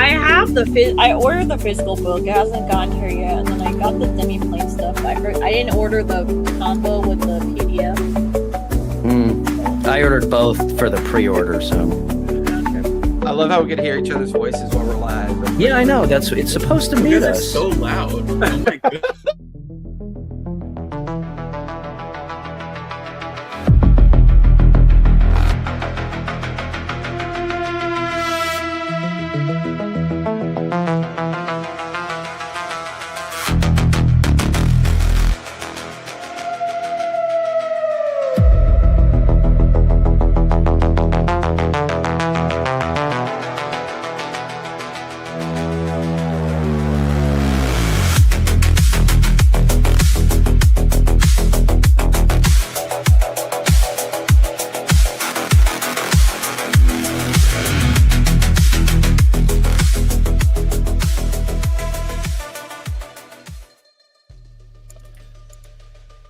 have I ordered the physical book. It hasn't gotten here yet, and then I got the demi-plane stuff. I didn't order the combo with the PDF. I ordered both for the pre-order, so. I love how we can hear each other's voices while we're live. Yeah, I know. It's supposed to be Because us. it's so loud. Oh my god.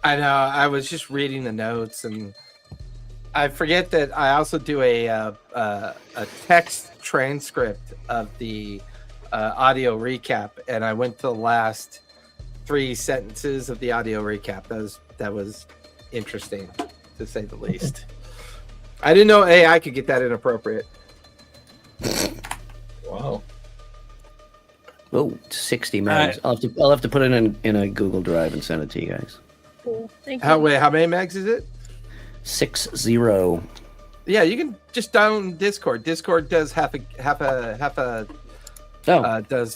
I know. I was just reading the notes, and I forget that I also do a text transcript of the audio recap, and I went to the last 3 sentences of the audio recap. That was interesting, to say the least. I didn't know AI could get that inappropriate. Wow. Oh, 60 megs. I'll have to put it in a Google Drive and send it to you guys. Cool. Thank you. Wait, how many megs is it? 60. Yeah, you can just download Discord. Discord does does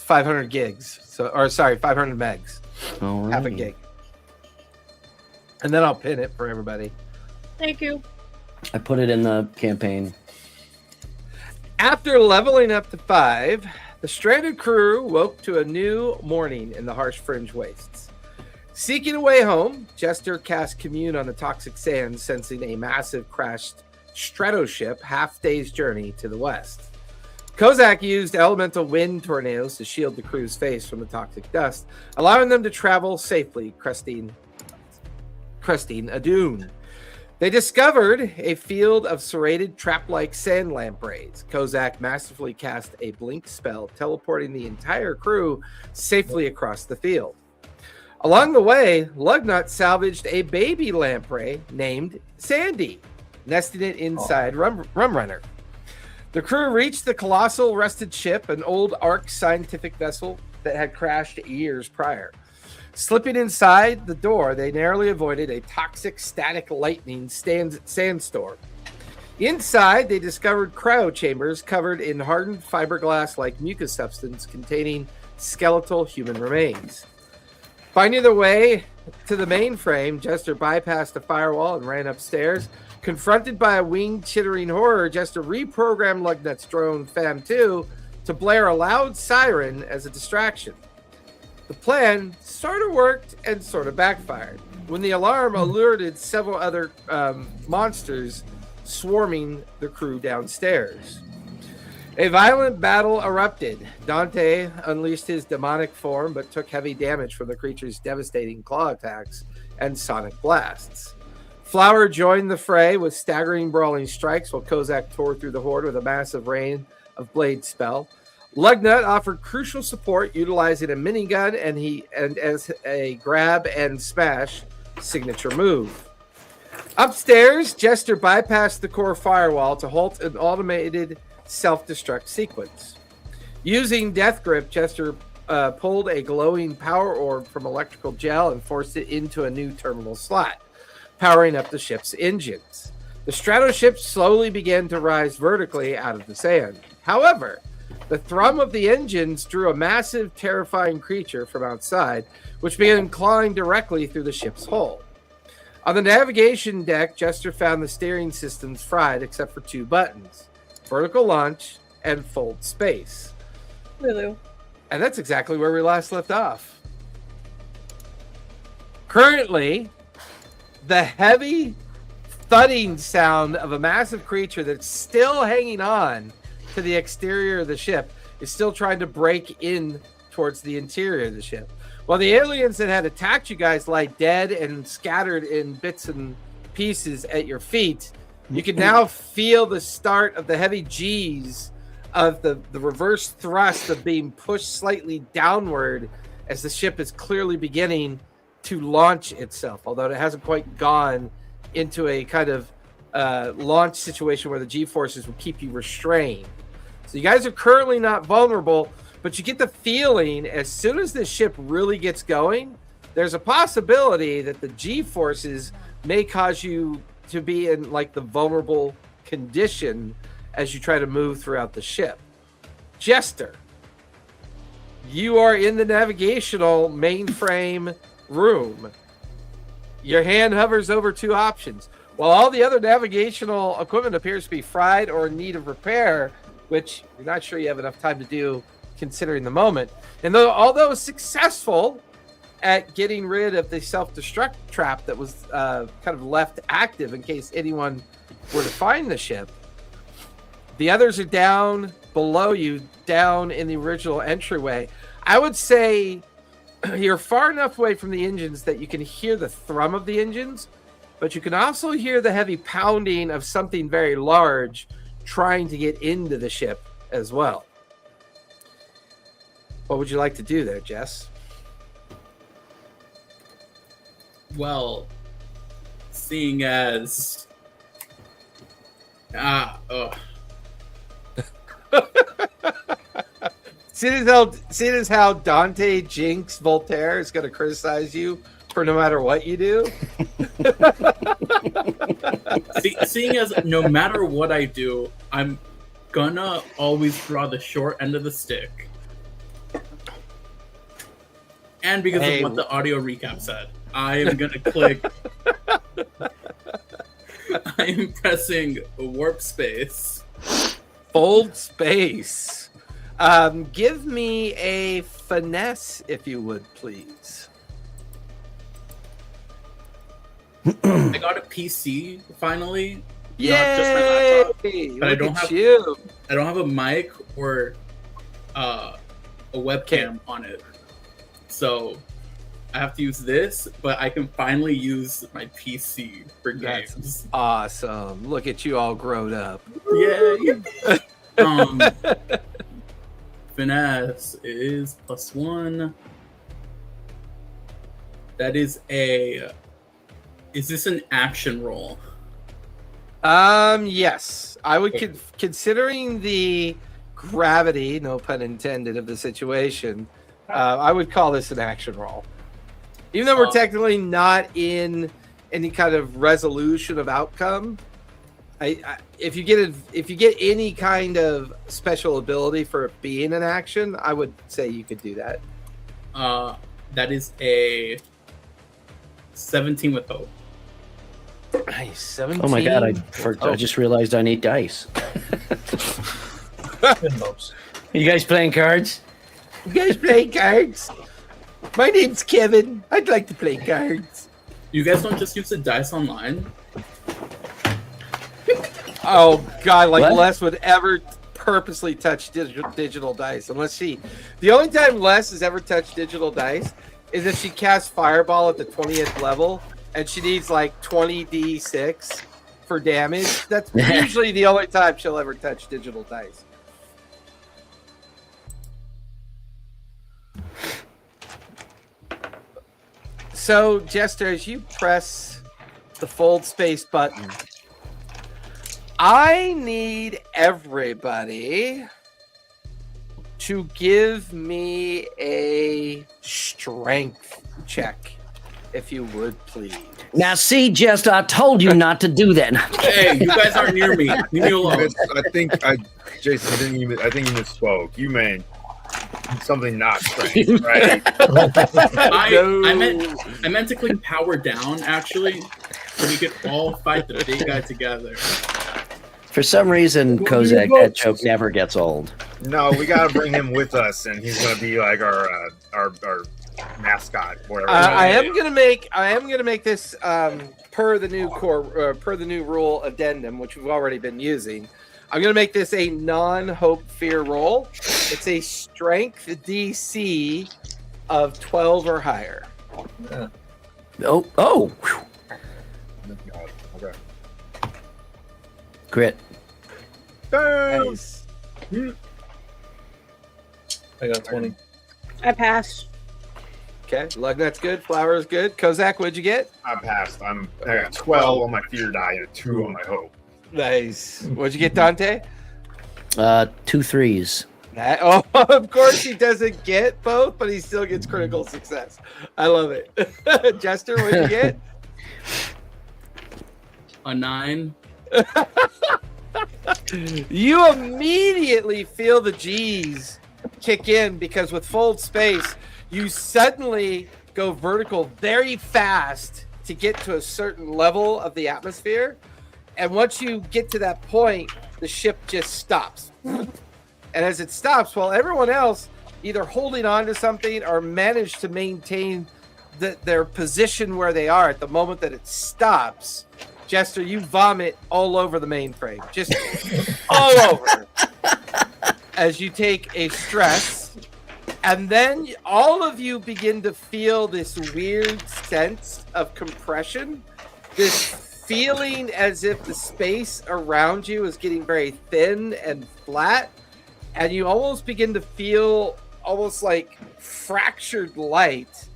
500 gigs. 500 megs. Alrighty. Half a gig. And then I'll pin it for everybody. Thank you. I put it in the campaign. After leveling up to 5, the stranded crew woke to a new morning in the harsh fringe wastes. Seeking a way home, Jester cast commune on the toxic sands, sensing a massive crashed stratoship half-day's journey to the west. Kozak used elemental wind tornadoes to shield the crew's face from the toxic dust, allowing them to travel safely, cresting a dune. They discovered a field of serrated trap-like sand lampreys. Kozak masterfully cast a blink spell, teleporting the entire crew safely across the field. Along the way, Lugnut salvaged a baby lamprey named Sandy, nesting it inside Rum Runner. The crew reached the colossal rusted ship, an old Ark scientific vessel that had crashed years prior. Slipping inside the door, they narrowly avoided a toxic static lightning sandstorm. Inside, they discovered cryo chambers covered in hardened fiberglass-like mucus substance containing skeletal human remains. Finding their way to the mainframe, Jester bypassed a firewall and ran upstairs. Confronted by a winged, chittering horror, Jester reprogrammed Lugnut's drone FAM2 to blare a loud siren as a distraction. The plan sort of worked and sort of backfired when the alarm alerted several other monsters swarming the crew downstairs. A violent battle erupted. Dante unleashed his demonic form, but took heavy damage from the creature's devastating claw attacks and sonic blasts. Flower joined the fray with staggering brawling strikes, while Kozak tore through the horde with a massive rain of blade spell. Lugnut offered crucial support, utilizing a minigun and as a grab and smash signature move. Upstairs, Jester bypassed the core firewall to halt an automated self-destruct sequence. Using Death Grip, Jester pulled a glowing power orb from electrical gel and forced it into a new terminal slot, powering up the ship's engines. The stratoship slowly began to rise vertically out of the sand. However, the thrum of the engines drew a massive, terrifying creature from outside, which began clawing directly through the ship's hull. On the navigation deck, Jester found the steering systems fried except for 2 buttons: vertical launch and fold space. Lulu. And that's exactly where we last left off. Currently, the heavy thudding sound of a massive creature that's still hanging on to the exterior of the ship is still trying to break in towards the interior of the ship. While the aliens that had attacked you guys lie dead and scattered in bits and pieces at your feet, you can now feel the start of the heavy G's of the reverse thrust of being pushed slightly downward as the ship is clearly beginning to launch itself, although it hasn't quite gone into a kind of launch situation where the G-forces will keep you restrained. So you guys are currently not vulnerable, but you get the feeling as soon as this ship really gets going, there's a possibility that the G-forces may cause you to be in like the vulnerable condition as you try to move throughout the ship. Jester, you are in the navigational mainframe room. Your hand hovers over two options. While all the other navigational equipment appears to be fried or in need of repair, which you're not sure you have enough time to do considering the moment, and although successful at getting rid of the self-destruct trap that was kind of left active in case anyone were to find the ship, the others are down below you, down in the original entryway. I would say you're far enough away from the engines that you can hear the thrum of the engines, but you can also hear the heavy pounding of something very large trying to get into the ship as well. What would you like to do there, Jess? Well, seeing as Seeing as how Dante Jinx Voltaire is going to criticize you for no matter what you do. seeing as no matter what I do, I'm gonna always draw the short end of the stick. And because of what the audio recap said, I am gonna click. I am pressing warp space. Fold space. Give me a finesse, if you would, please. I got a PC finally. Yay! Not just my laptop. But I don't have a mic or a webcam on it. So I have to use this, but I can finally use my PC for games. That's awesome. Look at you all grown up. Yeah. Finesse is +1. That is a... Is this an action roll? Yes. I would considering the gravity, no pun intended, of the situation, I would call this an action roll. Even though we're technically not in any kind of resolution of outcome, if you get any kind of special ability for it being an action, I would say you could do that. That is a 17 with hope. Nice, 17. Oh my god, I just realized I need dice. You guys playing cards? You guys play cards? My name's Kevin. I'd like to play cards. You guys don't just use the dice online? Oh god, like What? Les would ever purposely touch digital dice. Unless the only time Les has ever touched digital dice is if she casts Fireball at the 20th level and she needs like 20d6 for damage. That's usually the only time she'll ever touch digital dice. So, Jester, as you press the fold space button, I need everybody to give me a strength check, if you would, please. Now, see, Jester, I told you not to do that. Hey, you guys aren't near me. Leave me alone. Jason, I think you misspoke. You meant something not strength, right? I meant to click power down, actually, so we could all fight the big guy together. For some reason, Kozak, that joke never gets old. No, we gotta bring him with us, and he's gonna be like our mascot. Whatever. I am gonna make this per the new rule addendum, which we've already been using. I'm going to make this a non-hope fear roll. It's a strength DC of 12 or higher. Oh. Okay. Crit. Nice. I got 20. I passed. Okay, Lugnut's good. Flower's good. Kozak, what'd you get? I passed. I got 12 on my fear die and a 2 on my hope. Nice. What'd you get, Dante? 2 threes. Of course he doesn't get both, but he still gets critical success. I love it. Jester, what'd you get? A 9. You immediately feel the G's kick in because with fold space, you suddenly go vertical very fast to get to a certain level of the atmosphere. And once you get to that point, the ship just stops. And as it stops, while everyone else either holding on to something or manage to maintain their position where they are at the moment that it stops, Jester, you vomit all over the mainframe. Just all over. As you take a stress. And then all of you begin to feel this weird sense of compression. This feeling as if the space around you is getting very thin and flat. And you almost begin to feel almost like fractured light.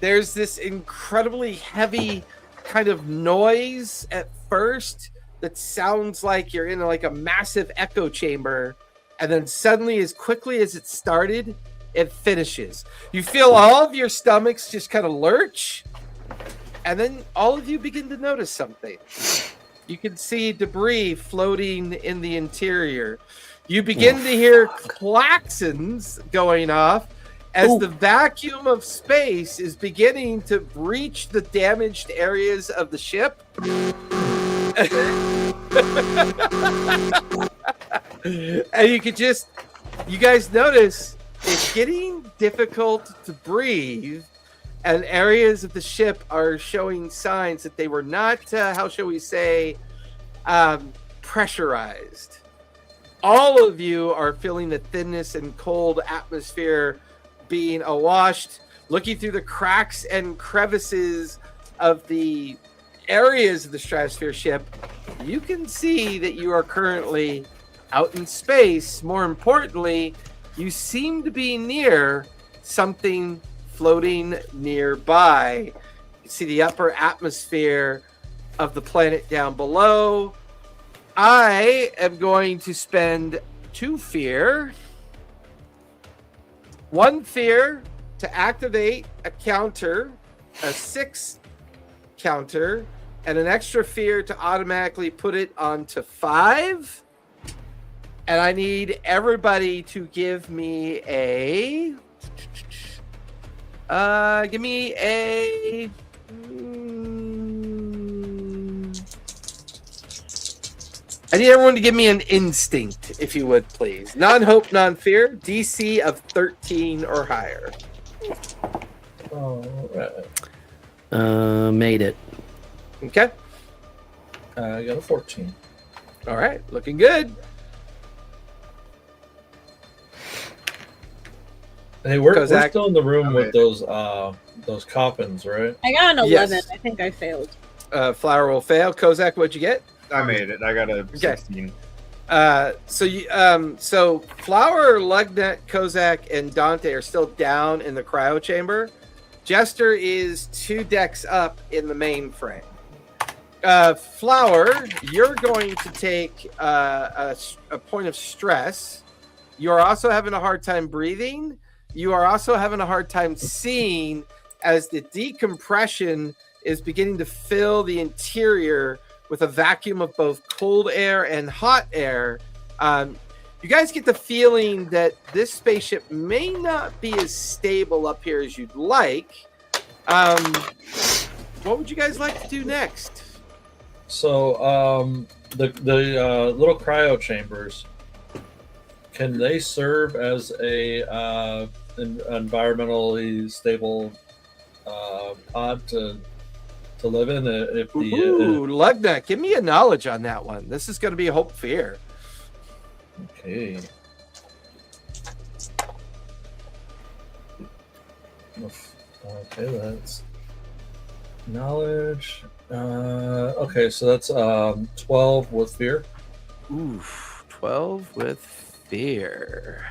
There's this incredibly heavy kind of noise at first that sounds like you're in like a massive echo chamber. And then suddenly, as quickly as it started, it finishes. You feel all of your stomachs just kind of lurch. And then all of you begin to notice something. You can see debris floating in the interior. You begin to hear klaxons going off as the vacuum of space is beginning to breach the damaged areas of the ship. And you guys notice it's getting difficult to breathe, and areas of the ship are showing signs that they were not, how shall we say, pressurized. All of you are feeling the thinness and cold atmosphere being awashed, looking through the cracks and crevices of the areas of the stratosphere ship. You can see that you are currently out in space. More importantly, you seem to be near something floating nearby. You see the upper atmosphere of the planet down below. I am going to spend 2 fear. 1 fear to activate a counter, a 6 counter, and an extra fear to automatically put it onto 5. And I need everybody to give me a... give me a... I need everyone to give me an instinct, if you would, please. Non-hope, non-fear, DC of 13 or higher. All right. Made it. Okay. I got a 14. All right. Looking good. Hey, we're Kozak. still in the room with those coffins, right? I got an 11. Yes. I think I failed. Flower will fail. Kozak, what'd you get? I made it. I got a 16. So Flower, Lugnut, Kozak, and Dante are still down in the cryo chamber. Jester is 2 decks up in the mainframe. Flower, you're going to take a point of stress. You are also having a hard time breathing. You are also having a hard time seeing as the decompression is beginning to fill the interior with a vacuum of both cold air and hot air. You guys get the feeling that this spaceship may not be as stable up here as you'd like. What would you guys like to do next? So the little cryo chambers, can they serve as a environmentally stable pod to live in? If the Lugnut, give me a knowledge on that one. This is going to be a hope fear. Okay. Okay, that's knowledge. Okay, so that's 12 with fear. Oof, 12 with fear.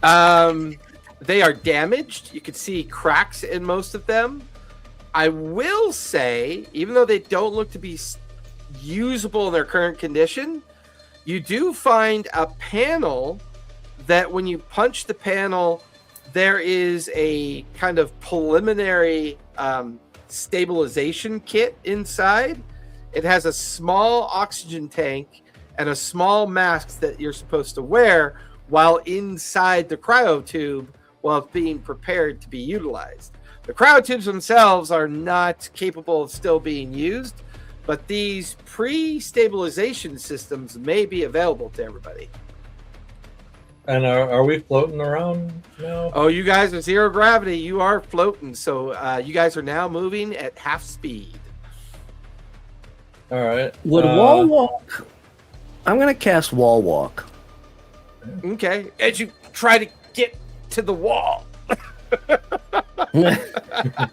They are damaged. You can see cracks in most of them. I will say, even though they don't look to be usable in their current condition, you do find a panel that when you punch the panel, there is a kind of preliminary stabilization kit inside. It has a small oxygen tank and a small mask that you're supposed to wear while inside the cryo tube while it's being prepared to be utilized. The cryo tubes themselves are not capable of still being used, but these pre-stabilization systems may be available to everybody. And are we floating around now? Oh, you guys are zero gravity. You are floating. So you guys are now moving at half speed. All right. Would wall walk? I'm gonna cast wall walk. Okay. As you try to get to the wall.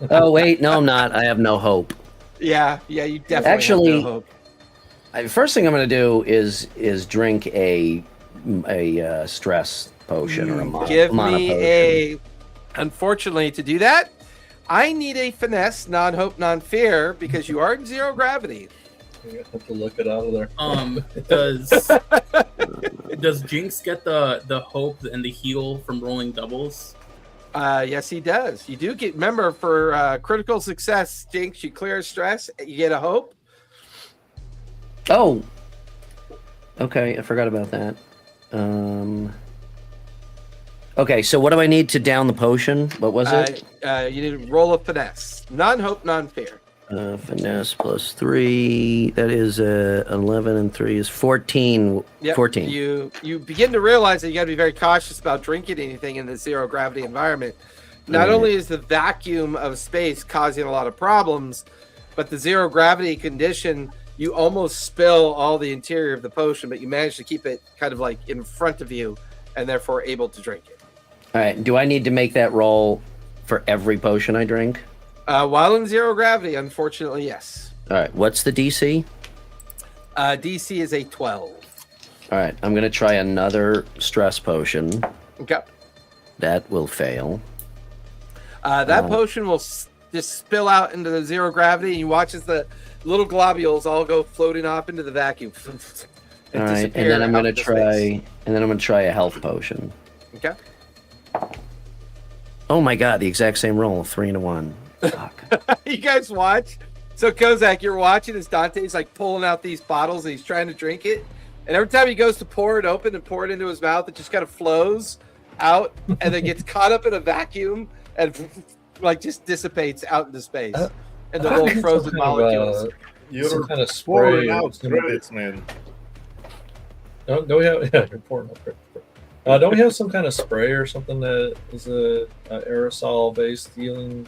Oh wait, no, I'm not. I have no hope. Yeah, you definitely Actually, have no hope. First thing I'm gonna do is drink a stress potion or a mana, Give mana me potion. a. Unfortunately, to do that, I need a finesse, non-hope, non-fear, because you are in zero gravity. I have to look it out of there. Does Jinx get the hope and the heal from rolling doubles? Yes, he does. You do get. Remember, for critical success, Jinx, you clear stress, you get a hope. Oh, okay. I forgot about that. Okay, so what do I need to down the potion? What was it? You need to roll a finesse, non-hope, non-fear. Finesse plus 3. That is 11 and 3 is 14. Yep. 14. You begin to realize that you got to be very cautious about drinking anything in the zero gravity environment. Not only is the vacuum of space causing a lot of problems, but the zero gravity condition, you almost spill all the interior of the potion, but you manage to keep it kind of like in front of you and therefore able to drink it. All right. Do I need to make that roll for every potion I drink? While in zero gravity, unfortunately, yes. All right. What's the DC? DC is a 12. All right. I'm going to try another stress potion. Okay. That will fail. That potion will just spill out into the zero gravity, and you watch as the little globules all go floating off into the vacuum. All right. And then I'm going to try. And then I'm going to try a health potion. Okay. Oh my god! The exact same roll. 3 and a 1. Fuck. You guys watch. So Kozak, you're watching as Dante's like pulling out these bottles and he's trying to drink it. And every time he goes to pour it open and pour it into his mouth, it just kind of flows out and then gets caught up in a vacuum and like just dissipates out into space. And the little frozen molecules. You're kind of spray. out credits, man. Don't we have? Yeah, you're pouring up. Don't we have some kind of spray or something that is a aerosol-based healing?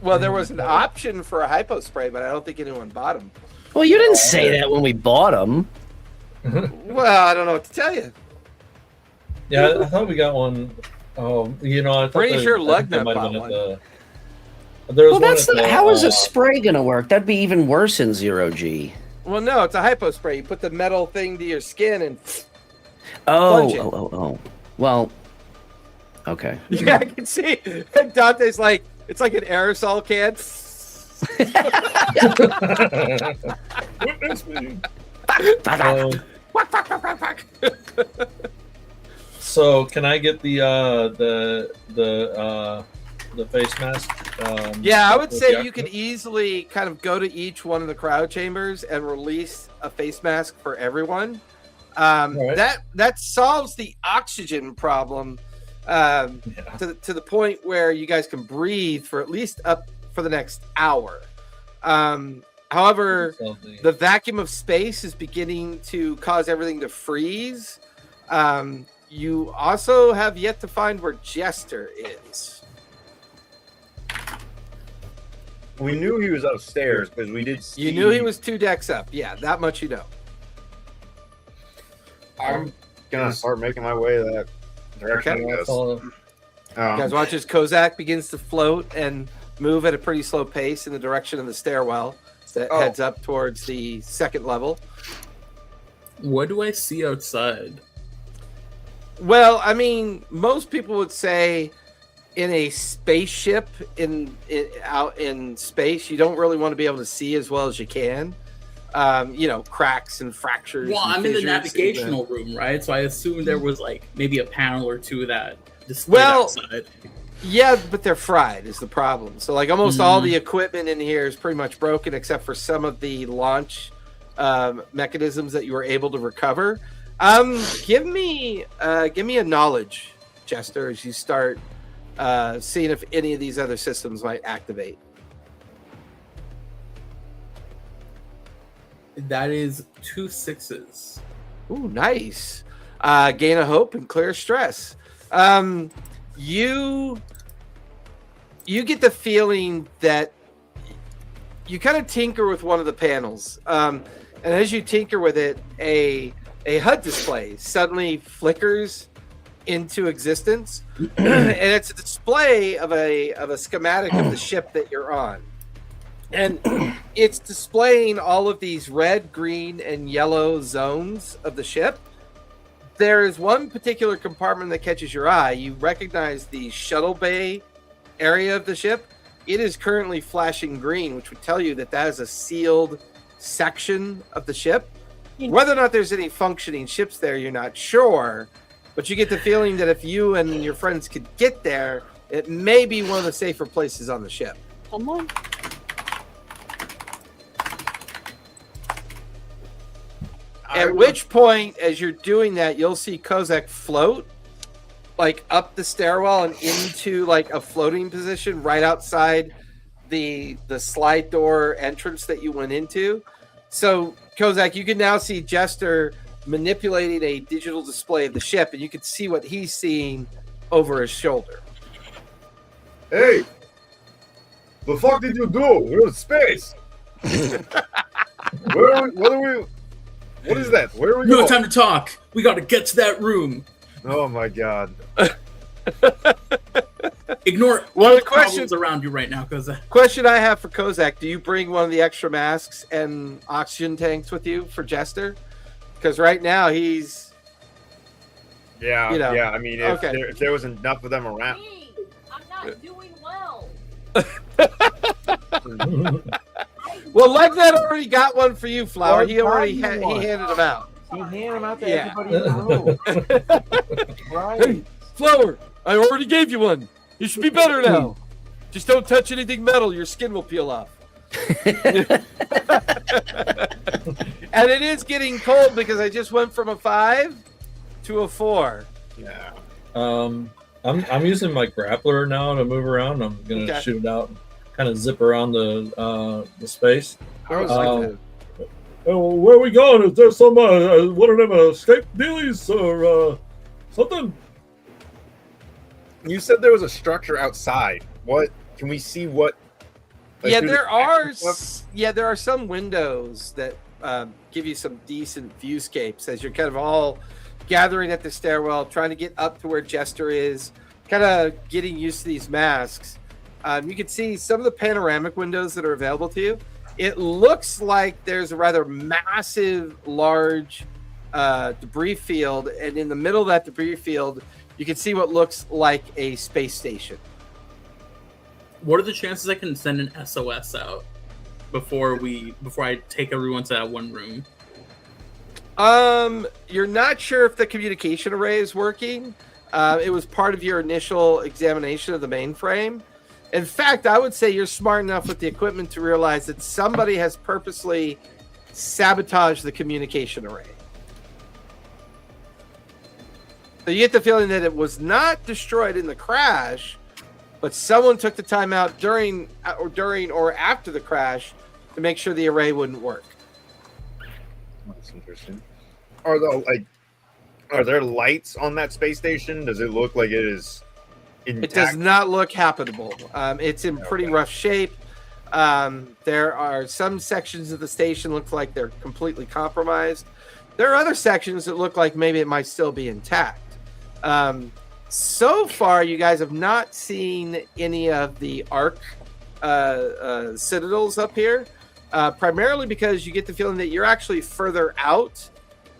Well, there was an option for a hypo spray, but I don't think anyone bought them. Well, you didn't say that when we bought them. Well, I don't know what to tell you. Yeah, I thought we got one. Oh, I thought Pretty sure Lugnut Lugnut might have bought been one. Well, that's how is a spray gonna work? That'd be even worse in 0G. Well, no, it's a hypo spray. You put the metal thing to your skin and. Oh. Well, okay. Yeah, I can see. And Dante's like, it's like an aerosol can. Witness me. So, can I get the face mask? Yeah, I would say Jack? you could easily kind of go to each one of the cryo chambers and release a face mask for everyone. Right. That solves the oxygen problem to the point where you guys can breathe for at least up for the next hour. However, the vacuum of space is beginning to cause everything to freeze. You also have yet to find where Jester is. We knew he was upstairs because we did see... You knew he was 2 decks up. Yeah, that much you know. I'm gonna start making my way that direction. Okay. I guess. You guys watch as Kozak begins to float and move at a pretty slow pace in the direction of the stairwell that heads up towards the 2nd level. What do I see outside? Well, I mean, most people would say in a spaceship out in space, you don't really want to be able to see as well as you can. Cracks and fractures. Well, and I'm in the fissures navigational room, right? So I assume there was like maybe a panel or two that displayed outside. Yeah, but they're fried is the problem. So like almost all the equipment in here is pretty much broken except for some of the launch mechanisms that you were able to recover. Give me a knowledge, Jester, as you start seeing if any of these other systems might activate. That is 2 6s. Ooh, nice. Gain a hope and clear stress. You get the feeling that you kind of tinker with one of the panels, and as you tinker with it, a HUD display suddenly flickers into existence, and it's a display of a schematic of the ship that you're on, and it's displaying all of these red, green, and yellow zones of the ship. There is one particular compartment that catches your eye. You recognize the shuttle bay area of the ship. It is currently flashing green, which would tell you that is a sealed section of the ship. Whether or not there's any functioning ships there, you're not sure. But you get the feeling that if you and your friends could get there, it may be one of the safer places on the ship. Come on. At which point, as you're doing that, you'll see Kozak float like up the stairwell and into like a floating position right outside the slide door entrance that you went into. So Kozak, you can now see Jester manipulating a digital display of the ship, and you can see what he's seeing over his shoulder. Hey, the fuck did you do? We're in space. Where are we? What are we? What is that? Where are we No going? time to talk. We got to get to that room. Oh my god. Ignore One all of the the questions problems around you right now, because Question I have for Kozak: do you bring one of the extra masks and oxygen tanks with you for Jester? Because right now he's Yeah, You know, yeah. I mean, if, okay. if there was enough of them around. Me, I'm not doing well. well. Legnet already got one for you, Flower. He already he handed them out. He handed them out to Yeah. everybody in the room. Right. Hey, Flower, I already gave you one. You should be better now. Just don't touch anything metal. Your skin will peel off. And it is getting cold because I just went from a 5 to a 4. Yeah. I'm using my grappler now to move around. I'm gonna shoot it out and kind of zip around the space. I was like that. Oh, where are we going? Is there some one of them escape dealies or something? You said there was a structure outside. What? Can we see what? like, Yeah, through there the are. stuff? There are some windows that give you some decent viewscapes as you're kind of all gathering at the stairwell, trying to get up to where Jester is, kind of getting used to these masks. You can see some of the panoramic windows that are available to you. It looks like there's a rather massive, large debris field, and in the middle of that debris field, you can see what looks like a space station. what are the chances I can send an SOS out before I take everyone to that one room? You're not sure if the communication array is working. It was part of your initial examination of the mainframe. In fact, I would say you're smart enough with the equipment to realize that somebody has purposely sabotaged the communication array. So you get the feeling that it was not destroyed in the crash, but someone took the time out during or after the crash to make sure the array wouldn't work. That's interesting. Are there lights on that space station? Does it look like it is intact? It does not look habitable. It's in pretty rough shape. There are some sections of the station look like they're completely compromised. There are other sections that look like maybe it might still be intact. So far, you guys have not seen any of the arc citadels up here, primarily because you get the feeling that you're actually further out.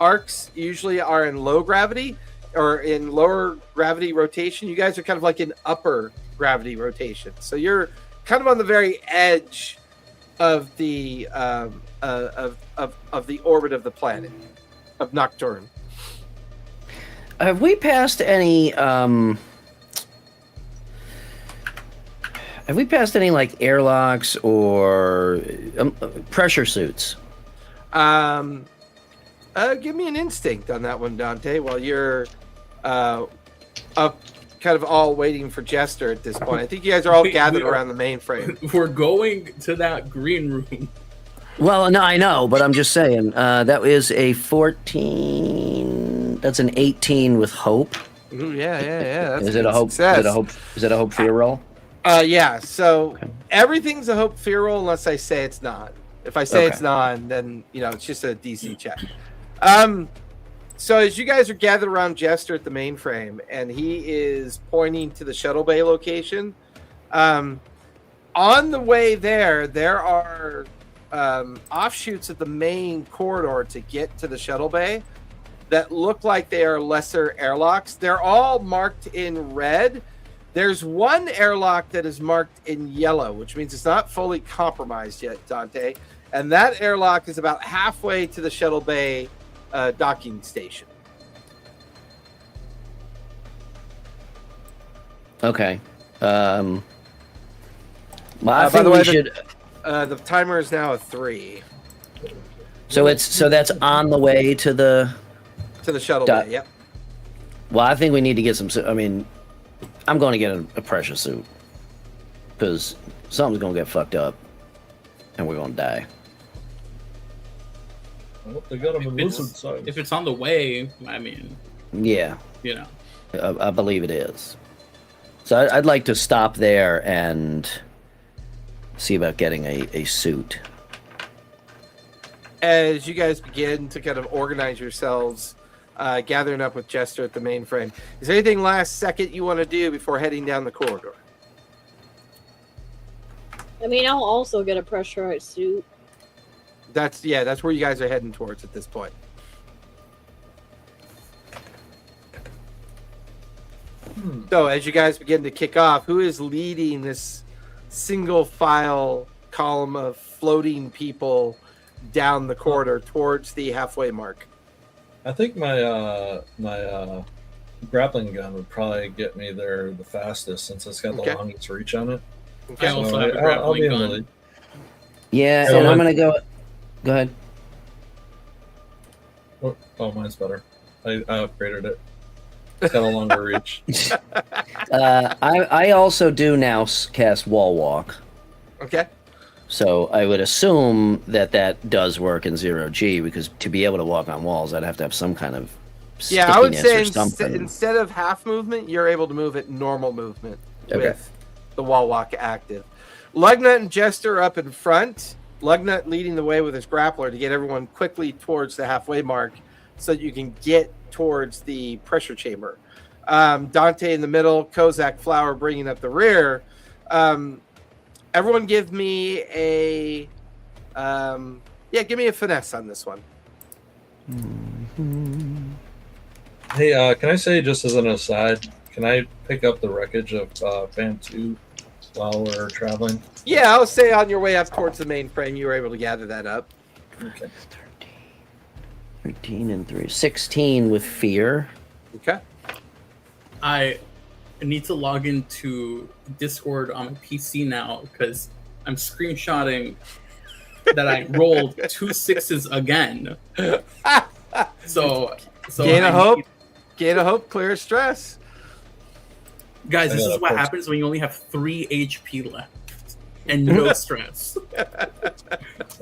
Arcs usually are in low gravity. or in lower gravity rotation. You guys are kind of like in upper gravity rotation. So you're kind of on the very edge of the of the orbit of the planet of Nocturne. Have we passed any like airlocks or pressure suits? Give me an instinct on that one, Dante, while you're up kind of all waiting for Jester at this point. I think you guys are all gathered around the mainframe. We're going to that green room. Well, no, I know, but I'm just saying that is a 14. That's an 18 with hope. Ooh, yeah. That's Is it a hope? success. Is it a hope fear roll? Yeah. So Okay. everything's a hope fear roll unless I say it's not. If I say Okay. it's not, then it's just a DC check. So as you guys are gathered around Jester at the mainframe, and he is pointing to the shuttle bay location, on the way there are offshoots of the main corridor to get to the shuttle bay that look like they are lesser airlocks. They're all marked in red. There's one airlock that is marked in yellow, which means it's not fully compromised yet, Dante. And that airlock is about halfway to the shuttle bay docking station. Okay. Well, I By think the way, we should. The timer is now a 3 So that's on the way to the. to the shuttle Dot- bay. Yep. Well, I think we need to get some. I mean, I'm going to get a pressure suit because something's going to get fucked up, and we're going to die. Well, they got them in lizard size. If it's on the way, I mean, Yeah, I I believe it is. So I'd like to stop there and see about getting a suit. As you guys begin to kind of organize yourselves, gathering up with Jester at the mainframe, is there anything last second you want to do before heading down the corridor? I mean, I'll also get a pressurized suit. That's where you guys are heading towards at this point. So as you guys begin to kick off, who is leading this single file column of floating people down the corridor towards the halfway mark? I think my grappling gun would probably get me there the fastest since it's got the Okay. longest reach on it. I also have a I'll be grappling in the gun. lead. Yeah, So and I'm I'm- going to go. Go ahead. Oh, mine's better. I upgraded it. It's got a longer reach. I also do now cast wall walk. Okay. So I would assume that does work in 0G because to be able to walk on walls, I'd have to have some kind of Yeah, I would stickiness say or something. instead of half movement, you're able to move at normal movement Okay. with the wall walk active. Lugnut and Jester are up in front. Lugnut leading the way with his grappler to get everyone quickly towards the halfway mark so that you can get towards the pressure chamber. Dante in the middle, Kozak Flower bringing up the rear. Everyone give me a give me a finesse on this one. Hey, can I say just as an aside, can I pick up the wreckage of Fan 2 while we're traveling? Yeah, I'll say on your way up towards the mainframe, you were able to gather that up. Okay. 13 and 3. 16 with fear. Okay. I need to log into Discord on my PC now because I'm screenshotting that I rolled 2 6s again. So Gain I a hope. need- Gain a hope, clear stress. guys. This I is gotta what post- happens when you only have 3 HP left and no stress.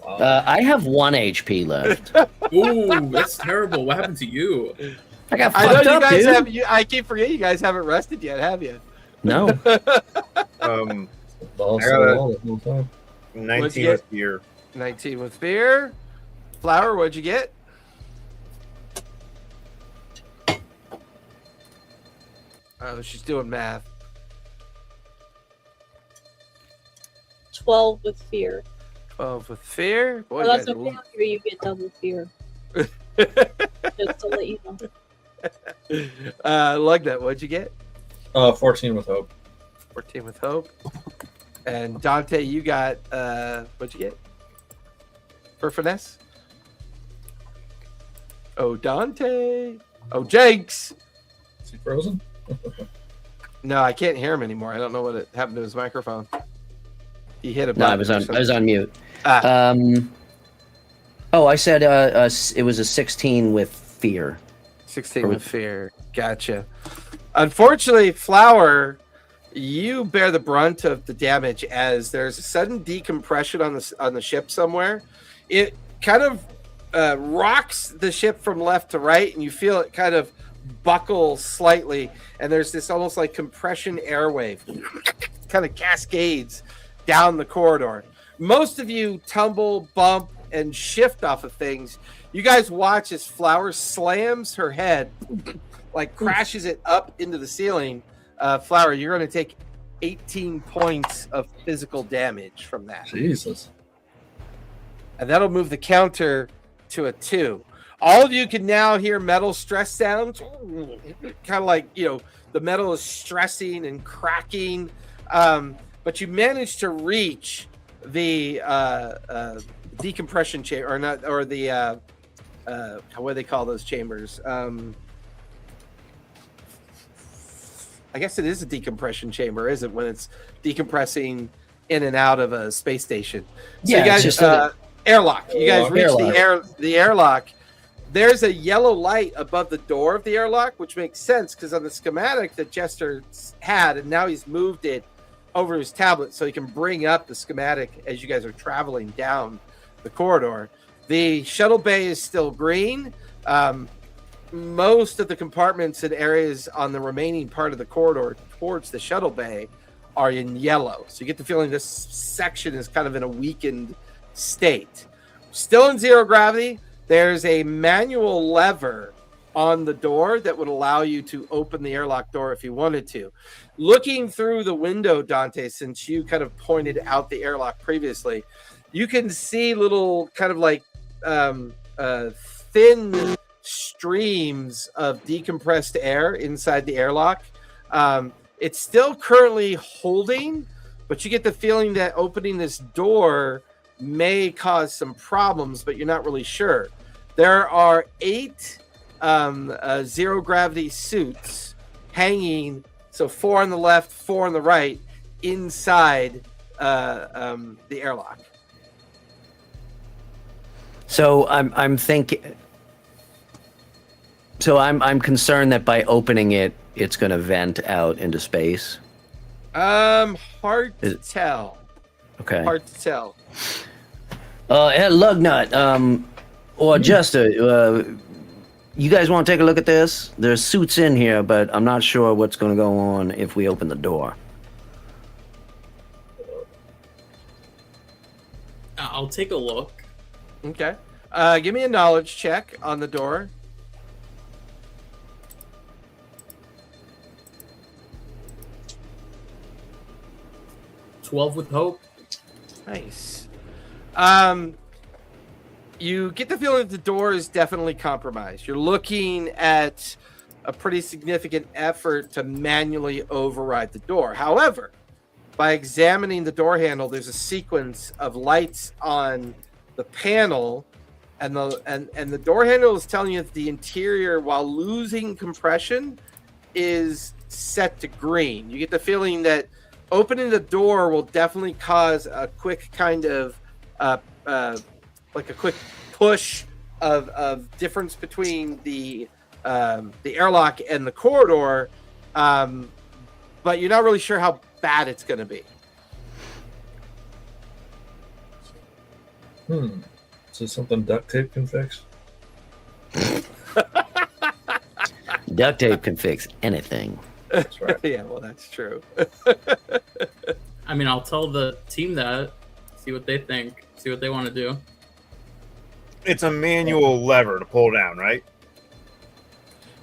Wow. I have 1 HP left. Ooh, that's terrible. What happened to you? I got I know fucked you up, guys dude. have. I keep forgetting you guys haven't rested yet, have you? No. Balls I gotta- so long the whole time. 19 get? with fear. 19 with fear. Flower, what'd you get? Oh, she's doing math. 12 with fear. 12 with fear. Boy, Well, you that's guys a are- failure, you get double fear. Just to let you know. Lugnut, what'd you get? 14 with hope. 14 with hope. And Dante, you got what'd you get for finesse? Oh, Dante. Oh, Jenks. Is he frozen? No, I can't hear him anymore. I don't know what happened to his microphone. He hit a button. No, I was on mute. Ah. I said it was a 16 with fear. 16 with fear. Gotcha. Unfortunately, Flower, you bear the brunt of the damage as there's a sudden decompression on the ship somewhere. It kind of rocks the ship from left to right, and you feel it kind of buckle slightly, and there's this almost like compression airwave kind of cascades down the corridor. Most of you tumble, bump, and shift off of things. You guys watch as Flower slams her head, like crashes it up into the ceiling. Flower, you're going to take 18 points of physical damage from that. Jesus. And that'll move the counter to a 2. All of you can now hear metal stress sounds, kind of like, the metal is stressing and cracking. But you managed to reach the decompression chamber, what do they call those chambers? I guess it is a decompression chamber, is it? When it's decompressing in and out of a space station. So Yeah, you guys, it's just airlock. You guys reach airlock. the airlock. There's a yellow light above the door of the airlock, which makes sense because on the schematic that Jester had, and now he's moved it over his tablet so he can bring up the schematic as you guys are traveling down the corridor. The shuttle bay is still green. Most of the compartments and areas on the remaining part of the corridor towards the shuttle bay are in yellow. So you get the feeling this section is kind of in a weakened state. Still in zero gravity. There's a manual lever on the door that would allow you to open the airlock door if you wanted to. Looking through the window, Dante, since you kind of pointed out the airlock previously, you can see little kind of like thin streams of decompressed air inside the airlock. It's still currently holding, but you get the feeling that opening this door may cause some problems, but you're not really sure. There are 8 zero gravity suits hanging, so 4 on the left, 4 on the right, inside the airlock. So I'm thinking. So I'm concerned that by opening it, it's going to vent out into space. Hard to tell. Okay. Hard to tell. Lugnut, or Jester, you guys want to take a look at this? There's suits in here, but I'm not sure what's going to go on if we open the door. I'll take a look. Okay. Give me a knowledge check on the door. 12 with hope. Nice. You get the feeling that the door is definitely compromised. You're looking at a pretty significant effort to manually override the door. However, by examining the door handle, there's a sequence of lights on the panel, and the door handle is telling you that the interior, while losing compression, is set to green. You get the feeling that opening the door will definitely cause a quick kind of like a quick push of difference between the airlock and the corridor, but you're not really sure how bad it's going to be. Is this something duct tape can fix? Duct tape can fix anything. That's right. Yeah, well, that's true. I mean, I'll tell the team that, see what they think, see what they want to do. It's a manual lever to pull down, right?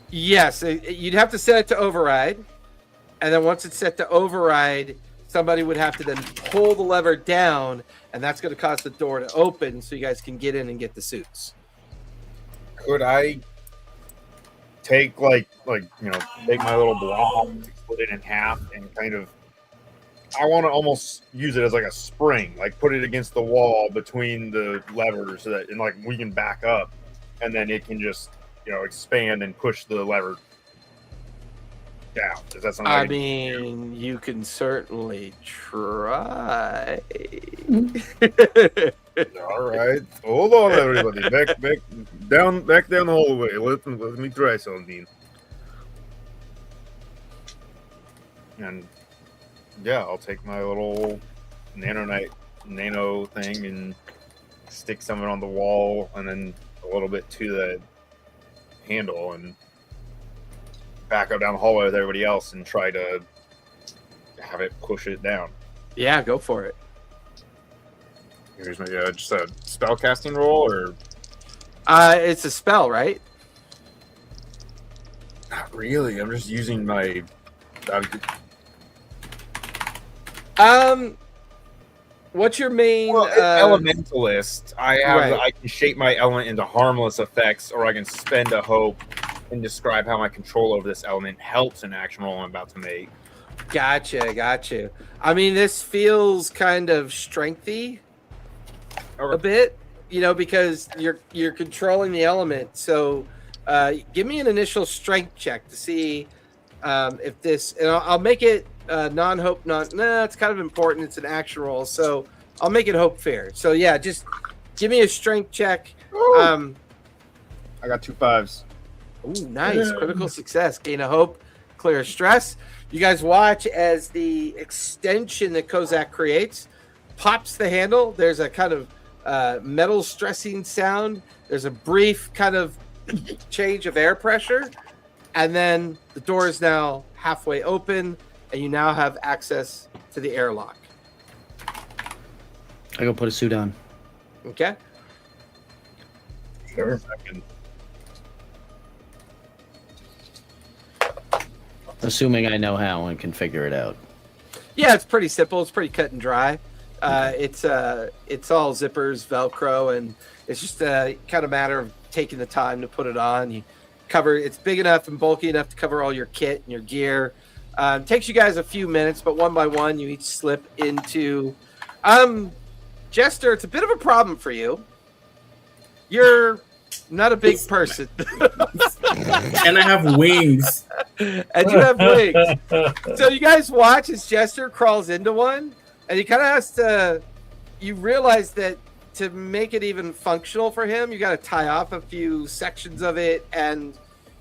Yes, you'd have to set it to override, and then once it's set to override, somebody would have to then pull the lever down, and that's going to cause the door to open so you guys can get in and get the suits. Could I take take my little blob, split it in half, and kind of. I want to almost use it as like a spring, like put it against the wall between the levers, so that and like we can back up, and then it can just expand and push the lever down. Is that something? I mean, you can certainly try. All right, hold on, everybody. Back down the hallway. Let me try something. And yeah, I'll take my little nano thing and stick something on the wall, and then a little bit to the handle, and back up down the hallway with everybody else, and try to have it push it down. Yeah, go for it. Here's my just a spell casting roll, or it's a spell, right? not really. I'm just using my. What's your main elementalist? I have. Right. I can shape my element into harmless effects, or I can spend a hope and describe how my control over this element helps an action roll I'm about to make. Gotcha. I mean, this feels kind of strengthy a bit, because you're controlling the element. So, give me an initial strength check to see if this, and I'll make it non-hope, it's kind of important. It's an action roll, so I'll make it hope fair. So yeah, just give me a strength check. I got 2 5s. Ooh, nice. Critical success. Gain a hope, clear a stress. You guys watch as the extension that Kozak creates pops the handle. There's a kind of metal stressing sound. There's a brief kind of change of air pressure. And then the door is now halfway open, and you now have access to the airlock. I go put a suit on. Okay? Sure. Assuming I know how and can figure it out. Yeah, it's pretty simple. It's pretty cut and dry. It's all zippers, Velcro, and it's just a kind of matter of taking the time to put it on. You cover. It's big enough and bulky enough to cover all your kit and your gear. Takes you guys a few minutes, but one by one, you each slip into. Jester, it's a bit of a problem for you. You're not a big person. And I have wings. And you have wings. So you guys watch as Jester crawls into one, and he kind of has to. You realize that to make it even functional for him, you got to tie off a few sections of it, and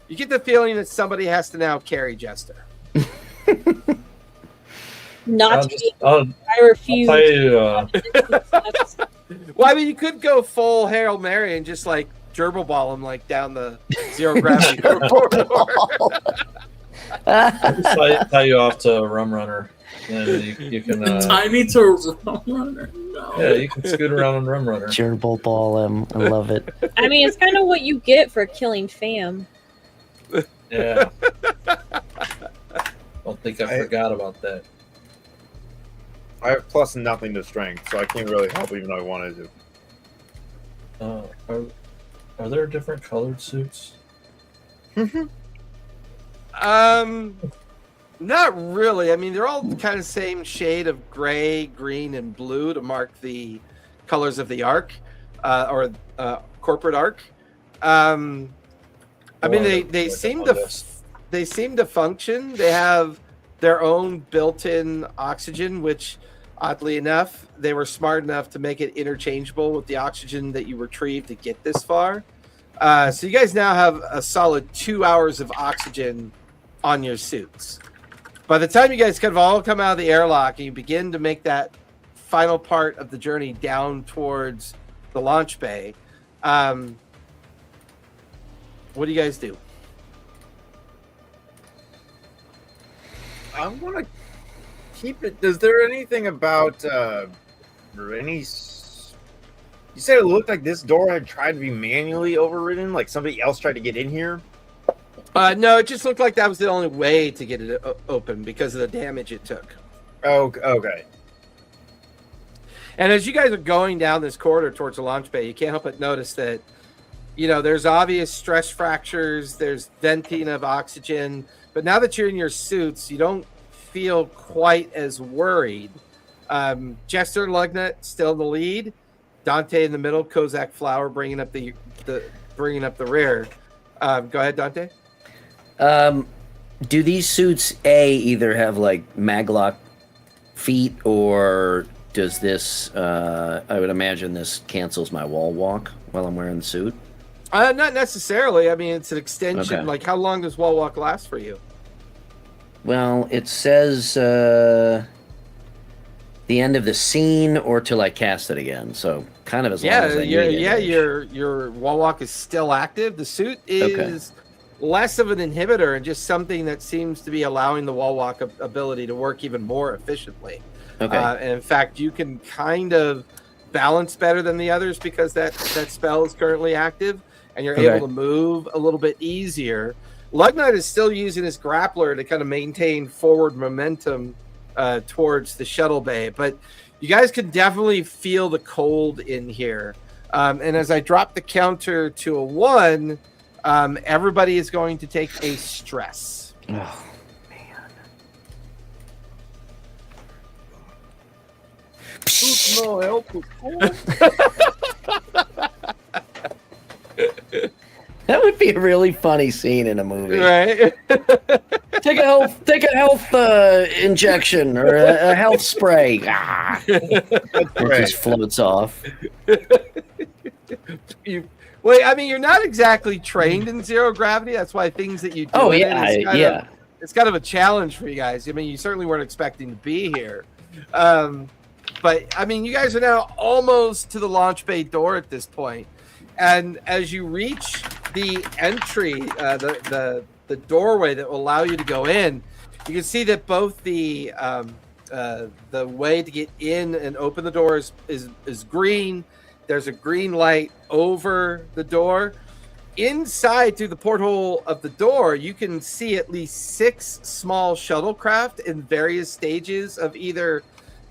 you get the feeling that somebody has to now carry Jester. I refuse. I'll tell you, Well, I mean, you could go full Hail Mary and just like gerbil ball him like down the zero gravity corridor. I'll just tie you off to a rum runner. And you can tie me to a rum runner. No. Yeah, you can scoot around on rum runner. Gerbil ball him. I love it. I mean, it's kind of what you get for killing fam. Yeah. Don't think I forgot about that. I have plus nothing to strength, so I can't really help even though I wanted to. Are there different colored suits? Not really. I mean, they're all kind of same shade of gray, green, and blue to mark the colors of the arc, or corporate arc. I mean, they seem to function. They have their own built-in oxygen, which, oddly enough, they were smart enough to make it interchangeable with the oxygen that you retrieved to get this far. So you guys now have a solid 2 hours of oxygen on your suits. By the time you guys kind of all come out of the airlock and you begin to make that final part of the journey down towards the launch bay, what do you guys do? I want to keep it. Is there anything about or any? You said it looked like this door had tried to be manually overridden, like somebody else tried to get in here. No, it just looked like that was the only way to get it open because of the damage it took. Oh, okay. And as you guys are going down this corridor towards the launch bay, you can't help but notice that there's obvious stress fractures, there's venting of oxygen, but now that you're in your suits, you don't feel quite as worried. Jester and Lugnut still in the lead, Dante in the middle, Kozak Flower bringing up the rear. Go ahead, Dante. Do these suits either have like maglock feet, or does this? I would imagine this cancels my wall walk while I'm wearing the suit. Not necessarily. I mean, it's an extension. Okay. Like, how long does wall walk last for you? Well, it says the end of the scene or till I cast it again. So kind of as long as I need it. Your wall walk is still active. The suit is less of an inhibitor and just something that seems to be allowing the wall walk ability to work even more efficiently. Okay. And in fact, you can kind of balance better than the others because that spell is currently active, and you're able to move a little bit easier. Lugnut is still using his grappler to kind of maintain forward momentum towards the shuttle bay, but you guys can definitely feel the cold in here. And as I drop the counter to a 1, everybody is going to take a stress. Oh man! No help. That would be a really funny scene in a movie. Right? Take a health injection or a health spray. It just floats off. You're not exactly trained in zero gravity. That's why things that you do. It's kind of a challenge for you guys. I mean, you certainly weren't expecting to be here. But I mean, you guys are now almost to the launch bay door at this point. And as you reach the entry, the doorway that will allow you to go in, you can see that both the way to get in and open the door is green. There's a green light over the door. Inside through the porthole of the door, you can see at least 6 small shuttlecraft in various stages of either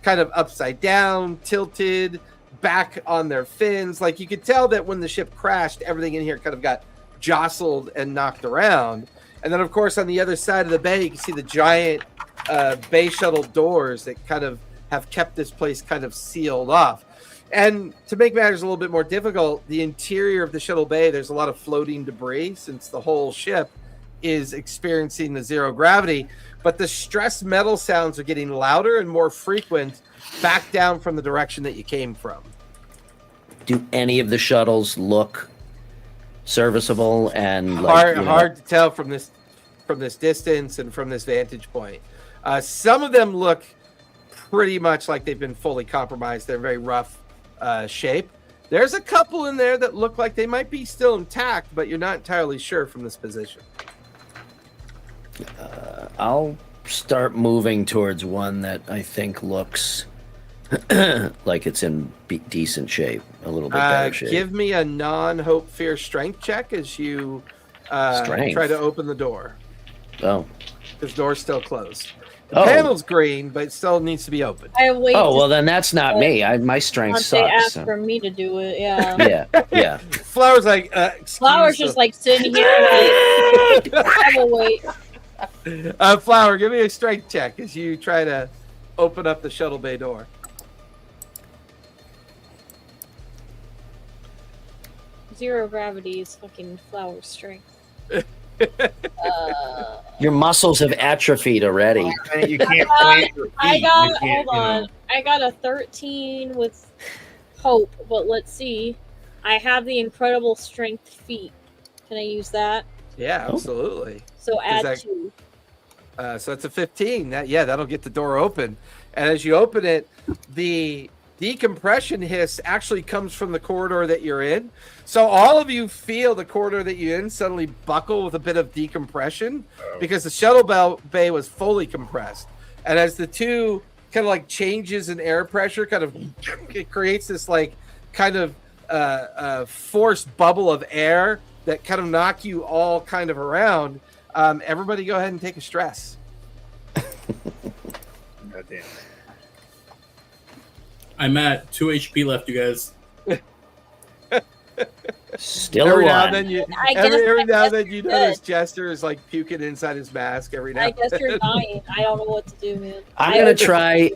kind of upside down, tilted, back on their fins. Like, you could tell that when the ship crashed, everything in here kind of got jostled and knocked around. And then, of course, on the other side of the bay, you can see the giant bay shuttle doors that kind of have kept this place kind of sealed off. And to make matters a little bit more difficult, the interior of the shuttle bay, there's a lot of floating debris since the whole ship is experiencing the zero gravity. But the stress metal sounds are getting louder and more frequent back down from the direction that you came from. Do any of the shuttles look serviceable and hard to tell from this distance and from this vantage point? Some of them look pretty much like they've been fully compromised. They're very rough shape. There's a couple in there that look like they might be still intact, but you're not entirely sure from this position. I'll start moving towards one that I think looks like it's in decent shape, a little bit better shape. Give me a non-hope fear strength check as you try to open the door. Oh. This door's still closed. The panel's green, but it still needs to be opened. Well, then that's not me. My strength sucks. They asked for me to do it, yeah. Yeah. Flower's like, Flower's just like sitting here like, I will wait. Flower, give me a strength check as you try to open up the shuttle bay door. Zero gravity is fucking Flower's strength. Your muscles have atrophied already. You can't plant your feet. Hold on. I got a 13 with hope, but let's see. I have the incredible strength feat. Can I use that? Yeah, absolutely. So add 2. So it's a 15. That'll get the door open. And as you open it, the decompression hiss actually comes from the corridor that you're in. So all of you feel the corridor that you're in suddenly buckle with a bit of decompression because the shuttle bay was fully compressed. And as the two kind of like changes in air pressure, it creates this like kind of forced bubble of air that kind of knock you all kind of around. Everybody go ahead and take a stress. Goddamn. I'm at 2 HP left, you guys. Still every a now one. and then you I guess- every I now and guess then you you're notice good. Jester is like puking inside his mask every now I and guess then. you're dying. I don't know what to do, man. I'm gonna try.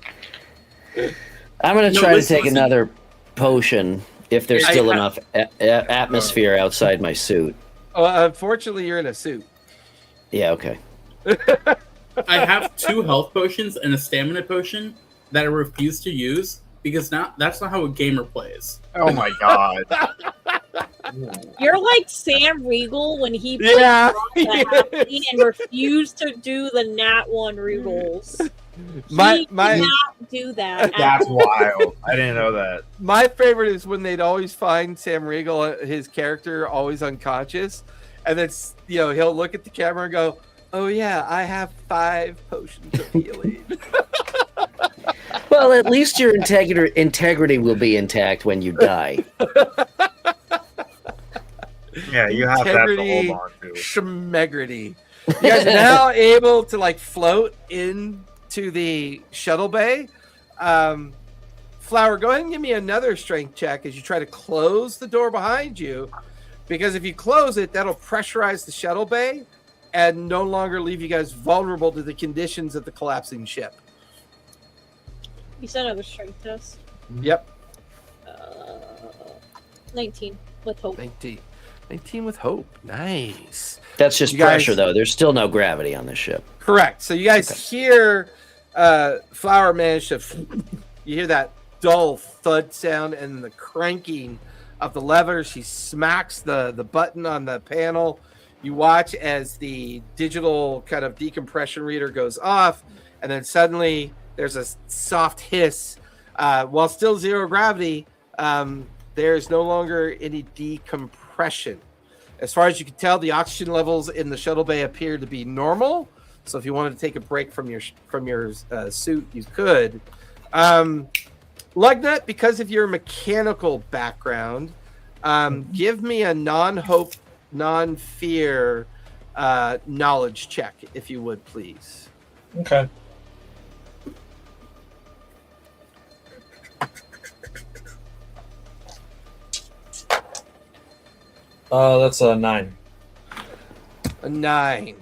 I'm gonna try to listen, take listen. another potion if there's I- still I- enough atmosphere outside my suit. Unfortunately, you're in a suit. Yeah. Okay. I have 2 health potions and a stamina potion that I refuse to use because that's not how a gamer plays. Oh my god. You're like Sam Riegel when he played Yeah. the Happy and refused to do the Nat 1 Regals. My He my did not do that. at That's all. wild. I didn't know that. my favorite is when they'd always find Sam Riegel, his character, always unconscious, and then he'll look at the camera and go, "Oh yeah, I have 5 potions of healing." Well, at least your integrity will be intact when you die. Yeah, you have that to Integrity, hold on to. Schmegrity. You guys are now able to like float into the shuttle bay. Flower, go ahead and give me another strength check as you try to close the door behind you, because if you close it, that'll pressurize the shuttle bay and no longer leave you guys vulnerable to the conditions of the collapsing ship. You said another strength test. Yep. 19 with hope. 19 with hope. Nice. That's just You guys- pressure, though. There's still no gravity on this ship. Correct. So you guys hear Flower manage to you hear that dull thud sound and the cranking of the levers. She smacks the button on the panel. You watch as the digital kind of decompression reader goes off, and then suddenly there's a soft hiss. While still 0 gravity, there's no longer any decompression. As far as you can tell, the oxygen levels in the shuttle bay appear to be normal. So if you wanted to take a break from your suit, you could. Lugnut, because of your mechanical background, give me a non-hope, non-fear knowledge check, if you would, please. Okay. That's a 9. A 9.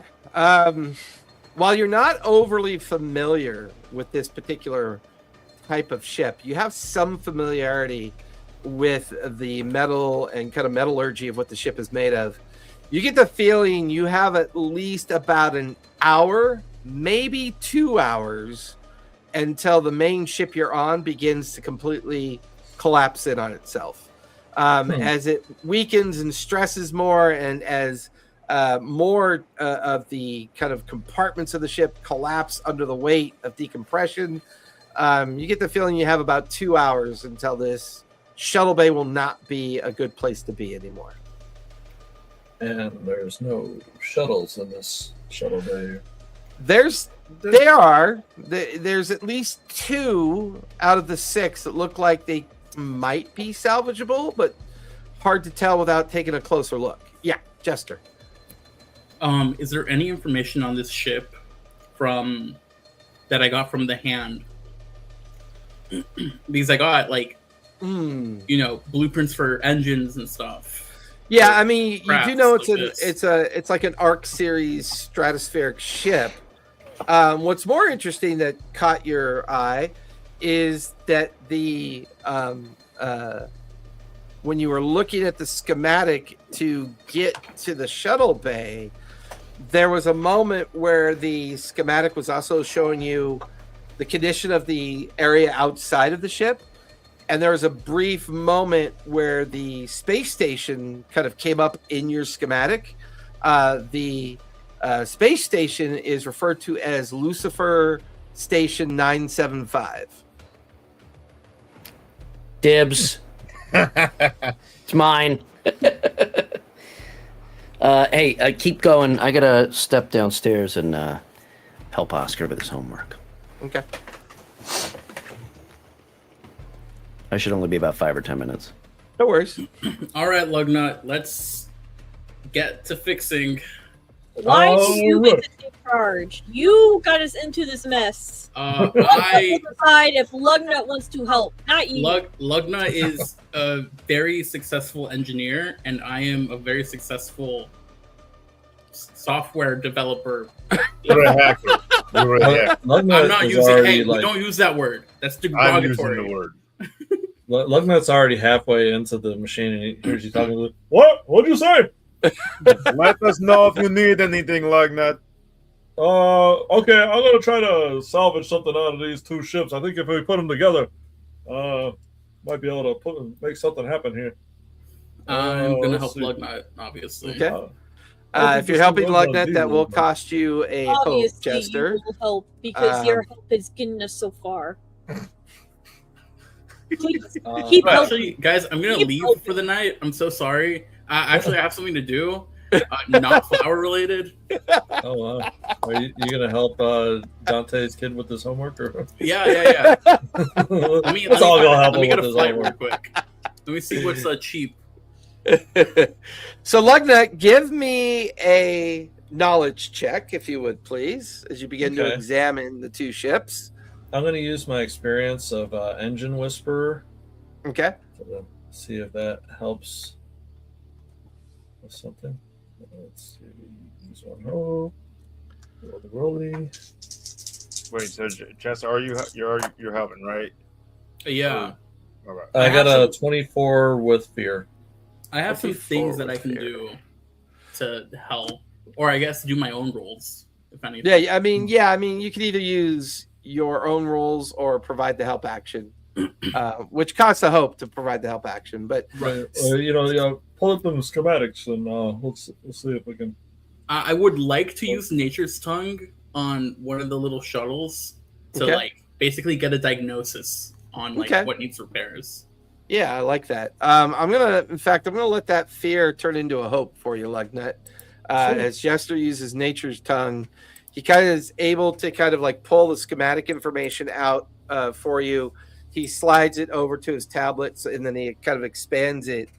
While you're not overly familiar with this particular type of ship, you have some familiarity with the metal and kind of metallurgy of what the ship is made of. You get the feeling you have at least about an hour, maybe 2 hours, until the main ship you're on begins to completely collapse in on itself. As it weakens and stresses more, and as more of the kind of compartments of the ship collapse under the weight of decompression, you get the feeling you have about 2 hours until this shuttle bay will not be a good place to be anymore. And there's no shuttles in this shuttle bay. There's at least 2 out of the 6 that look like they might be salvageable, but hard to tell without taking a closer look. Yeah, Jester. Is there any information on this ship that I got from the hand? Because I got blueprints for engines and stuff. Yeah, I mean, you do know Crafts like this. it's like an Arc series stratospheric ship. What's more interesting that caught your eye is that the when you were looking at the schematic to get to the shuttle bay, there was a moment where the schematic was also showing you the condition of the area outside of the ship. And there was a brief moment where the space station kind of came up in your schematic. The space station is referred to as Lucifer Station 975. Dibs. It's mine. Hey, keep going. I gotta step downstairs and help Oscar with his homework. Okay. I should only be about 5 or 10 minutes. No worries. All right, Lugnut, let's get to fixing. Why do you get to take charge? You got us into this mess. I decide if Lugnut wants to help, not you. Lugnut is a very successful engineer, and I am a very successful software developer. You're a hacker. You're a hacker. I'm not using. Hey, we don't use that word. That's derogatory. I'm using the word. Lugnut's already halfway into the machine, and he hears you talking to what? What'd you say? Let us know if you need anything, Lugnut. Okay, I'm gonna try to salvage something out of these two ships. I think if we put them together, might be able to make something happen here. I'm gonna help Lugnut, obviously. Okay. If you're helping Lugnut, that will cost you a hope, Jester. You will help because your help is getting us so far. Please keep helping. Actually, guys, I'm gonna leave for the night. I'm so sorry. Actually, I have something to do, not flower related. Oh wow! Are you gonna help Dante's kid with his homework? Or? Yeah. Let me get a flight real homework. quick. Let me see what's cheap. So, Lugnut, give me a knowledge check, if you would, please, as you begin to examine the two ships. I'm going to use my experience of Engine Whisperer. Okay. See if that helps with something. Let's see. Use one roll. Roll the rolling. Wait, so Jester, you're helping, right? Yeah. Okay. I got a 24 with fear. I have some things that I can do to help, or I guess do my own rolls, if anything. Yeah, I mean, you can either use your own rolls or provide the help action, which costs a hope to provide the help action. But right, pull up the schematics and let's see if we can. I would like to use Nature's Tongue on one of the little shuttles to basically get a diagnosis on what needs repairs. Yeah, I like that. I'm gonna let that fear turn into a hope for you, Lugnut. As Jester uses Nature's Tongue, he kind of is able to pull the schematic information out for you. He slides it over to his tablets, and then he kind of expands it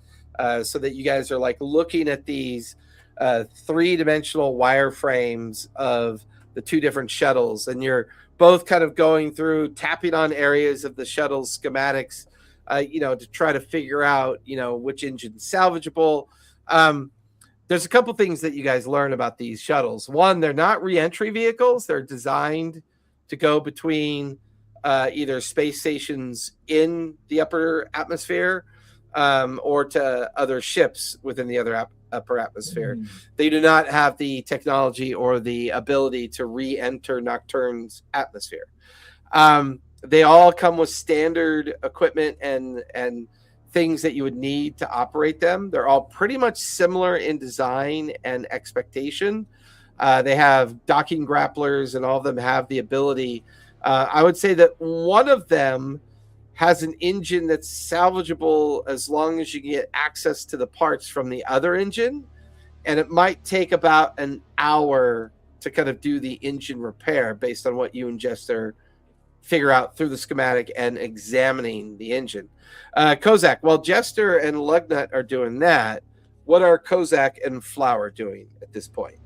so that you guys are looking at these three-dimensional wireframes of the two different shuttles, and you're both kind of going through, tapping on areas of the shuttle's schematics, to try to figure out, which engine's salvageable. There's a couple things that you guys learn about these shuttles. One, they're not re-entry vehicles. They're designed to go between either space stations in the upper atmosphere or to other ships within the other upper atmosphere. They do not have the technology or the ability to re-enter Nocturne's atmosphere. They all come with standard equipment and things that you would need to operate them. They're all pretty much similar in design and expectation. They have docking grapplers, and all of them have the ability. I would say that one of them has an engine that's salvageable as long as you get access to the parts from the other engine. And it might take about an hour to kind of do the engine repair based on what you and Jester figure out through the schematic and examining the engine. Kozak, while Jester and Lugnut are doing that, what are Kozak and Flower doing at this point?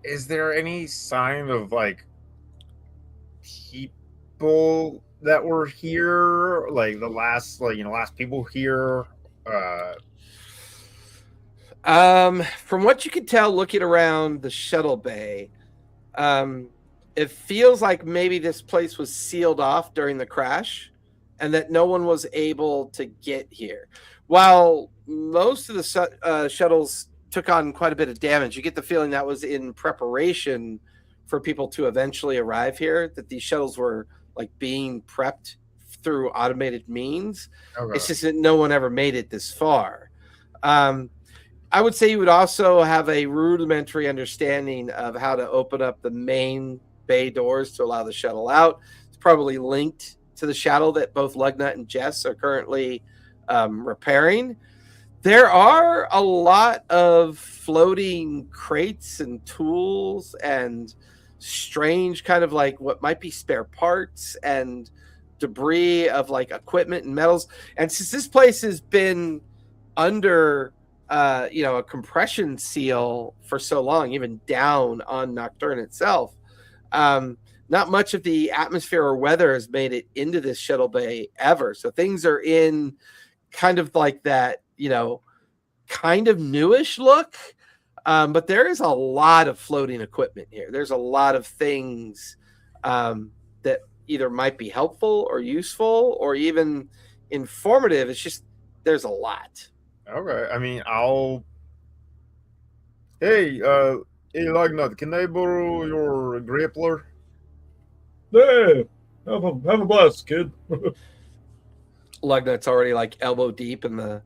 Is there any sign of people that were here, the last people here? From what you can tell looking around the shuttle bay, it feels like maybe this place was sealed off during the crash and that no one was able to get here. While most of the shuttles took on quite a bit of damage, you get the feeling that was in preparation for people to eventually arrive here, that these shuttles were being prepped through automated means. Okay. It's just that no one ever made it this far. I would say you would also have a rudimentary understanding of how to open up the main bay doors to allow the shuttle out. It's probably linked to the shuttle that both Lugnut and Jess are currently repairing. There are a lot of floating crates and tools and strange kind of what might be spare parts and debris of equipment and metals. And since this place has been under a compression seal for so long, even down on Nocturne itself. Not much of the atmosphere or weather has made it into this shuttle bay ever. So things are in kind of like that, kind of newish look. But there is a lot of floating equipment here. There's a lot of things that either might be helpful or useful or even informative. It's just, there's a lot. Okay, I mean, Hey, Lognut, can I borrow your grappler? Hey, have a blast, kid. Lugnut's already like elbow deep in the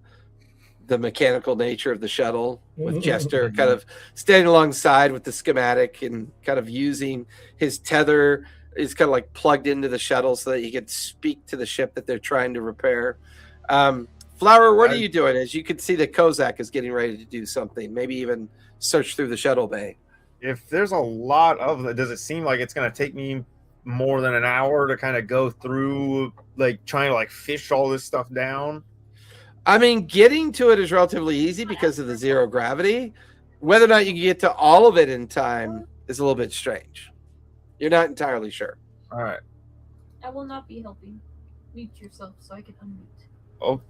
mechanical nature of the shuttle, with Jester kind of standing alongside with the schematic and kind of using his tether is kind of like plugged into the shuttle so that he can speak to the ship that they're trying to repair. Flower, what are you doing? As you can see that Kozak is getting ready to do something, maybe even search through the shuttle bay. If there's a lot of it, does it seem like it's going to take me more than an hour to kind of go through, like trying to like fish all this stuff down? I mean, getting to it is relatively easy because of the zero gravity. Whether or not you can get to all of it in time is a little bit strange. You're not entirely sure. All right. I will not be helping. Mute yourself so I can unmute. Oh.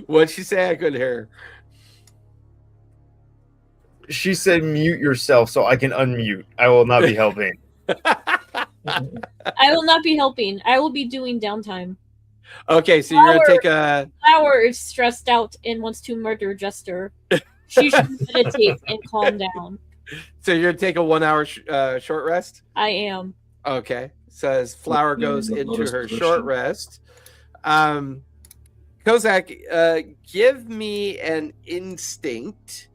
What'd she say? I couldn't hear her. She said mute yourself so I can unmute. I will not be helping. I will not be helping. I will be doing downtime. Okay, so you're going to take a... Flower is stressed out and wants to murder Jester. She should meditate and calm down. So you're going to take a 1 hour short rest? I am. Okay. So as Flower goes into her short rest, Kozak, give me an instinct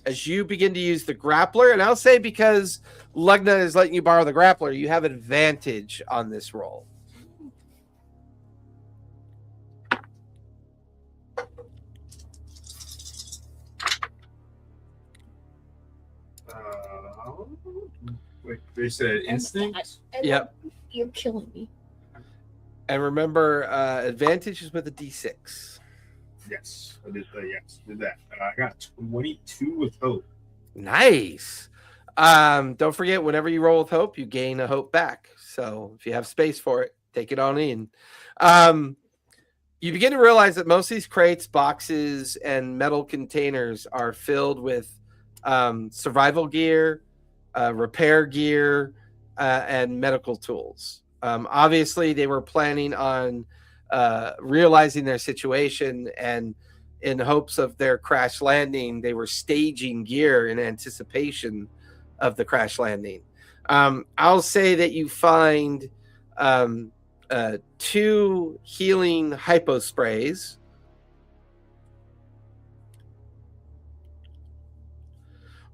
as you begin to use the grappler. And I'll say because Lugna is letting you borrow the grappler, you have advantage on this roll. Wait, they said instinct? Yep. You're killing me. And remember, advantage is with a d6. Yes, I did. Did that. I got 22 with hope. Nice. Don't forget, whenever you roll with hope, you gain a hope back. So if you have space for it, take it on in. You begin to realize that most of these crates, boxes, and metal containers are filled with survival gear, repair gear, and medical tools. Obviously, they were planning on realizing their situation, and in hopes of their crash landing, they were staging gear in anticipation of the crash landing. I'll say that you find 2 healing hypo sprays.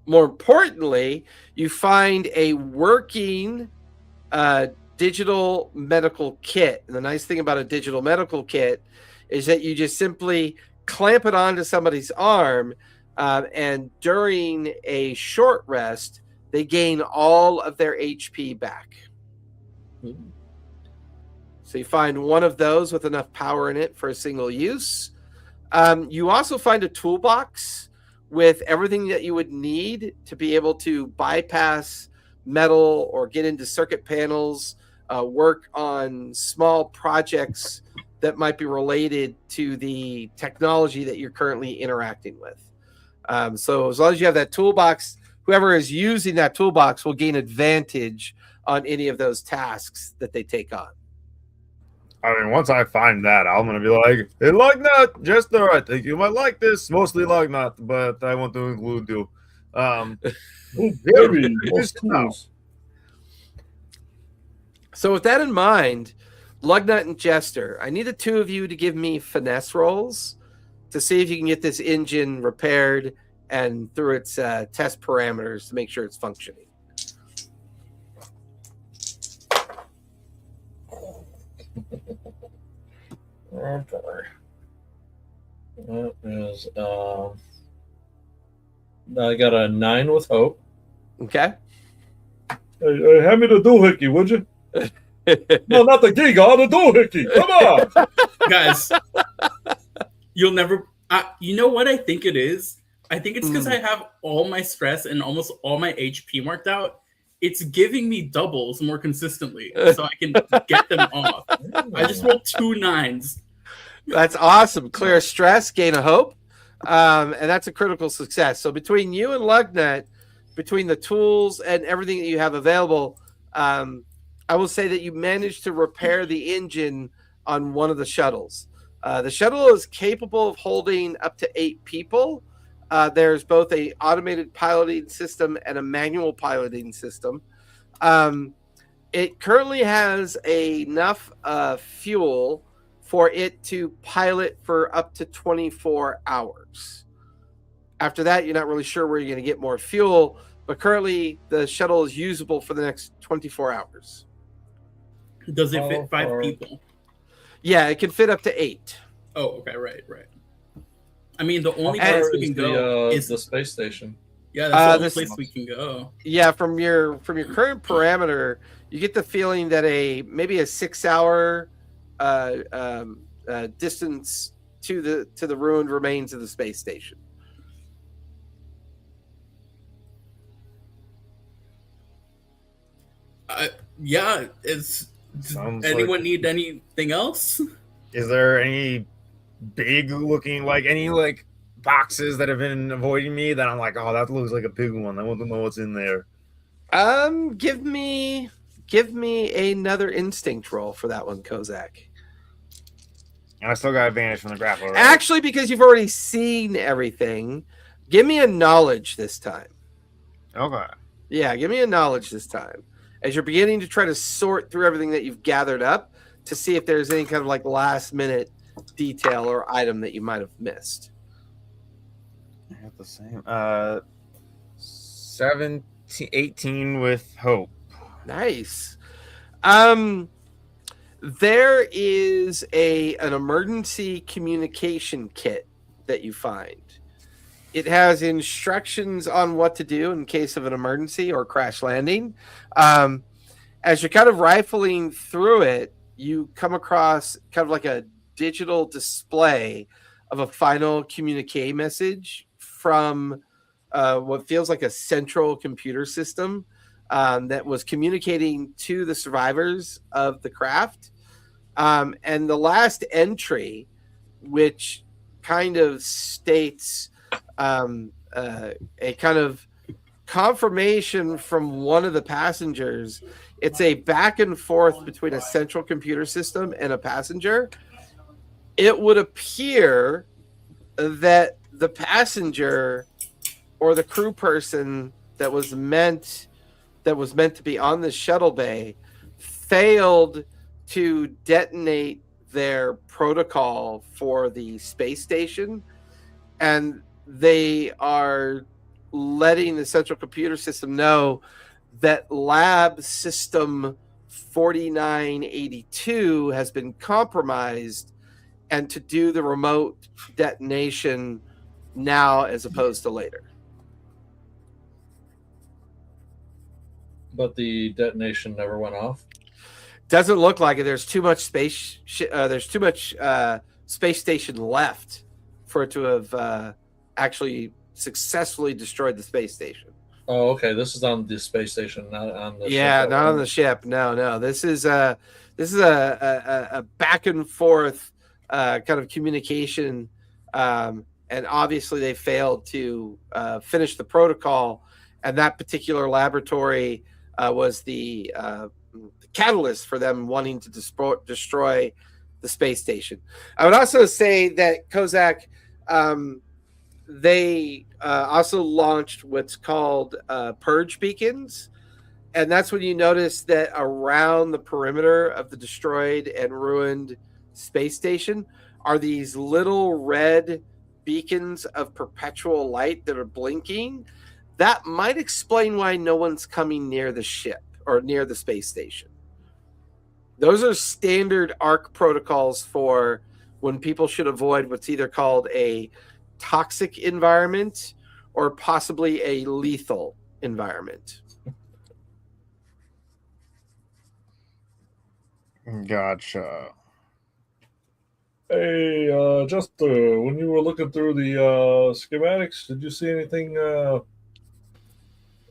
More importantly, you find a working digital medical kit. And the nice thing about a digital medical kit is that you just simply clamp it onto somebody's arm, and during a short rest, they gain all of their HP back. So you find one of those with enough power in it for a single use. You also find a toolbox with everything that you would need to be able to bypass metal or get into circuit panels, work on small projects that might be related to the technology that you're currently interacting with. So as long as you have that toolbox, whoever is using that toolbox will gain advantage on any of those tasks that they take on. I mean, once I find that, I'm going to be like, hey, Lognut, Jester, I think you might like this. Mostly Lognut, but I want to include you. Baby, So with that in mind, Lugnut and Jester, I need the two of you to give me finesse rolls to see if you can get this engine repaired and through its test parameters to make sure it's functioning. Okay. That is, I got a 9 with hope. Okay. Hey, hand me the doohickey, would you? No, not the giga, the doohickey. Come on, Guys, you'll never You know what I think it is? I think it's because I have all my stress and almost all my HP marked out. It's giving me doubles more consistently, so I can get them off. I just rolled 2 9s. That's awesome. Clear stress, gain a hope, and that's a critical success. So between you and Lugnut, between the tools and everything that you have available, I will say that you managed to repair the engine on one of the shuttles. The shuttle is capable of holding up to 8 people. There's both a automated piloting system and a manual piloting system. It currently has enough fuel for it to pilot for up to 24 hours. After that, you're not really sure where you're going to get more fuel, but currently the shuttle is usable for the next 24 hours. Does it fit 5 people? Yeah, it can fit up to 8. Oh, okay, right. I mean, the only place we can go is the space station. Yeah, that's the only place we can go. Yeah, from your current parameter, you get the feeling that maybe a 6-hour distance to the ruined remains of the space station. Yeah, anyone need anything else? Is there any big looking, any boxes that have been avoiding me that I'm like, oh, that looks like a big one. I want to know what's in there. Give me another instinct roll for that one, Kozak. And I still got advantage from the grapple, right? Actually, because you've already seen everything, give me a knowledge this time. Okay. Yeah, give me a knowledge this time. As you're beginning to try to sort through everything that you've gathered up to see if there's any kind of last minute detail or item that you might have missed. I got the same. 18 with hope. Nice. There is an emergency communication kit that you find. It has instructions on what to do in case of an emergency or crash landing. As you're kind of rifling through it, you come across kind of a digital display of a final communique message from what feels like a central computer system that was communicating to the survivors of the craft. And the last entry, which kind of states a kind of confirmation from one of the passengers. It's a back and forth between a central computer system and a passenger. It would appear that the passenger or the crew person that was meant to be on the shuttle bay failed to detonate their protocol for the space station, and they are letting the central computer system know that lab system 4982 has been compromised, and to do the remote detonation now as opposed to later. But the detonation never went off. Doesn't look like it. There's too much space. There's too much space station left for it to have actually successfully destroyed the space station. Oh, okay. This is on the space station, not on the ship. Not on the ship. No. This is a back and forth kind of communication, and obviously they failed to finish the protocol, and that particular laboratory was the catalyst for them wanting to destroy the space station. I would also say that Kozak, they also launched what's called purge beacons, and that's when you notice that around the perimeter of the destroyed and ruined space station are these little red beacons of perpetual light that are blinking. That might explain why no one's coming near the ship or near the space station. Those are standard ARC protocols for when people should avoid what's either called a toxic environment or possibly a lethal environment. Gotcha. Hey, Jester, when you were looking through the schematics, did you see anything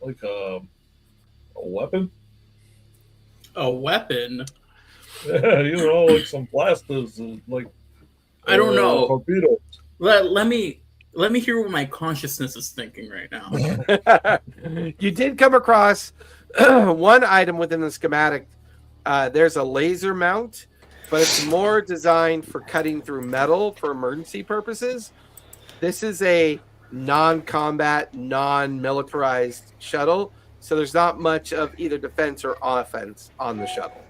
like a weapon? A weapon? Yeah, like some blasters, like I don't know. Torpedoes. Let me hear what my consciousness is thinking right now. You did come across one item within the schematic. There's a laser mount, but it's more designed for cutting through metal for emergency purposes. This is a non-combat, non-militarized shuttle, so there's not much of either defense or offense on the shuttle.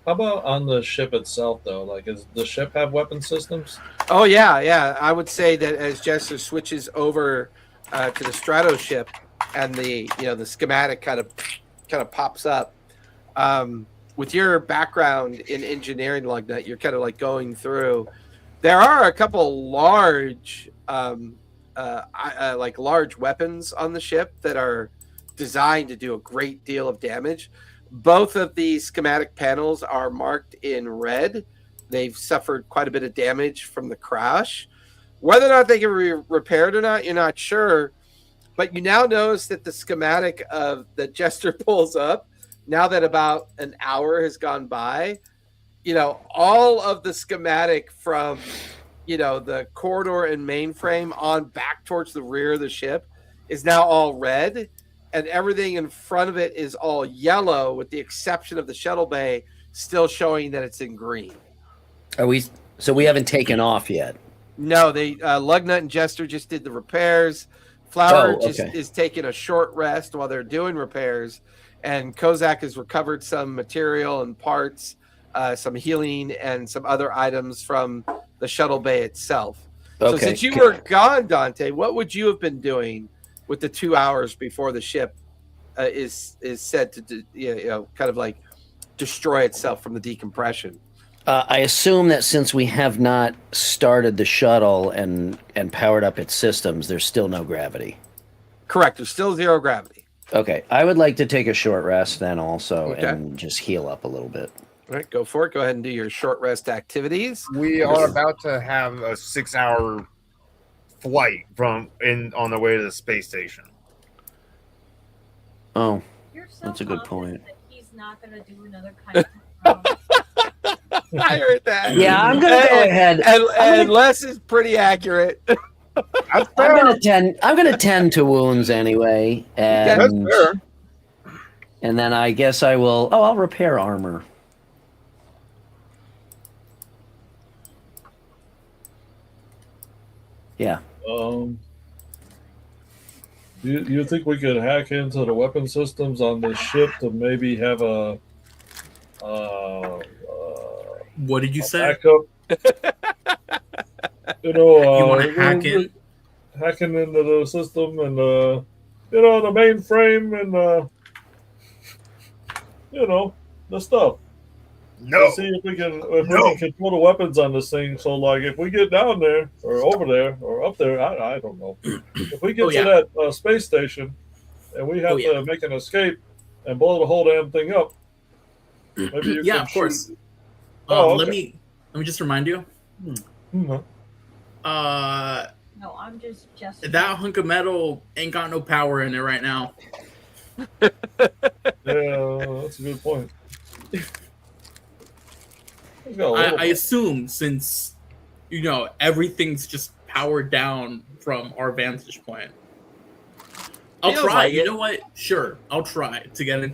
How about on the ship itself, though? Like, does the ship have weapon systems? Oh yeah. I would say that as Jester switches over to the Strato ship, and the schematic kind of pops up. With your background in engineering, like that, you're kind of like going through. There are a couple large, large weapons on the ship that are designed to do a great deal of damage. Both of these schematic panels are marked in red. They've suffered quite a bit of damage from the crash. Whether or not they can be repaired or not, you're not sure. But you now notice that the schematic of the Jester pulls up, now that about an hour has gone by, all of the schematic from, the corridor and mainframe on back towards the rear of the ship is now all red. And everything in front of it is all yellow, with the exception of the shuttle bay still showing that it's in green. So we haven't taken off yet? No, Lugnut and Jester just did the repairs. Flower is taking a short rest while they're doing repairs. And Kozak has recovered some material and parts, some healing, and some other items from the shuttle bay itself. Okay. So since you were gone, Dante, what would you have been doing with the 2 hours before the ship is said to kind of like destroy itself from the decompression? I assume that since we have not started the shuttle and powered up its systems, there's still no gravity. Correct. There's still zero gravity. Okay. I would like to take a short rest then also and just heal up a little bit. All right, go for it. Go ahead and do your short rest activities. We are about to have a 6-hour flight on the way to the space station. Oh, that's a good point. That he's not going to do another kind of I heard that. Yeah, I'm gonna go ahead. And Les is pretty accurate. I'm gonna tend to wounds anyway, and then I guess I will. Oh, I'll repair armor. Yeah. Do you think we could hack into the weapon systems on this ship to maybe have a what did you say? Backup? You want to hack in? Hacking into the system and the mainframe and the stuff. No. See if we can control the weapons on this thing. So like if we get down there or over there or up there, I don't know. If we get to that space station and we have to make an escape and blow the whole damn thing up. Maybe you can of course. shoot. Let me just remind you. Mm-hmm. No, I'm just that hunk of metal ain't got no power in it right now. Yeah, that's a good point. I assume since everything's just powered down from our vantage point. I'll try. You know what? Sure, I'll try to get in.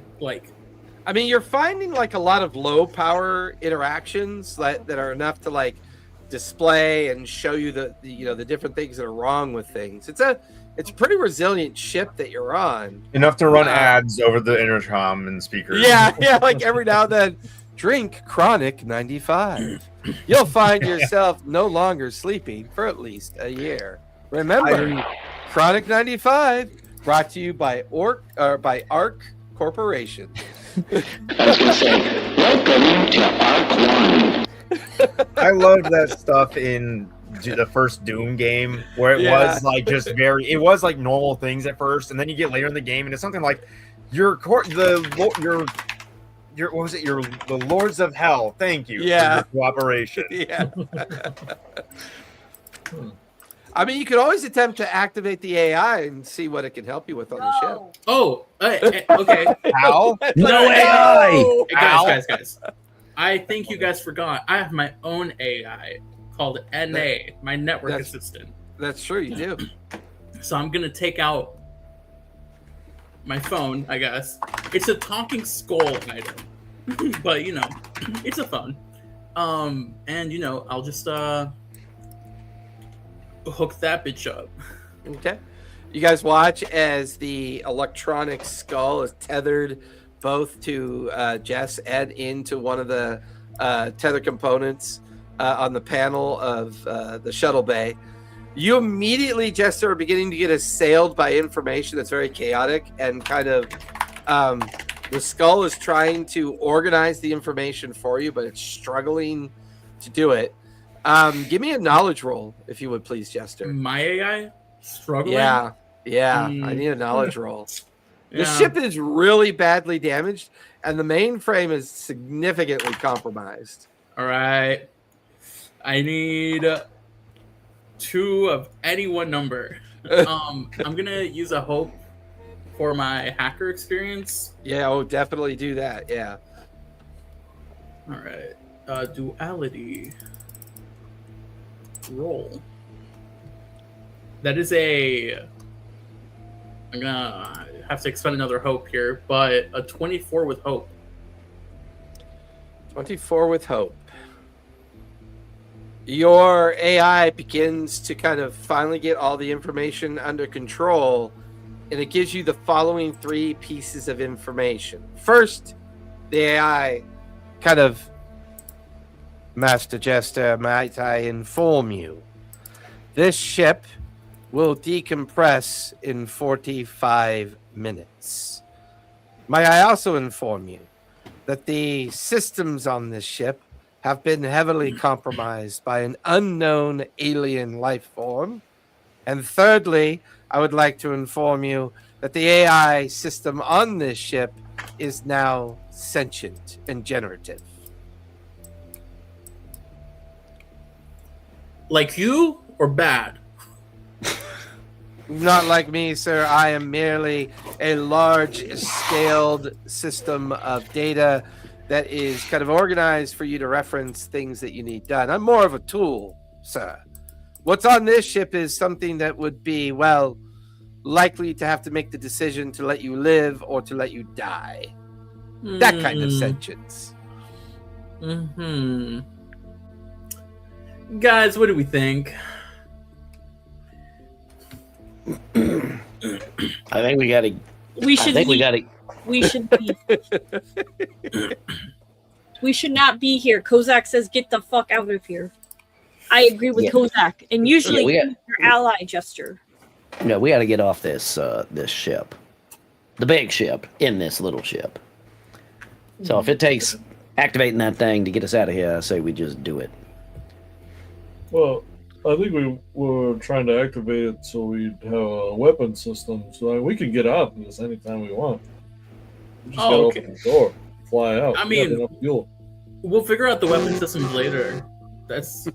I mean, you're finding like a lot of low power interactions that are enough to display and show you the different things that are wrong with things. It's a pretty resilient ship that you're on. Enough to run ads over the intercom and speakers. Yeah, like every now and then. Drink Chronic 95. You'll find yourself no longer sleeping for at least a year. Remember, Chronic 95, brought to you by ARC Corporation. Welcome to ARC 1. I loved that stuff in the first Doom game where it was it was like normal things at first, and then you get later in the game and it's something like your the Lords of Hell. Thank you. Yeah. For your cooperation. Yeah. I mean, you could always attempt to activate the AI and see what it can help you with on the ship. Oh, okay. How? No AI. Hey, guys. I think you guys forgot. I have my own AI called NA, my network assistant. That's true, you do. So I'm gonna take out my phone, I guess. It's a talking skull item, but it's a phone. And I'll just hook that bitch up. Okay. You guys watch as the electronic skull is tethered both to Jess and into one of the tether components on the panel of the shuttle bay. You immediately, Jester, are beginning to get assailed by information that's very chaotic and kind of the skull is trying to organize the information for you, but it's struggling to do it. Give me a knowledge roll, if you would please, Jester. My AI? Struggling? Yeah. I need a knowledge roll. The ship is really badly damaged, and the mainframe is significantly compromised. All right. I need 2 of any one number. I'm gonna use a hope for my hacker experience. Yeah, definitely do that. Yeah. All right. Duality. Roll. That is I'm gonna have to expend another hope here, but a 24 with hope. 24 with hope. Your AI begins to kind of finally get all the information under control, and it gives you the following 3 pieces of information. First, the AI kind of, Master Jester, might I inform you, this ship will decompress in 45 minutes. May I also inform you that the systems on this ship have been heavily compromised by an unknown alien life form. And thirdly, I would like to inform you that the AI system on this ship is now sentient and generative. Like you or bad? Not like me, sir. I am merely a large-scaled system of data that is kind of organized for you to reference things that you need done. I'm more of a tool, sir. What's on this ship is something that would be, well, likely to have to make the decision to let you live or to let you die. That kind of sentience. Guys, what do we think? I think we gotta. We should be. We should not be here. Kozak says, "Get the fuck out of here." I agree with Kozak, and usually your ally, Jester. No, we got to get off this this ship, the big ship, in this little ship. So if it takes activating that thing to get us out of here, I say we just do it. Well, I think we were trying to activate it so we'd have a weapon system, so we can get out of this anytime we want. We just gotta open the door, fly out. I mean, we'll figure out the weapon systems later. That's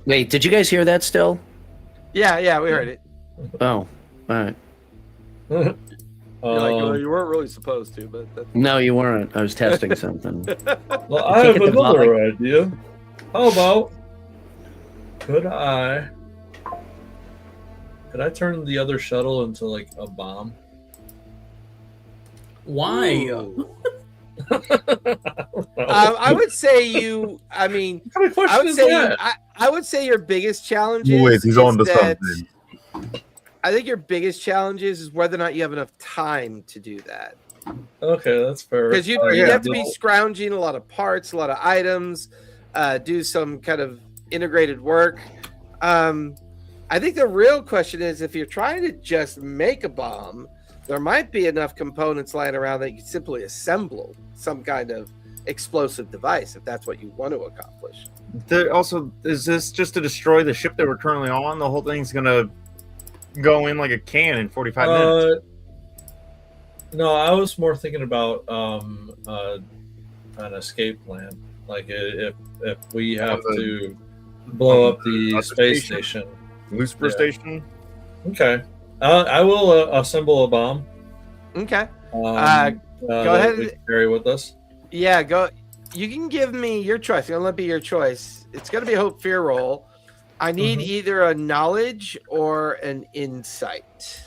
Wait, did you guys hear that still? Yeah, we heard it. Oh, all right. You're like, well, you weren't really supposed to, but no, you weren't. I was testing something. Well, I have another idea. How about could I turn the other shuttle into like a bomb? Why? I would say you. I mean, what kind of question is that? I would say your biggest challenge he's on to something. I think your biggest challenge is whether or not you have enough time to do that. Okay, that's fair. Because you'd have to be scrounging a lot of parts, a lot of items, do some kind of integrated work. I think the real question is if you're trying to just make a bomb, there might be enough components lying around that you can simply assemble some kind of explosive device if that's what you want to accomplish. Also, is this just to destroy the ship that we're currently on? The whole thing's gonna go in like a can in 45 minutes. No, I was more thinking about an escape plan. Like if we have to blow up the space station. Lucifer station. Okay. I will assemble a bomb. Okay. Go ahead. We can carry with us. Yeah, go. You can give me your choice. I'm gonna let it be your choice. It's gonna be a hope fear roll. I need either a knowledge or an insight.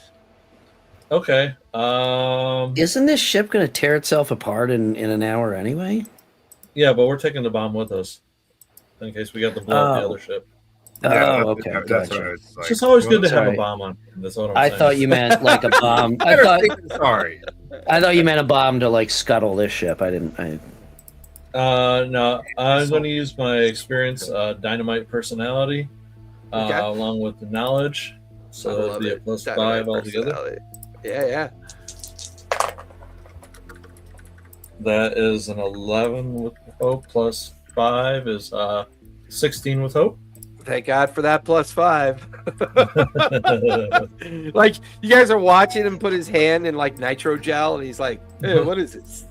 Okay. Isn't this ship going to tear itself apart in an hour anyway? Yeah, but we're taking the bomb with us in case we got to blow up the other ship. Okay. That's Gotcha. right. It's just always good to have a bomb on. That's what I'm saying. I thought you meant like a bomb. Sorry. I thought you meant a bomb to like scuttle this ship. I didn't. No, I'm going to use my experience, dynamite personality, along with the knowledge. So that'll be a plus 5 altogether. Yeah. That is an 11 with hope, plus 5 is 16 with hope. Thank God for that plus 5. Like, you guys are watching him put his hand in like nitro gel, and he's like, hey, what is this?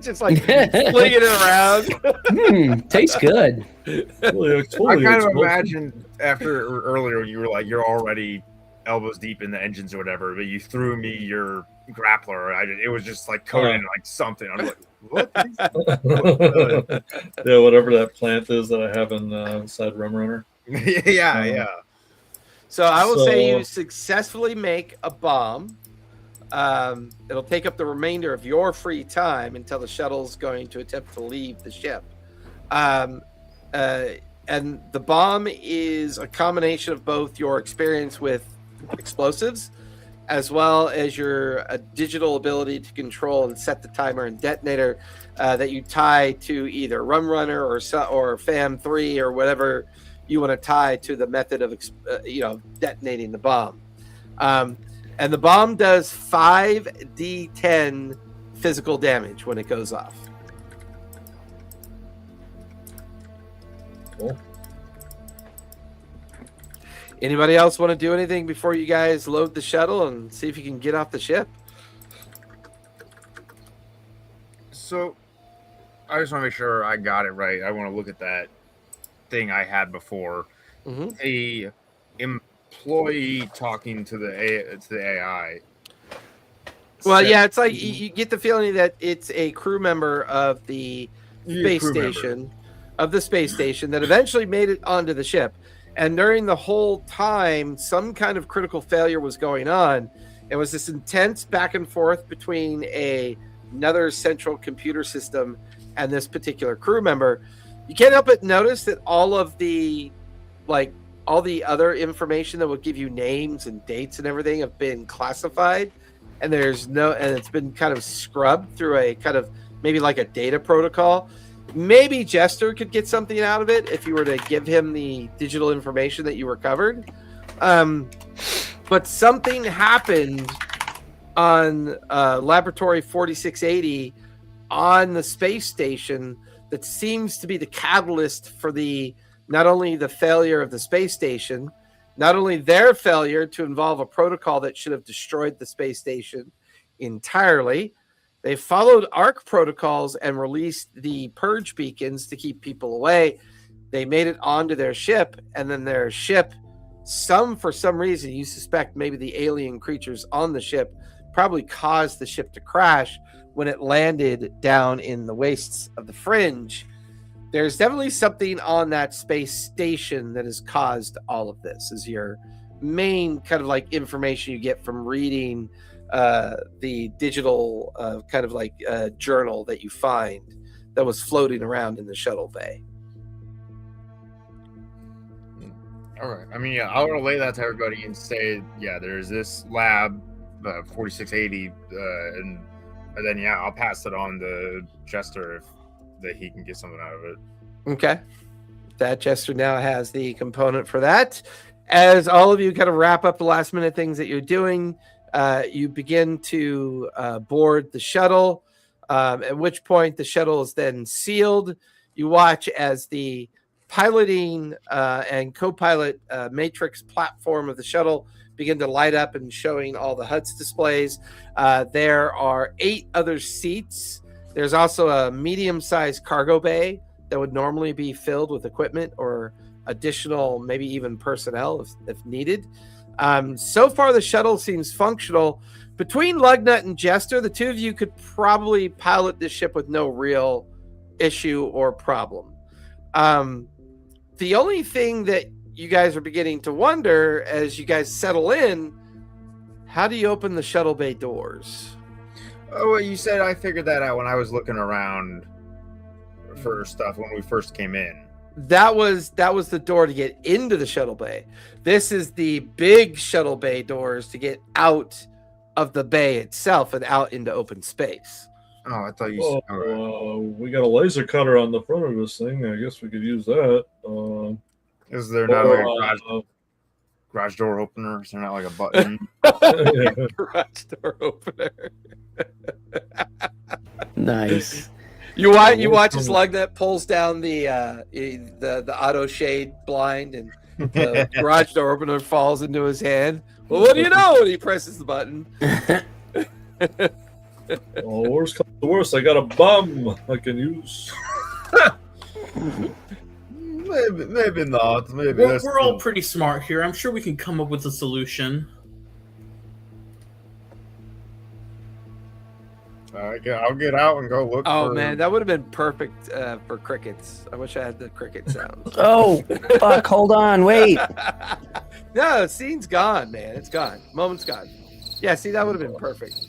Just like flinging it around. Tastes good. I kind of imagined earlier you were like, you're already elbows deep in the engines or whatever, but you threw me your grappler. It was just like coated in like something. I'm like, what? Yeah, whatever that plant is that I have inside Rum Runner. Yeah. So I will say you successfully make a bomb. It'll take up the remainder of your free time until the shuttle's going to attempt to leave the ship. And the bomb is a combination of both your experience with explosives as well as your digital ability to control and set the timer and detonator that you tie to either Rum Runner or FAM3 or whatever you want to tie to the method of detonating the bomb. And the bomb does 5d10 physical damage when it goes off. Cool. Anybody else want to do anything before you guys load the shuttle and see if you can get off the ship? So, I just want to make sure I got it right. I want to look at that thing I had before. A employee talking to the AI. Well, yeah, it's like you get the feeling that it's a crew member of the space station, that eventually made it onto the ship. And during the whole time, some kind of critical failure was going on. It was this intense back and forth between another central computer system and this particular crew member. You can't help but notice that all the other information that would give you names and dates and everything have been classified, and it's been kind of scrubbed through a kind of maybe like a data protocol. Maybe Jester could get something out of it if you were to give him the digital information that you recovered. But something happened on Laboratory 4680 on the space station that seems to be the catalyst for not only the failure of the space station, not only their failure to involve a protocol that should have destroyed the space station entirely. They followed ARC protocols and released the purge beacons to keep people away. They made it onto their ship, and then their ship, for some reason, you suspect maybe the alien creatures on the ship probably caused the ship to crash when it landed down in the wastes of the Fringe. There's definitely something on that space station that has caused all of this, is your main kind of like information you get from reading the digital kind of like journal that you find that was floating around in the shuttle bay. All right. I mean, yeah, I'll relay that to everybody and say, yeah, there's this lab, 4680, and then, yeah, I'll pass it on to Jester that he can get something out of it. Okay. That Jester now has the component for that. As all of you kind of wrap up the last minute things that you're doing, you begin to board the shuttle, at which point the shuttle is then sealed. You watch as the piloting and co-pilot matrix platform of the shuttle begin to light up and showing all the HUD's displays. There are 8 other seats. There's also a medium-sized cargo bay that would normally be filled with equipment or additional, maybe even personnel if needed. So far, the shuttle seems functional. Between Lugnut and Jester, the two of you could probably pilot this ship with no real issue or problem. The only thing that you guys are beginning to wonder as you guys settle in, how do you open the shuttle bay doors? Oh, well, you said I figured that out when I was looking around for stuff when we first came in. That was the door to get into the shuttle bay. This is the big shuttle bay doors to get out of the bay itself and out into open space. Oh, I thought you said... we got a laser cutter on the front of this thing. I guess we could use that. Is there not like a garage door opener? Is there not like a button? Garage door opener. Nice. You watch as Lugnut pulls down the auto shade blind and the garage door opener falls into his hand. Well, what do you know when he presses the button? Oh, worst comes to worst, I got a bum I can use. Maybe not. Maybe we're all pretty smart here. I'm sure we can come up with a solution. I'll get out and go look. Oh man, that would have been perfect for crickets. I wish I had the cricket sounds. Oh, fuck, hold on, wait. No, the scene's gone, man. It's gone. Moment's gone. Yeah, see, that would have been perfect.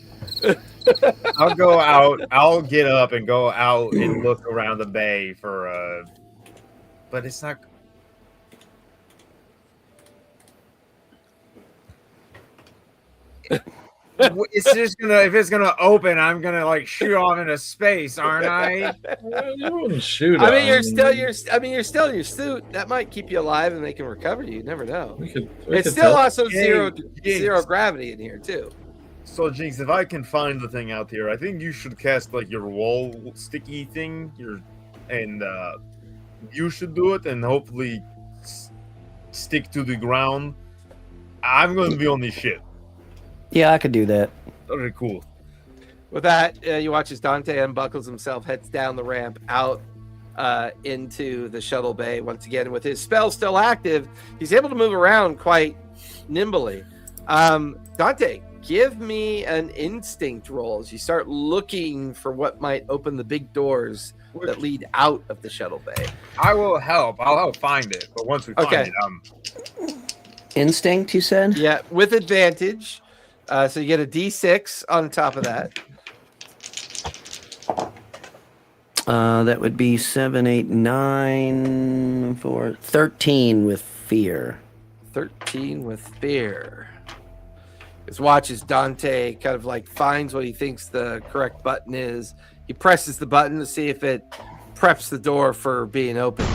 I'll go out. I'll get up and go out and look around the bay for but it's not. It's just gonna, if it's gonna open, I'm gonna like shoot off into space, aren't I? You wouldn't shoot. I mean, you're still in your suit. That might keep you alive and they can recover you. You never know. It's still also zero gravity in here too. So Jinx, if I can find the thing out here, I think you should cast like your wall sticky thing, and you should do it and hopefully stick to the ground. I'm going to be on this ship. Yeah, I could do that. Okay, cool. With that, you watch as Dante unbuckles himself, heads down the ramp out into the shuttle bay. Once again, with his spell still active, he's able to move around quite nimbly. Dante, give me an instinct roll as you start looking for what might open the big doors that lead out of the shuttle bay. I will help. I'll help find it. But once we find it, Instinct, you said? Yeah, with advantage. So you get a D6 on top of that. That would be 7, 8, 9, 4, 13 with fear. 13 with fear. His watch as Dante kind of like finds what he thinks the correct button is. He presses the button to see if it preps the door for being open.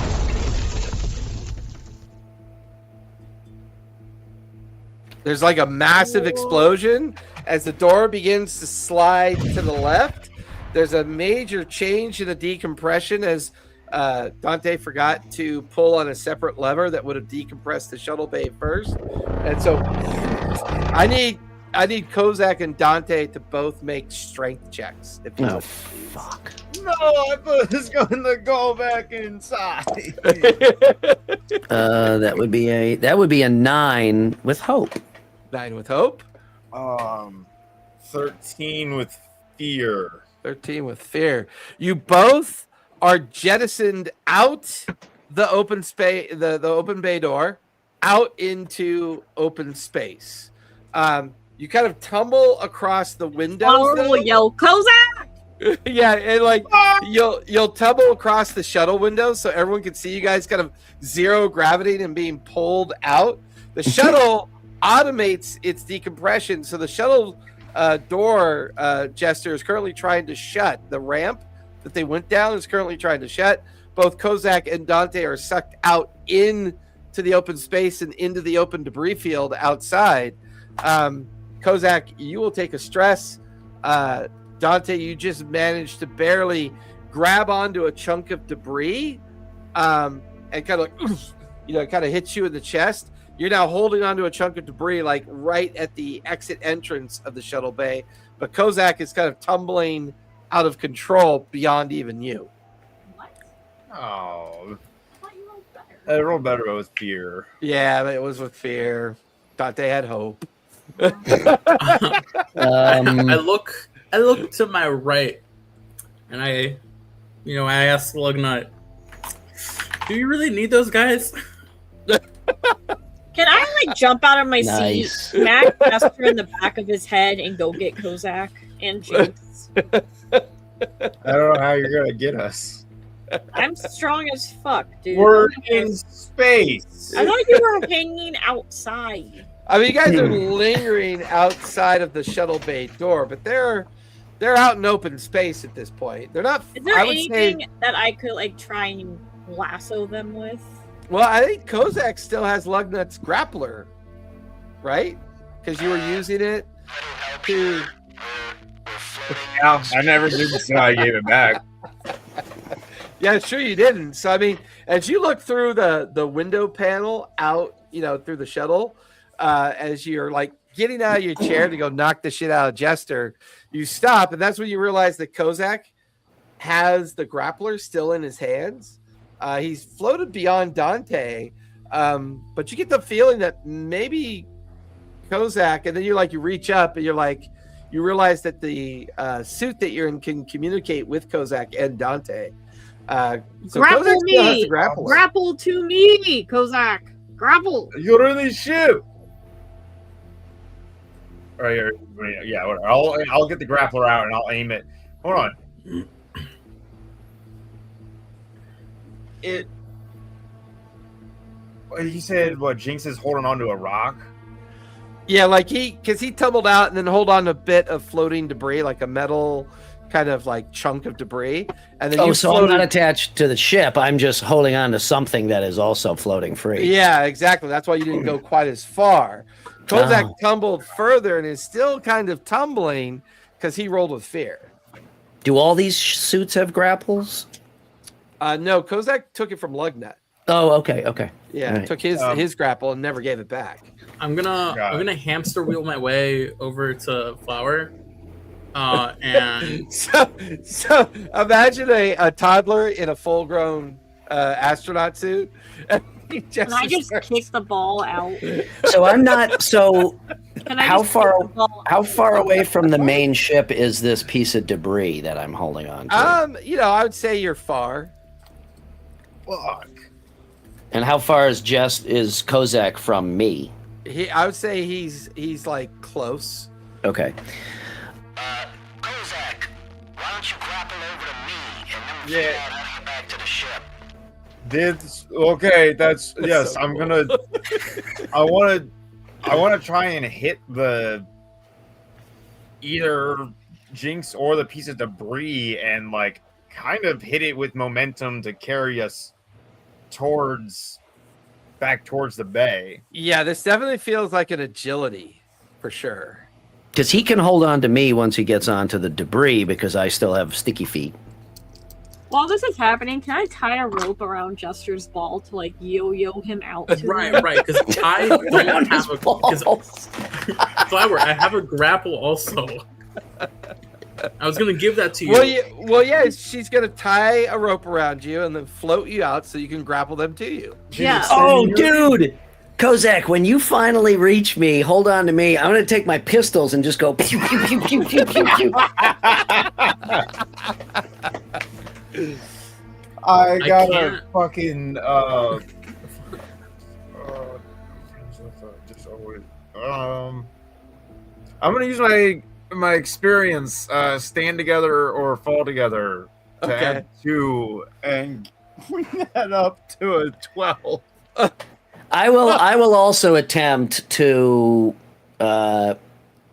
There's like a massive explosion as the door begins to slide to the left. There's a major change in the decompression as Dante forgot to pull on a separate lever that would have decompressed the shuttle bay first. And so I need Kozak and Dante to both make strength checks. Oh, fuck. No, I thought it was going to go back inside. That would be a 9 with hope. 9 with hope. 13 with fear. 13 with fear. You both are jettisoned out the open space, the open bay door, out into open space. You kind of tumble across the windows. Oh, yo, Kozak! Yeah, and like you'll tumble across the shuttle windows so everyone can see you guys kind of zero gravity and being pulled out. The shuttle automates its decompression, so the shuttle door Jester is currently trying to shut. The ramp that they went down is currently trying to shut. Both Kozak and Dante are sucked out into the open space and into the open debris field outside. Kozak, you will take a stress. Dante, you just managed to barely grab onto a chunk of debris and kind of like, kind of hits you in the chest. You're now holding onto a chunk of debris, like right at the exit entrance of the shuttle bay. But Kozak is kind of tumbling out of control beyond even you. What? Oh, I thought you rolled better. I rolled better with fear. Yeah, but it was with fear. Thought they had hope. I look to my right, and I ask Lugnut, "Do you really need those guys?" Can I like jump out of my Nice. seat, smack Jester in the back of his head, and go get Kozak and Jinx? I don't know how you're gonna get us. I'm strong as fuck, dude. We're in space. I thought you were hanging outside. I mean, you guys are lingering outside of the shuttle bay door, but they're out in open space at this point. They're not. Is there I would anything say, that I could like try and lasso them with? well, I think Kozak still has Lugnut's grappler, right? Because you were using it to. Yeah, I never did until I gave it back. Yeah, sure you didn't. So I mean, as you look through the window panel out, through the shuttle, as you're like getting out of your chair to go knock the shit out of Jester, you stop, and that's when you realize that Kozak has the grappler still in his hands. He's floated beyond Dante, but you get the feeling that maybe Kozak, and then you reach up and you realize that the suit that you're in can communicate with Kozak and Dante. So Grapple Kozak still has me! the grappler. Grapple to me, Kozak! Grapple! You're in the ship. All right, yeah. I'll get the grappler out and I'll aim it. Hold on. He said what? Jinx is holding onto a rock. Yeah, because he tumbled out and then hold on to a bit of floating debris, like a metal kind of like chunk of debris, and then so I'm not attached to the ship. I'm just holding on to something that is also floating free. Yeah, exactly. That's why you didn't go quite as far. Kozak tumbled further and is still kind of tumbling because he rolled with fear. Do all these suits have grapples? No, Kozak took it from Lugnut. Oh, okay. Yeah, Right. took his grapple and never gave it back. I'm gonna hamster wheel my way over to Flower, and so imagine a toddler in a full-grown astronaut suit. Can I just kick the ball out? So I'm not. So Can I how just kick the far? ball How out? far away from the main ship is this piece of debris that I'm holding on to? I would say you're far. Fuck. And how far is Kozak from me? I would say he's like close. Okay. Kozak, why don't you grapple over to me and then we'll Yeah. figure out how to get back to the ship. That's yes. so I'm gonna. I want to try and hit the either Jinx or the piece of debris and like kind of hit it with momentum to carry us back towards the bay. Yeah, this definitely feels like an agility for sure. Because he can hold on to me once he gets onto the debris because I still have sticky feet. While this is happening, can I tie a rope around Jester's ball to like yo-yo him out? To right, him? Because I don't Around his have balls. Flower. I have a grapple also. I was gonna give that to you. Well, yeah. She's gonna tie a rope around you and then float you out so you can grapple them to you. Yeah. Oh, dude! Kozak, when you finally reach me, hold on to me. I'm going to take my pistols and just go pew, pew, pew, pew, pew, pew, pew. I got a can't. fucking I'm gonna use my experience, stand together or fall together to Okay. add 2 and bring that up to a 12. I will also attempt to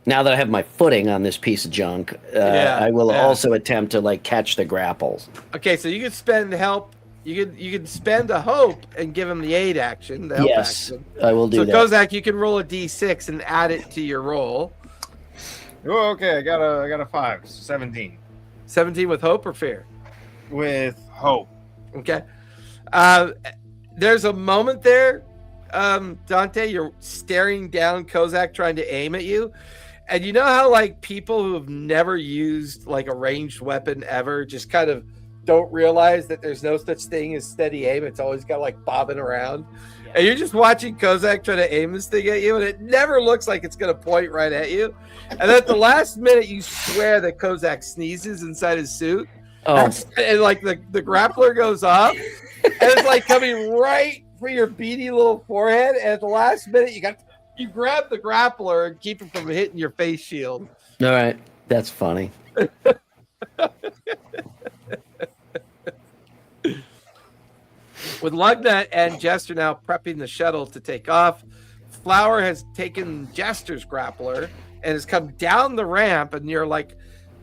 now that I have my footing on this piece of junk, I will also attempt to like catch the grapples. Okay, so you can spend help. You can spend a hope and give him the aid action. The help Yes, action. I will do So that. Kozak, you can roll a d6 and add it to your roll. Oh, okay, I got a 5, 17 17 with hope or fear? with hope. Okay. There's a moment there Dante, you're staring down Kozak trying to aim at you. And you know how like people who have never used like a ranged weapon ever just kind of don't realize that there's no such thing as steady aim. It's always got like bobbing around. Yeah. And you're just watching Kozak try to aim this thing at you, and it never looks like it's going to point right at you. And at the last minute, you swear that Kozak sneezes inside his suit. Oh. And like the grappler goes off, and it's like coming right for your beady little forehead. And at the last minute, you grab the grappler and keep it from hitting your face shield. All right. That's funny. With Lugnut and Jester now prepping the shuttle to take off, Flower has taken Jester's grappler and has come down the ramp, and you're like,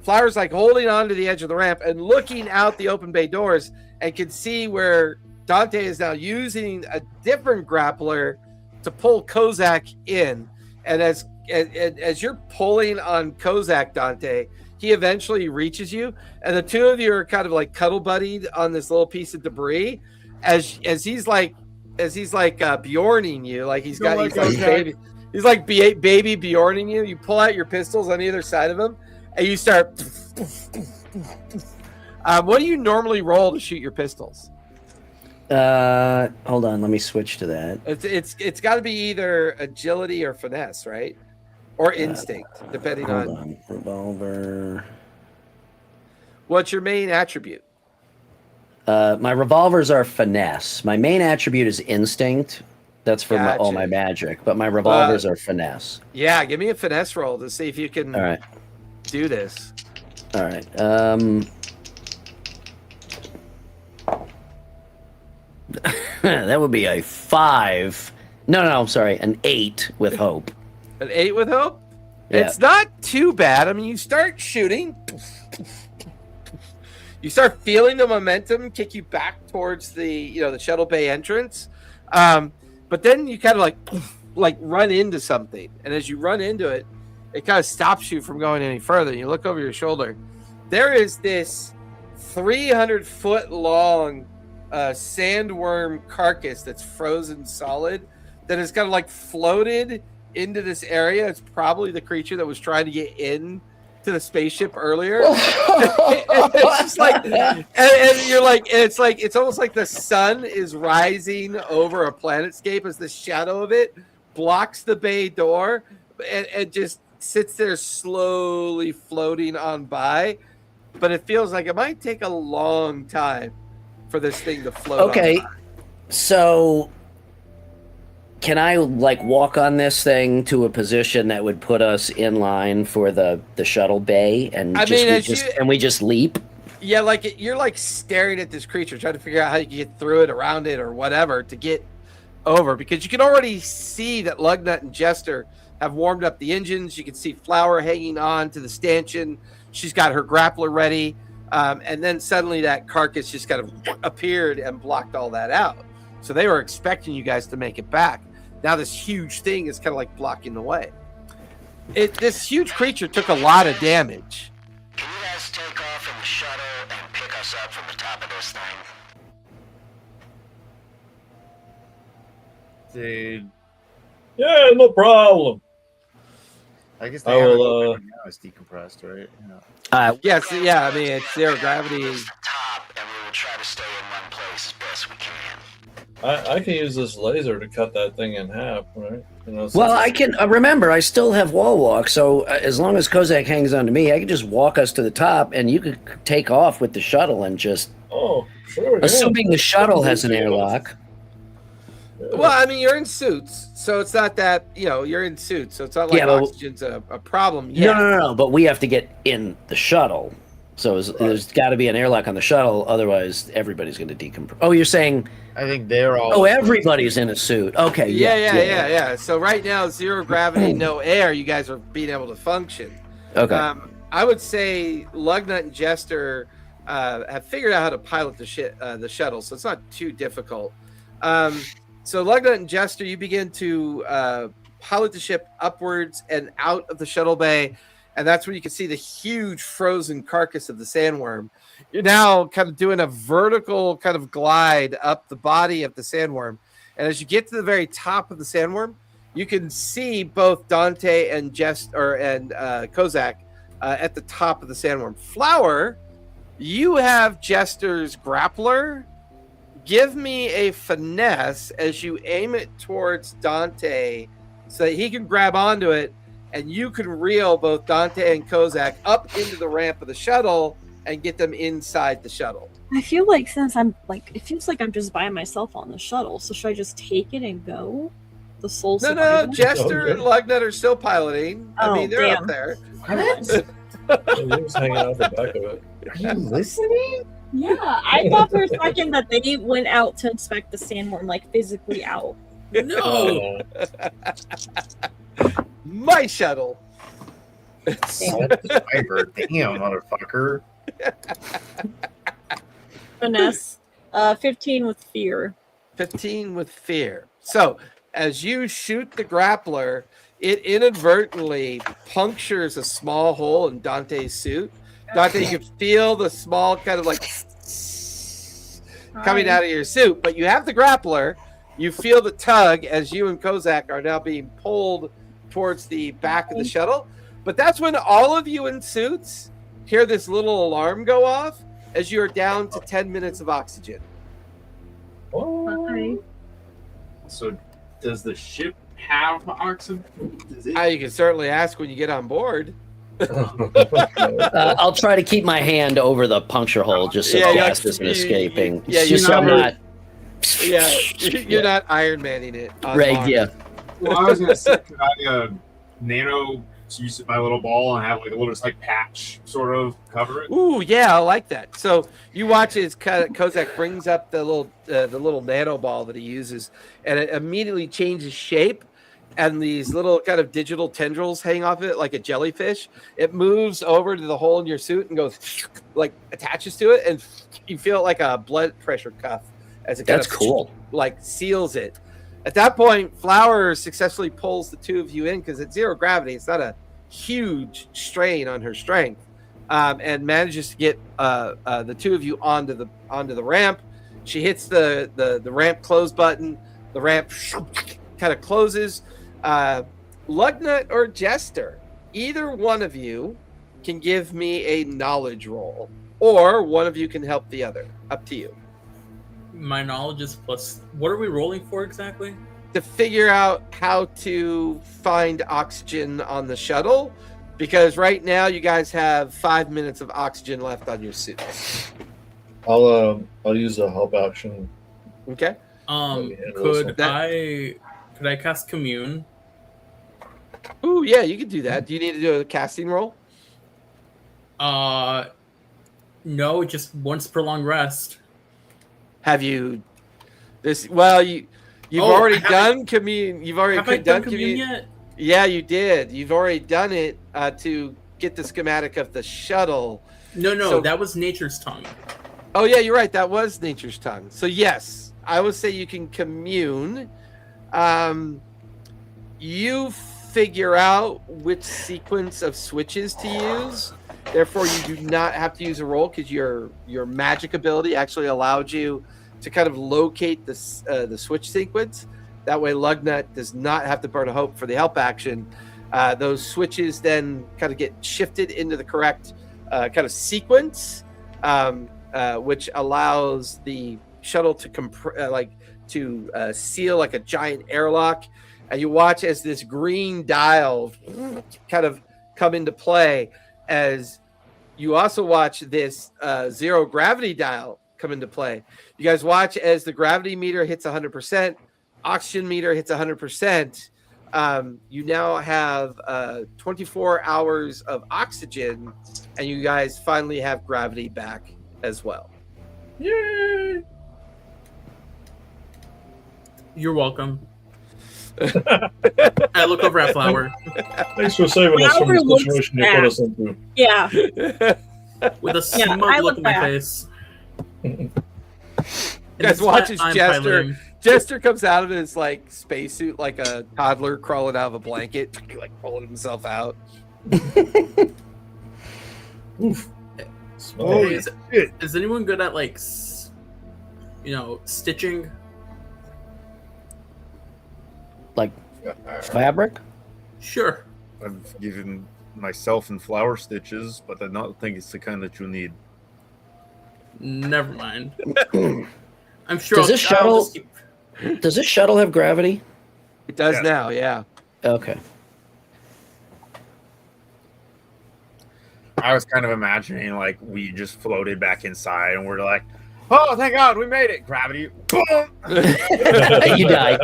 Flower's like holding on to the edge of the ramp and looking out the open bay doors and can see where Dante is now using a different grappler to pull Kozak in. And as you're pulling on Kozak, Dante, he eventually reaches you, and the two of you are kind of like cuddle buddied on this little piece of debris as he's like Bjorning you, like he's like baby Bjorning you. You pull out your pistols on either side of him and you start what do you normally roll to shoot your pistols? Hold on, let me switch to that. It's got to be either agility or finesse, right? Or instinct, depending on revolver. What's your main attribute? My revolvers are finesse. My main attribute is instinct. That's for all my magic, but my revolvers are finesse. Yeah, give me a finesse roll to see if you can do this. All right. That would be a 5. No, I'm sorry, an 8 with hope. An 8 with hope? Yeah. It's not too bad. I mean, you start shooting. You start feeling the momentum kick you back towards the shuttle bay entrance. But then you kind of like run into something. And as you run into it, it kind of stops you from going any further. You look over your shoulder. There is this 300-foot long sandworm carcass that's frozen solid that has kind of like floated into this area. It's probably the creature that was trying to get in to the spaceship earlier. It's just like, and you're like, and it's almost like the sun is rising over a planetscape as the shadow of it blocks the bay door and just sits there slowly floating on by. But it feels like it might take a long time for this thing to float. Okay, so can I walk on this thing to a position that would put us in line for the shuttle bay, and we just leap? Yeah, you're staring at this creature, trying to figure out how you can get through it, around it, or whatever to get over, because you can already see that Lugnut and Jester have warmed up the engines. You can see Flower hanging on to the stanchion. She's got her grappler ready, and then suddenly that carcass just kind of appeared and blocked all that out. So they were expecting you guys to make it back. Now this huge thing is kind of blocking the way. This huge creature took a lot of damage. Can you guys take off in the shuttle and pick us up from the top of this thing? Dude. Yeah, no problem. I guess they now it's decompressed, right? Yes, yeah. I mean, it's zero gravity. Top, and we will try to stay in one place as best we can. I can use this laser to cut that thing in half, right? Well, I can remember. I still have wall walk, so as long as Kozak hangs on to me, I can just walk us to the top, and you could take off with the shuttle and just. Oh, sure. Assuming the shuttle has an airlock. Well, I mean, you're in suits, so it's not that you're in suits, so it's not like oxygen's a problem. Yet. No. But we have to get in the shuttle, so there's got to be an airlock on the shuttle. Otherwise, everybody's going to decompress. Oh, you're saying? I think they're all. Oh, everybody's in a suit. Okay. Yeah. So right now, zero gravity, no air. You guys are being able to function. Okay. I would say Lugnut and Jester have figured out how to pilot the shuttle, so it's not too difficult. So Lugnut and Jester, you begin to pilot the ship upwards and out of the shuttle bay, and that's where you can see the huge frozen carcass of the sandworm. You're now kind of doing a vertical kind of glide up the body of the sandworm, And as you get to the very top of the sandworm, you can see both Dante and Jester and Kozak at the top of the sandworm. Flower, you have Jester's grappler. Give me a finesse as you aim it towards Dante so that he can grab onto it, and you can reel both Dante and Kozak up into the ramp of the shuttle and get them inside the shuttle. I feel like since I'm like, it feels like I'm just by myself on the shuttle. So should I just take it and go? The soul. No, Jester and Lugnut are still piloting. I mean, they're up there. He was hanging out the back of it. Are you listening? Yeah, I thought for a second that they went out to inspect the sandworm, like physically out. No. My shuttle. Sniper. Damn, motherfucker. Finesse. 15 with fear. 15 with fear. So, as you shoot the grappler, it inadvertently punctures a small hole in Dante's suit. Dante, you can feel the small kind of like coming out of your suit, but you have the grappler. You feel the tug as you and Kozak are now being pulled towards the back of the shuttle. But that's when all of you in suits hear this little alarm go off as you are down to 10 minutes of oxygen. Okay. So does the ship have oxygen? You can certainly ask when you get on board. I'll try to keep my hand over the puncture hole just so gas isn't escaping. Just so I'm not. Yeah, you're not Iron Manning it. Right, yeah. Well, I was going to say, could I nano use my little ball and have like a little just like patch sort of cover it? Ooh, yeah, I like that. So you watch as Kozak brings up the little nano ball that he uses, and it immediately changes shape, and these little kind of digital tendrils hang off it like a jellyfish. It moves over to the hole in your suit and goes like attaches to it, and you feel like a blood pressure cuff as it That's cool. Like seals it. At that point, Flower successfully pulls the two of you in because it's zero gravity. It's not a huge strain on her strength, and manages to get the two of you onto the ramp. She hits the ramp close button. The ramp kind of closes. Lugnut or Jester, either one of you can give me a knowledge roll, or one of you can help the other. Up to you. My knowledge is plus. What are we rolling for exactly? To figure out how to find oxygen on the shuttle, because right now you guys have 5 minutes of oxygen left on your suit. I'll use a help action. Okay. Could I cast commune? Ooh, yeah, you can do that. Do you need to do a casting roll? No, just once per long rest. Have you this? Well, you've already done commune. You've already done commune yet? Yeah, you did. You've already done it to get the schematic of the shuttle. No, that was Nature's Tongue. Oh yeah, you're right. That was Nature's Tongue. So yes, I would say you can commune. You figure out which sequence of switches to use. Therefore, you do not have to use a roll because your magic ability actually allowed you to kind of locate the switch sequence. That way, Lugnut does not have to burn a hope for the help action. Those switches then kind of get shifted into the correct kind of sequence, which allows the shuttle to seal like a giant airlock. And you watch as this green dial kind of come into play, as you also watch this zero gravity dial come into play. You guys watch as the gravity meter hits 100%, oxygen meter hits 100%. You now have 24 hours of oxygen, and you guys finally have gravity back as well. Yay! You're welcome. I look over at Flower. Thanks for saving us from the situation you put us into. Yeah. With a smug look in my face. You guys watch as Jester comes out of his like spacesuit like a toddler crawling out of a blanket, like pulling himself out. Oof. Hey, is anyone good at like stitching? Fabric? Sure. I've given myself and flower stitches, but I don't think it's the kind that you need. Never mind. I'm sure. Does this shuttle have gravity? It does now, yeah. Okay. I was kind of imagining like we just floated back inside and we're like, oh, thank God, we made it. Gravity. Boom! You died.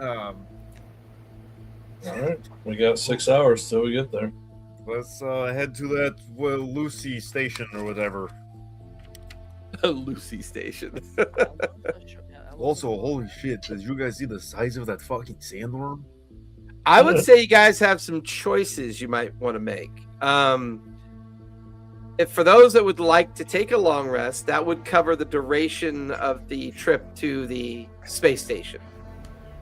All right, we got 6 hours till we get there. Let's head to that Lucy station or whatever. Lucy station. Also, holy shit, did you guys see the size of that fucking sandworm? I would say you guys have some choices you might want to make. If for those that would like to take a long rest, that would cover the duration of the trip to the space station.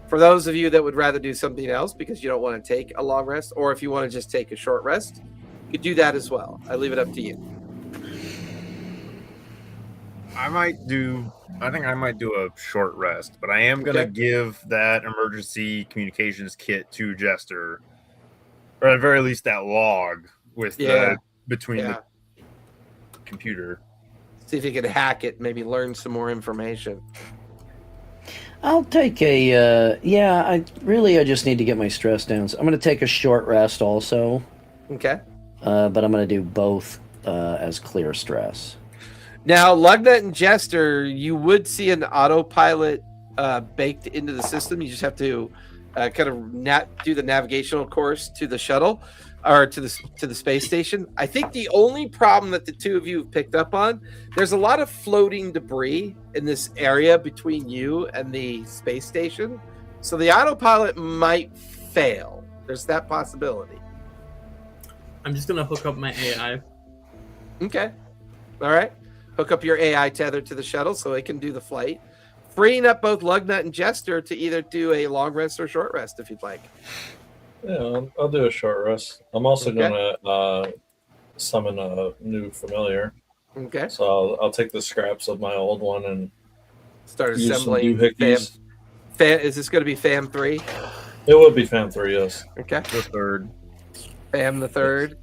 For those of you that would rather do something else because you don't want to take a long rest, or if you want to just take a short rest, you could do that as well. I leave it up to you. I think I might do a short rest, but I am going to give that emergency communications kit to Jester, or at the very least that log with between the computer. See if you can hack it, maybe learn some more information. I'll take a, I just need to get my stress down. So I'm going to take a short rest also. Okay. But I'm going to do both as clear stress. Now, Lugnut and Jester, you would see an autopilot baked into the system. You just have to kind of do the navigational course to the shuttle or to the space station. I think the only problem that the two of you have picked up on, there's a lot of floating debris in this area between you and the space station. So the autopilot might fail. There's that possibility. I'm just going to hook up my AI. Okay. All right. Hook up your AI tether to the shuttle so it can do the flight, freeing up both Lugnut and Jester to either do a long rest or short rest if you'd like. Yeah, I'll do a short rest. I'm also going to summon a new familiar. Okay. So I'll take the scraps of my old one and start assembling. Is this going to be Fam 3? It would be Fam 3, yes. Okay. The third. Fam the third.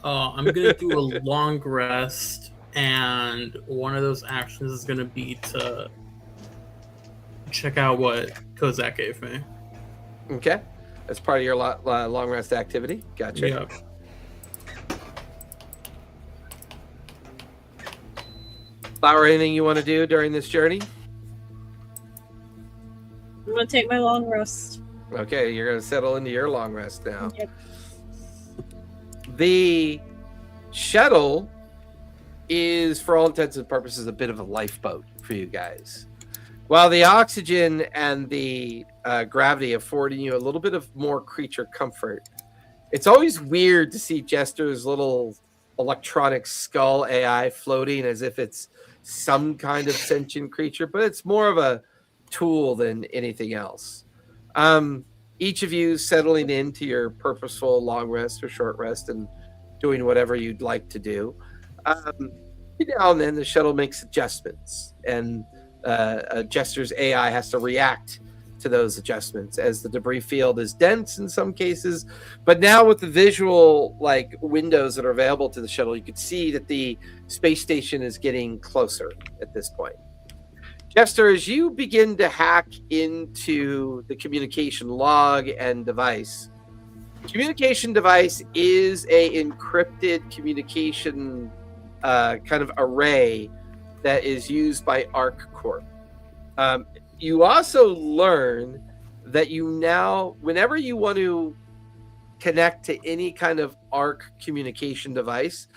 I'm going to do a long rest, and one of those actions is going to be to check out what Kozak gave me. Okay. That's part of your long rest activity. Gotcha. Yep. Flower, anything you want to do during this journey? I'm going to take my long rest. Okay, you're going to settle into your long rest now. Yep. The shuttle is, for all intents and purposes, a bit of a lifeboat for you guys. While the oxygen and the gravity affording you a little bit of more creature comfort, it's always weird to see Jester's little electronic skull AI floating as if it's some kind of sentient creature, but it's more of a tool than anything else. Each of you settling into your purposeful long rest or short rest and doing whatever you'd like to do. Now and then the shuttle makes adjustments, and Jester's AI has to react to those adjustments as the debris field is dense in some cases. But now with the visual windows that are available to the shuttle, you can see that the space station is getting closer at this point. Jester, as you begin to hack into the communication log and device, communication device is a encrypted communication kind of array that is used by Arc Corp. You also learn that you now, whenever you want to connect to any kind of Arc communication device,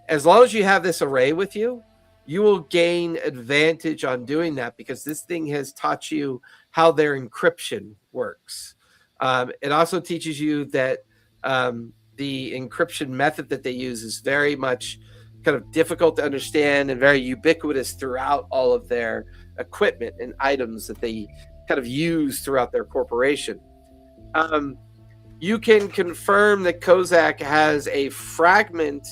as long as you have this array with you, you will gain advantage on doing that because this thing has taught you how their encryption works. It also teaches you that the encryption method that they use is very much kind of difficult to understand and very ubiquitous throughout all of their equipment and items that they kind of use throughout their corporation. You can confirm that Kozak has a fragment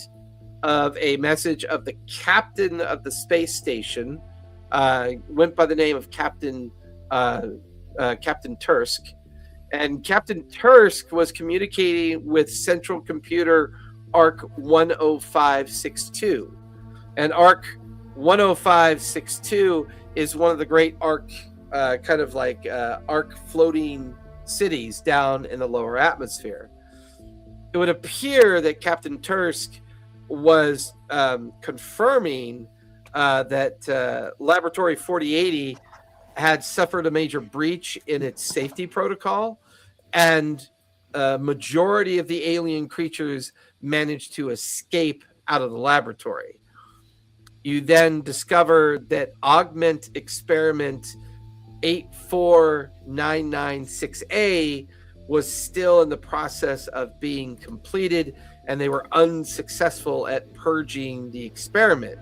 of a message of the captain of the space station went by the name of Captain Tursk. And Captain Tursk was communicating with Central Computer ARC 10562. And ARC 10562 is one of the great ARC, ARC floating cities down in the lower atmosphere. It would appear that Captain Tursk was confirming that Laboratory 4080 had suffered a major breach in its safety protocol, and a majority of the alien creatures managed to escape out of the laboratory. You then discover that Augment Experiment 84996A was still in the process of being completed, and they were unsuccessful at purging the experiment.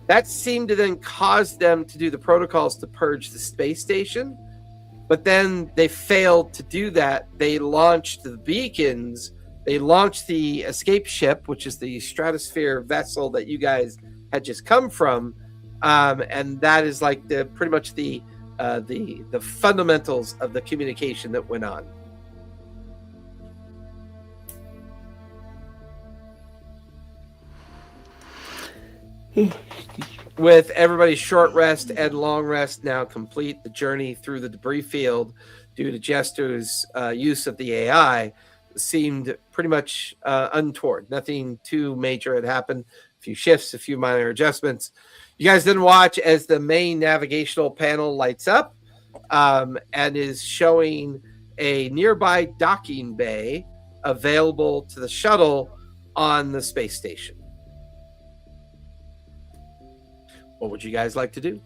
That seemed to then cause them to do the protocols to purge the space station, but then they failed to do that. They launched the beacons, they launched the escape ship, which is the stratosphere vessel that you guys had just come from, and that is like pretty much the fundamentals of the communication that went on. With everybody's short rest and long rest now complete, the journey through the debris field due to Jester's use of the AI seemed pretty much untoward. Nothing too major had happened. A few shifts, a few minor adjustments. You guys didn't watch as the main navigational panel lights up and is showing a nearby docking bay available to the shuttle on the space station. What would you guys like to do?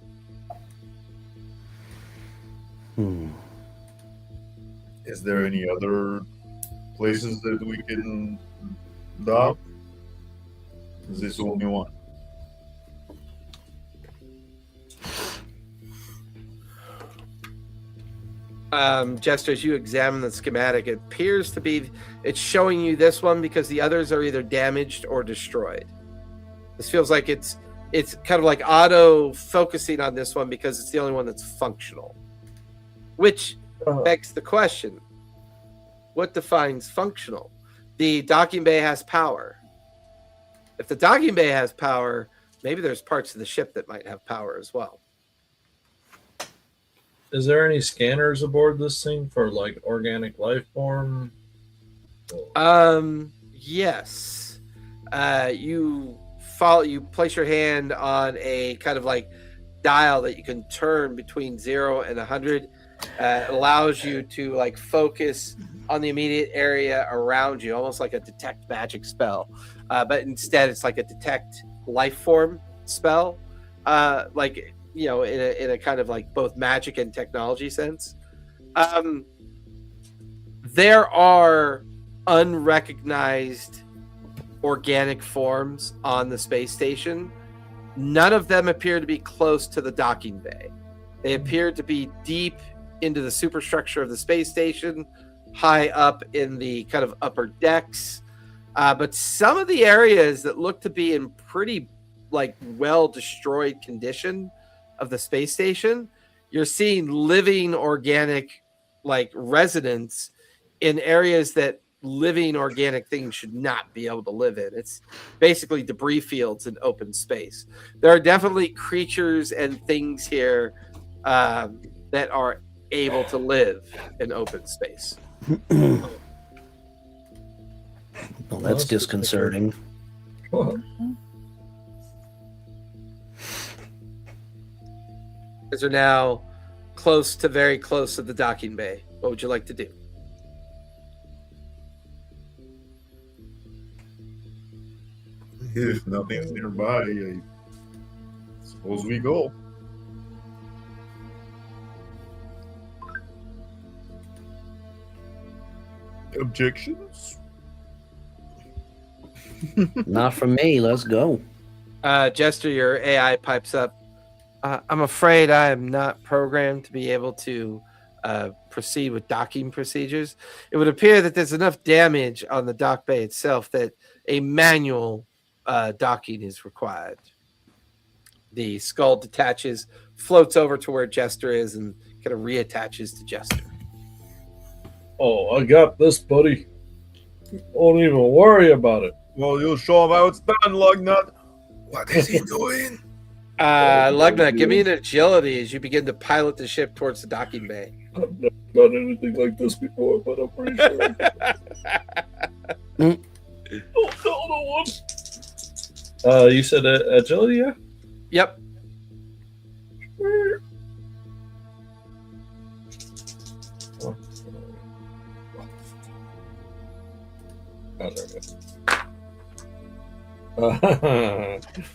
Is there any other places that we can dock? Is this the only one? Jester, as you examine the schematic, it appears to be it's showing you this one because the others are either damaged or destroyed. This feels like it's kind of like auto focusing on this one because it's the only one that's functional. Which begs the question, what defines functional? The docking bay has power. If the docking bay has power, maybe there's parts of the ship that might have power as well. Is there any scanners aboard this thing for like organic life form? Yes. You place your hand on a kind of like dial that you can turn between 0 and 100. It allows you to like focus on the immediate area around you, almost like a detect magic spell. But instead, it's like a detect life form spell, like, you know, in a kind of like both magic and technology sense. There are unrecognized organic forms on the space station. None of them appear to be close to the docking bay. They appear to be deep into the superstructure of the space station, high up in the kind of upper decks. But some of the areas that look to be in pretty like well destroyed condition of the space station, you're seeing living organic like residents in areas that living organic things should not be able to live in. It's basically debris fields in open space. There are definitely creatures and things here that are able to live in open space. Well, that's disconcerting. These are now very close to the docking bay. What would you like to do? If nothing's nearby, I suppose we go. Objections? Not from me. Let's go. Jester, your AI pipes up. I'm afraid I am not programmed to be able to proceed with docking procedures. It would appear that there's enough damage on the dock bay itself that a manual docking is required. The skull detaches floats over to where Jester is and kind of reattaches to Jester. Oh, I got this, buddy. Don't even worry about it. Well, you show him how it's done, Lugnut. What is he doing? Lugnut, give me an agility as you begin to pilot the ship towards the docking bay. I've never done anything like this before, but I'm pretty sure. Oh, no one. You said agility, yeah? Yep.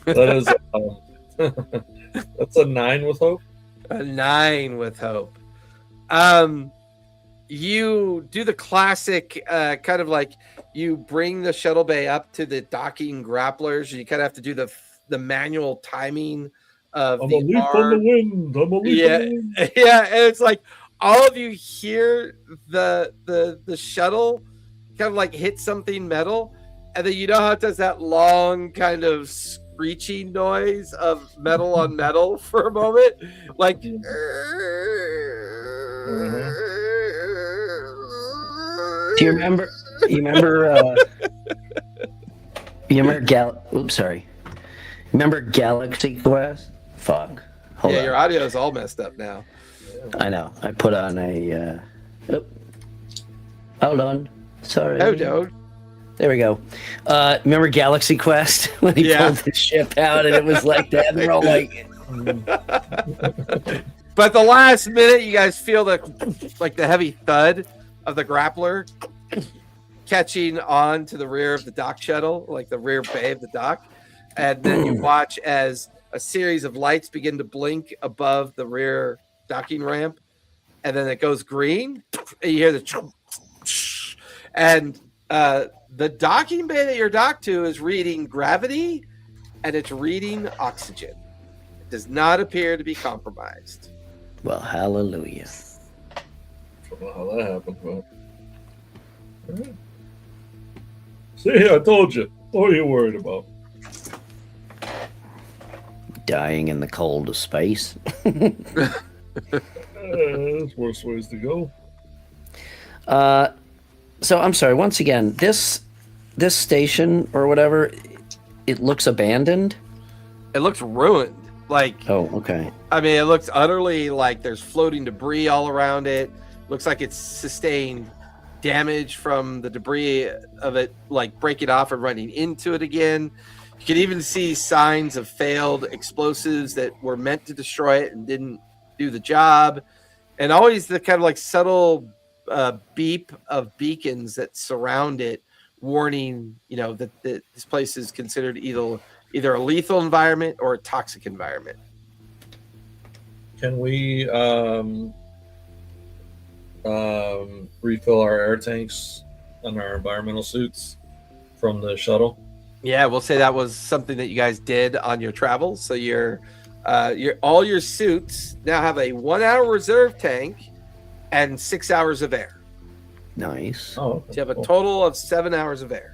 That is that's a 9 with hope. A 9 with hope. You do the classic kind of like you bring the shuttle bay up to the docking grapplers. You kind of have to do the manual timing of I'm the a leap on the wind. I'm a leap on the wind. Yeah, and it's like all of you hear the shuttle kind of like hit something metal, and then you know how it does that long kind of screeching noise of metal on metal for a moment, like. Do you remember? Remember Galaxy Quest? Fuck. Hold on. Your audio is all messed up now. I know. I put on a. Hold on. Sorry. Oh, no. There we go. Remember Galaxy Quest when he pulled the ship out and it was like that, and we're all like. But the last minute, you guys feel the heavy thud of the grappler catching on to the rear of the dock shuttle, like the rear bay of the dock, and then you watch as a series of lights begin to blink above the rear docking ramp, and then it goes green, and you hear the and the docking bay that you're docked to is reading gravity, and it's reading oxygen. It does not appear to be compromised. Well, hallelujah. I don't know how that happened, but. Right. See, I told you. What are you worried about? Dying in the cold of space. There's worse ways to go. So I'm sorry. Once again, this station or whatever, it looks abandoned. It looks ruined. Oh, okay. I mean, it looks utterly like there's floating debris all around it. Looks like it's sustained damage from the debris of it, like breaking off and running into it again. You can even see signs of failed explosives that were meant to destroy it and didn't do the job. And always the kind of like subtle beep of beacons that surround it, warning, that this place is considered either a lethal environment or a toxic environment. Can we refill our air tanks and our environmental suits from the shuttle? Yeah, we'll say that was something that you guys did on your travels. So your all your suits now have a 1 hour reserve tank and 6 hours of air. Nice. Oh, okay, so you have a total of 7 hours of air.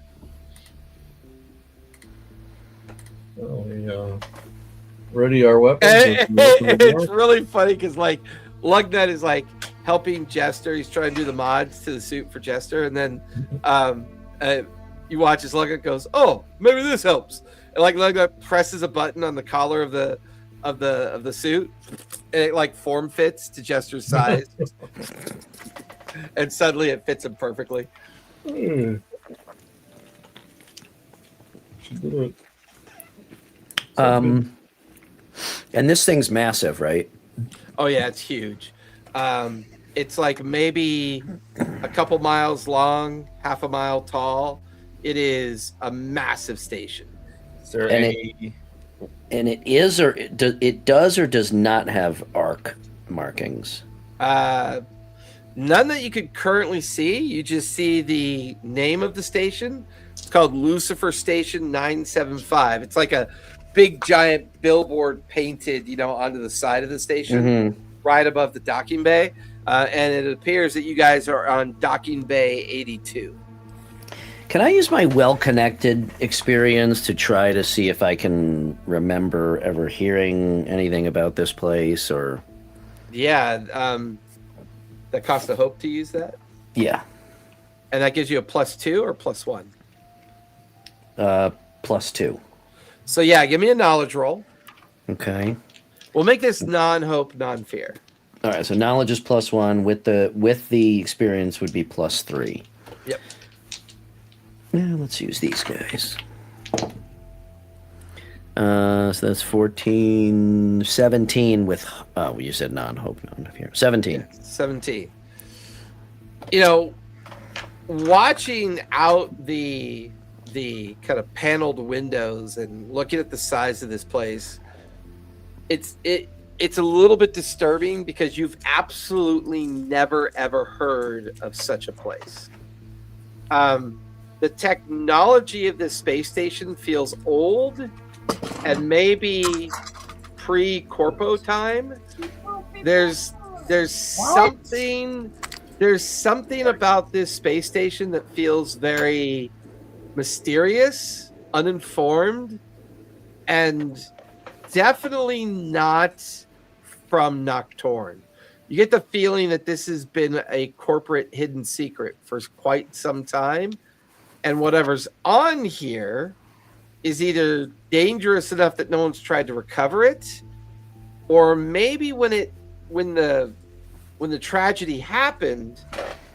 We ready our weapons. It's really funny because Lugnut is helping Jester. He's trying to do the mods to the suit for Jester, and then you watch as Lugnut goes, "Oh, maybe this helps." And Lugnut presses a button on the collar of the suit, and it form fits to Jester's size, and suddenly it fits him perfectly. She did it. And this thing's massive, right? Oh yeah, it's huge. It's maybe a couple miles long, half a mile tall. It is a massive station. Is there it does or does not have arc markings? None that you could currently see. You just see the name of the station. It's called Lucifer Station 975. It's like a big giant billboard painted, onto the side of the station, right above the docking bay. And it appears that you guys are on docking bay 82. Can I use my well-connected experience to try to see if I can remember ever hearing anything about this place or? Yeah, that costs a hope to use that. Yeah. And that gives you a +2 or +1? +2. So yeah, give me a knowledge roll. Okay. We'll make this non-hope, non-fear. All right. So knowledge is +1. With the experience would be +3. Yep. Yeah. Let's use these guys. So that's 14, 17 with. Oh, you said non-hope, non-fear. 17. Yeah, 17. You know, watching out the kind of paneled windows and looking at the size of this place, it's a little bit disturbing because you've absolutely never ever heard of such a place. The technology of this space station feels old and maybe pre-corpo time. There's something about this space station that feels very mysterious, uninformed, and definitely not from Nocturne. You get the feeling that this has been a corporate hidden secret for quite some time, and whatever's on here is either dangerous enough that no one's tried to recover it, or maybe when the tragedy happened,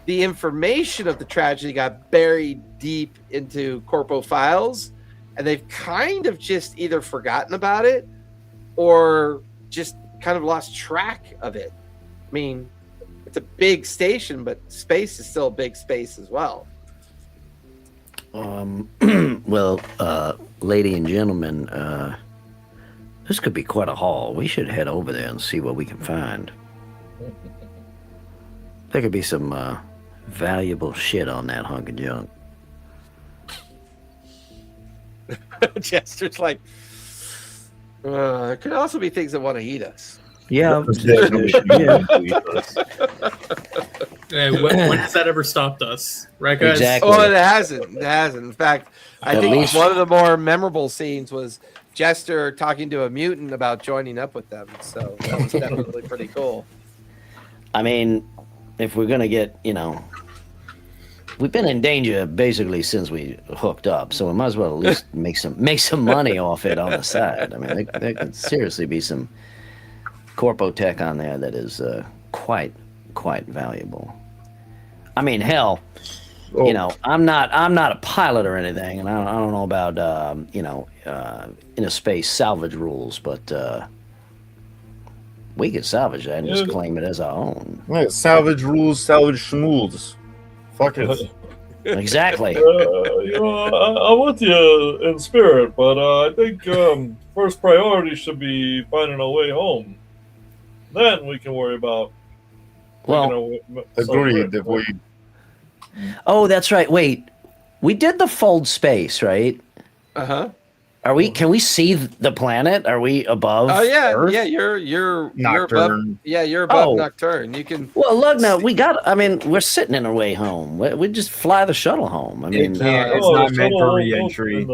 the information of the tragedy got buried deep into corpo files, and they've kind of just either forgotten about it or just kind of lost track of it. I mean, it's a big station, but space is still a big space as well. Well, lady and gentlemen, this could be quite a haul. We should head over there and see what we can find. There could be some valuable shit on that hunk of junk. Jester's like, it could also be things that want to eat us. Yeah. When has that ever stopped us? Right, guys? Exactly. Oh, it hasn't. It hasn't. In fact, I think one of the more memorable scenes was Jester talking to a mutant about joining up with them. So that was definitely pretty cool. I mean, if we're going to get, we've been in danger basically since we hooked up, so we might as well at least make some money off it on the side. I mean, there could seriously be some corpo tech on there that is quite valuable. I mean, hell, I'm not a pilot or anything, and I don't know about inner space salvage rules, but we could salvage that and just claim it as our own. Right, salvage rules, salvage schmools. Fuck it. Exactly. I'm with you in spirit, but I think first priority should be finding a way home. Then we can worry about. Agreed. Oh, that's right. Wait, we did the fold space, right? Can we see the planet? Are we above? Oh yeah, Earth? yeah. You're Nocturne. above. Yeah, you're above Nocturne. You can. Well, look now. We're sitting in our way home. We just fly the shuttle home. I mean, it's not meant for re-entry.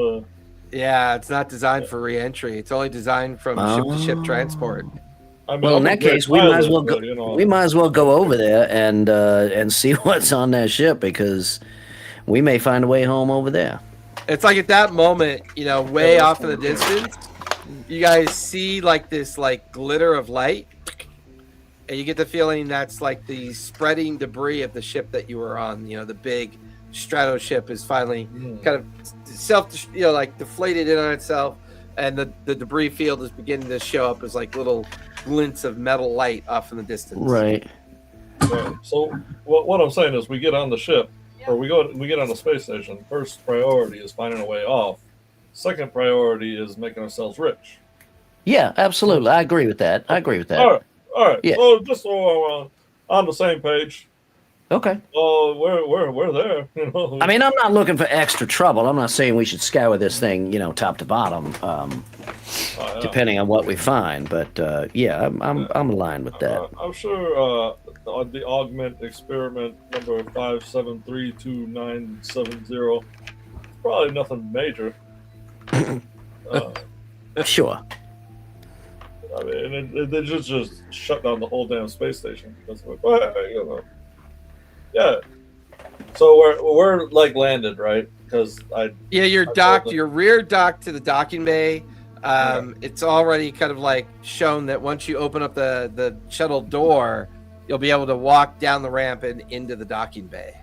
Yeah, it's not designed for re-entry. It's only designed from ship-to-ship transport. I mean, well, in that case, we might as well go. We might as well go over there and see what's on that ship, because we may find a way home over there. It's like at that moment, way off in the distance, you guys see like this glitter of light, and you get the feeling that's like the spreading debris of the ship that you were on. The big strato ship is finally kind of deflated in on itself, and the debris field is beginning to show up as like little glints of metal light off in the distance. Right. So what I'm saying is, we get on the ship, or we get on the space station. First priority is finding a way off. Second priority is making ourselves rich. Yeah, absolutely. I agree with that. All right. Yeah. So just so we're on the same page. Okay. We're there. I mean, I'm not looking for extra trouble. I'm not saying we should scour this thing, top to bottom, depending on what we find. But I'm aligned with that. I'm sure the augment experiment number 5732970 Probably nothing major. Sure. I mean, they just shut down the whole damn space station. Yeah. So we're like landed, right? Because you're docked. You're rear docked to the docking bay. It's already kind of like shown that once you open up the shuttle door, you'll be able to walk down the ramp and into the docking bay.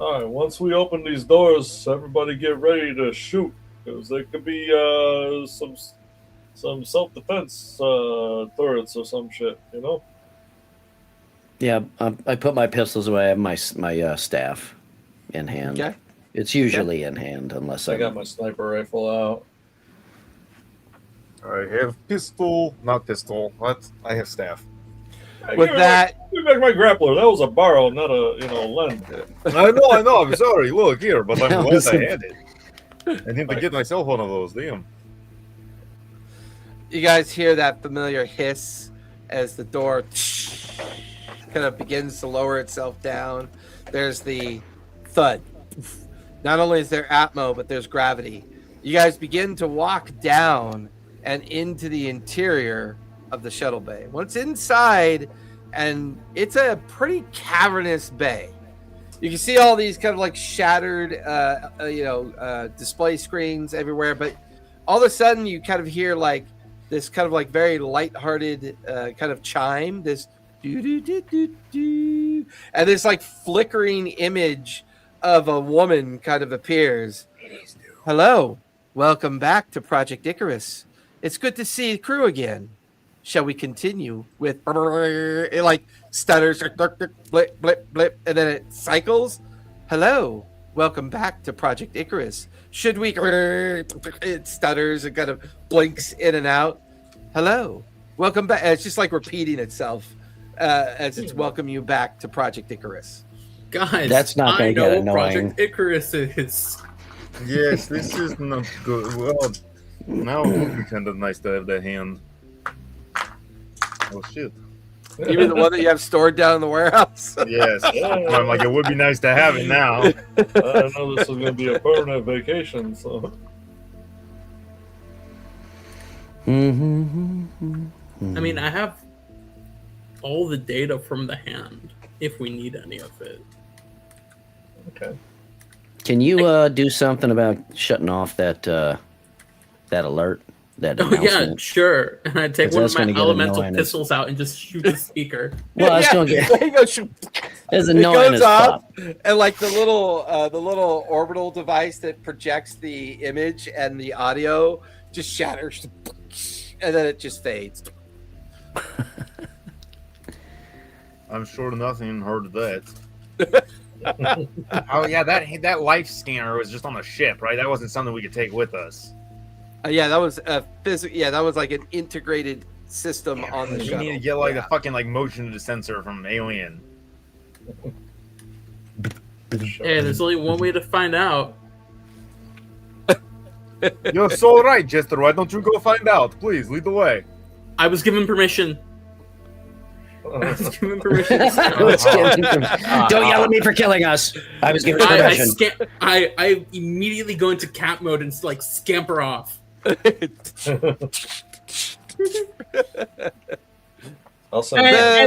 All right. Once we open these doors, everybody get ready to shoot, because there could be some self-defense turrets or some shit, you know? Yeah, I put my pistols away. I have my staff in hand. Okay. It's usually in hand, unless I got my sniper rifle out. I have not pistol. What? I have staff. With that, give me back my grappler. That was a borrow, not a lend. I know. I'm sorry. Look here, but I'm glad I had it. I need to get myself one of those. Damn. You guys hear that familiar hiss as the door kind of begins to lower itself down. There's the thud. Not only is there atmo, but there's gravity. You guys begin to walk down and into the interior of the shuttle bay. Once inside, and it's a pretty cavernous bay. You can see all these kind of like shattered, display screens everywhere, but all of a sudden you kind of hear like this kind of like very lighthearted kind of chime, this do-do-do-do-do, and this like flickering image of a woman kind of appears. Hello, welcome back to Project Icarus. It's good to see the crew again. Shall we continue with it like stutters, blip, blip, blip, and then it cycles? Hello, welcome back to Project Icarus. Should we? It stutters and kind of blinks in and out. Hello, welcome back. It's just like repeating itself as it's welcome you back to Project Icarus. Guys, that's not going to get annoying. Project Icarus is. Yes, this is not good. Well, now it would be kind of nice to have that hand. Oh shit! Even the one that you have stored down in the warehouse. Yes, I'm like, it would be nice to have it now. I know this is going to be a permanent vacation, so. I mean, I have all the data from the hand if we need any of it. Okay. Can you do something about shutting off that alert? That yeah, sure. And I take one of my elemental pistols out and just shoot the speaker. Well, that's going to get. It's annoying it goes off, and like the little orbital device that projects the image and the audio just shatters, and then it just fades. I'm sure nothing heard of that. Oh yeah, that life scanner was just on the ship, right? That wasn't something we could take with us. Yeah, that was that was like an integrated system on the shuttle. You need to get like the fucking like motion sensor from Alien. Hey, there's only one way to find out. You're so right, Jester. Why don't you go find out? Please lead the way. I was given permission. I was given permission. Don't yell at me for killing us. I was given permission. I immediately go into cat mode and like scamper off. I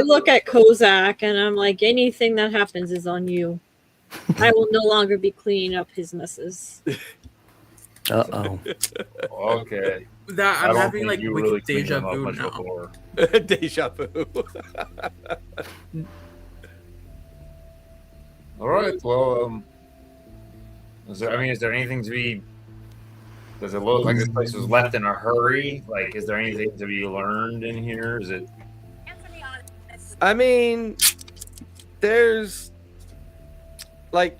look at Kozak and I'm like, anything that happens is on you. I will no longer be cleaning up his messes. Uh-oh. Okay. I'm having like wicked really deja vu now. Deja vu. All right. Well, is there anything to be? Does it look like this place was left in a hurry? Like, is there anything to be learned in here? Is it? I mean, there's like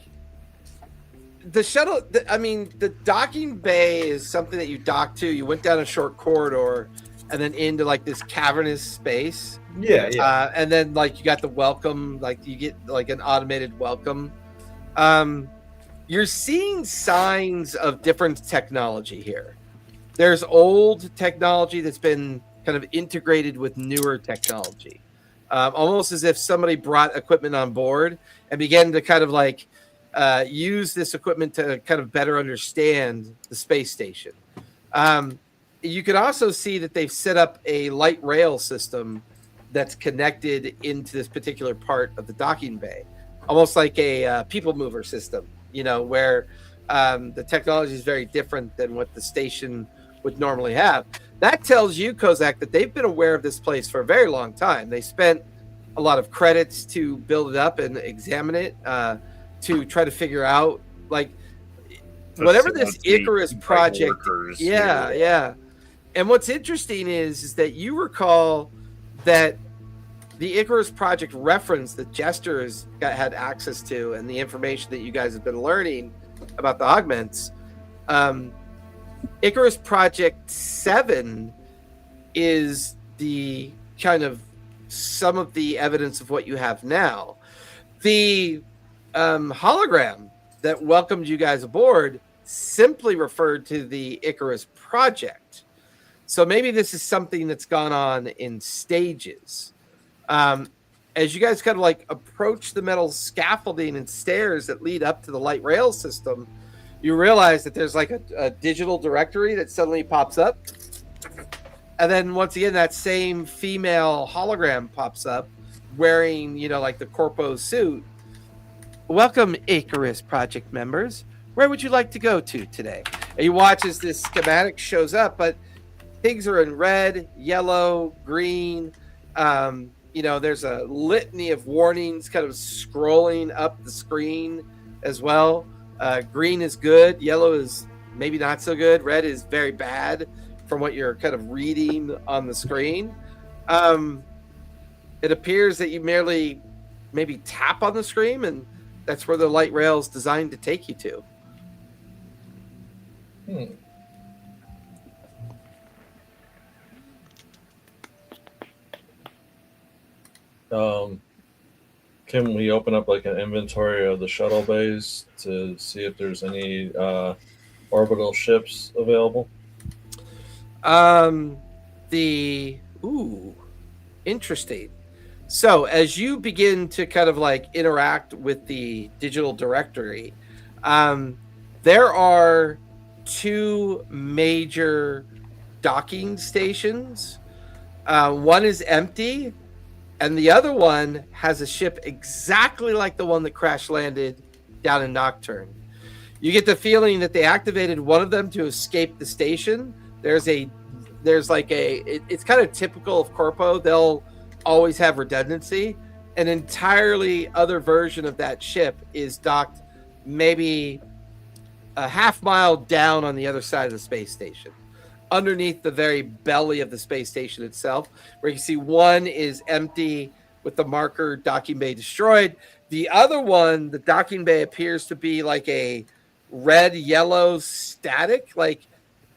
the shuttle. The docking bay is something that you dock to. You went down a short corridor and then into like this cavernous space. Yeah. And then like you got the welcome, like you get like an automated welcome. You're seeing signs of different technology here. There's old technology that's been kind of integrated with newer technology. Almost as if somebody brought equipment on board and began to kind of like use this equipment to kind of better understand the space station. You can also see that they've set up a light rail system that's connected into this particular part of the docking bay, almost like a people mover system, where the technology is very different than what the station would normally have. That tells you, Kozak, that they've been aware of this place for a very long time. They spent a lot of credits to build it up and examine it, to try to figure out, like, whatever this Icarus project. Yeah. And what's interesting is that you recall that the Icarus project reference that Jester had access to, and the information that you guys have been learning about the augments. Icarus Project 7 is the kind of some of the evidence of what you have now. The hologram that welcomed you guys aboard simply referred to the Icarus Project. So maybe this is something that's gone on in stages. As you guys kind of like approach the metal scaffolding and stairs that lead up to the light rail system, you realize that there's like a digital directory that suddenly pops up. And then once again, that same female hologram pops up wearing, like the corpo suit. Welcome, Icarus Project members. Where would you like to go to today? And you watch as this schematic shows up, but things are in red, yellow, green. There's a litany of warnings kind of scrolling up the screen as well. Green is good. Yellow is maybe not so good. Red is very bad from what you're kind of reading on the screen. It appears that you merely maybe tap on the screen, and that's where the light rail is designed to take you to. Can we open up like an inventory of the shuttle bays to see if there's any orbital ships available? Interesting. So as you begin to kind of like interact with the digital directory, there are two major docking stations. One is empty, and the other one has a ship exactly like the one that crash landed down in Nocturne. You get the feeling that they activated one of them to escape the station. It's kind of typical of Corpo. They'll always have redundancy. An entirely other version of that ship is docked maybe a half mile down on the other side of the space station, underneath the very belly of the space station itself, where you can see one is empty with the marker docking bay destroyed. The other one, the docking bay appears to be like a red, yellow static. Like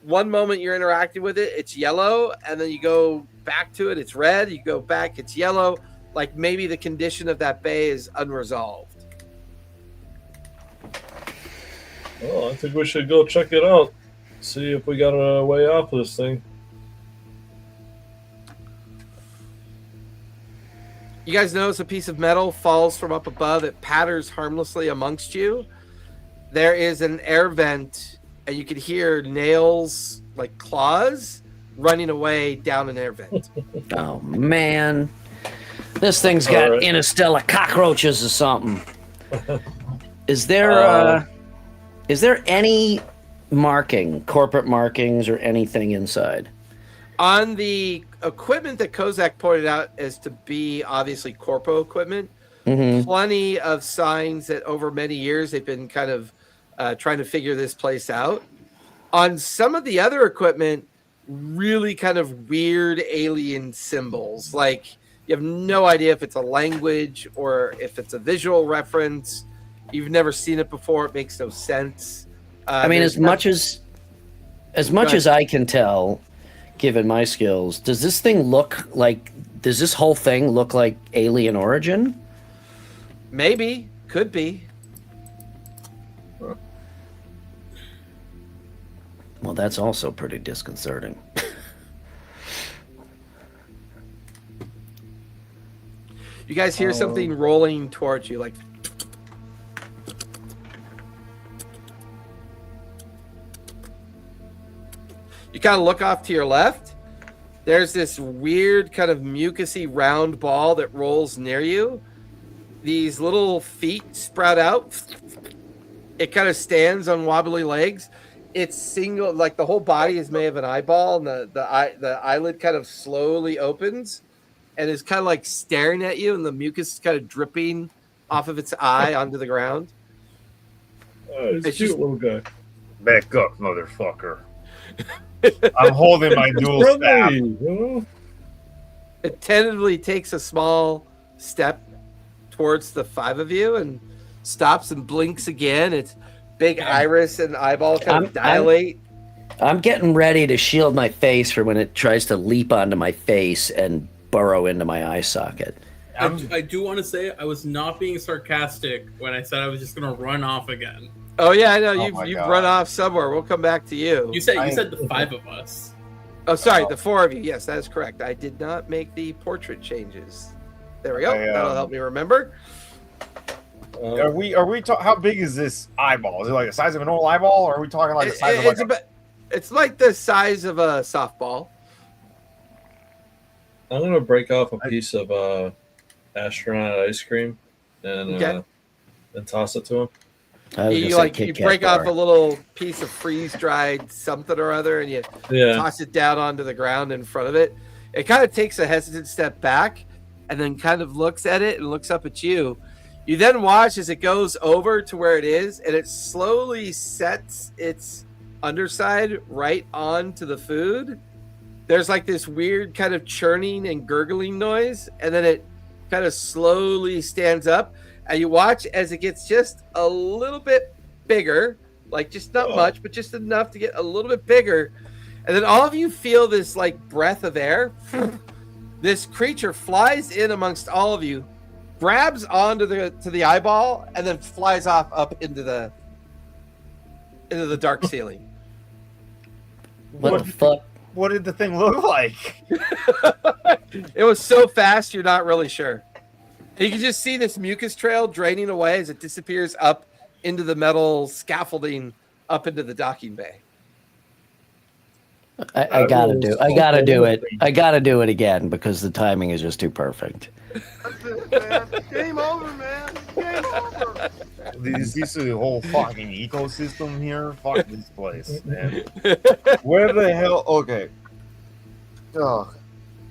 one moment you're interacting with it, it's yellow, and then you go back to it, it's red. You go back, it's yellow. Like maybe the condition of that bay is unresolved. Well, I think we should go check it out. See if we got a way off this thing. You guys notice a piece of metal falls from up above. It patters harmlessly amongst you. There is an air vent, and you can hear nails, like claws, running away down an air vent. Oh, man. This thing's got interstellar cockroaches or something. Is there any corporate markings or anything inside? On the equipment that Kozak pointed out as to be obviously corpo equipment, plenty of signs that over many years they've been kind of trying to figure this place out. On some of the other equipment, really kind of weird alien symbols. Like you have no idea if it's a language or if it's a visual reference. You've never seen it before. It makes no sense. I mean, as much as I can tell, given my skills, does this whole thing look like alien origin? Maybe. Could be. Well, that's also pretty disconcerting. You guys hear something rolling towards you, like You kind of look off to your left. There's this weird kind of mucusy round ball that rolls near you. These little feet sprout out. It kind of stands on wobbly legs. It's single, like the whole body is made of an eyeball, and the eyelid kind of slowly opens and is kind of like staring at you, and the mucus is kind of dripping off of its eye onto the ground. It's a cute little guy. Back up, motherfucker. I'm holding my dual staff. It tentatively takes a small step towards the 5 of you and stops and blinks again. Its big iris and eyeball kind of dilate. I'm getting ready to shield my face for when it tries to leap onto my face and burrow into my eye socket. I do want to say I was not being sarcastic when I said I was just going to run off again. Oh yeah, I know you've run off somewhere. We'll come back to you. You said the 5 of us. Oh, sorry, the 4 of you. Yes, that is correct. I did not make the portrait changes. There we go. That'll help me remember. Are we how big is this eyeball? Is it like the size of a normal eyeball, or are we talking like the size of it's like the size of a softball. I'm gonna break off a piece of astronaut ice cream and toss it to him. You break off a little piece of freeze-dried something or other, and you toss it down onto the ground in front of it. It kind of takes a hesitant step back, and then kind of looks at it and looks up at you. You then watch as it goes over to where it is, and it slowly sets its underside right onto the food. There's like this weird kind of churning and gurgling noise, and then it kind of slowly stands up. And you watch as it gets just a little bit bigger, like just not much, but just enough to get a little bit bigger. And then all of you feel this like breath of air. This creature flies in amongst all of you, grabs onto the eyeball, and then flies off up into the dark ceiling. What the fuck? What did the thing look like? It was so fast, you're not really sure. You can just see this mucus trail draining away as it disappears up into the metal scaffolding up into the docking bay. I gotta do it. I gotta do it again because the timing is just too perfect. That's it, man. Game over, man. Game over. Is this a whole fucking ecosystem here? Fuck this place, man. Where the hell? Okay. Oh.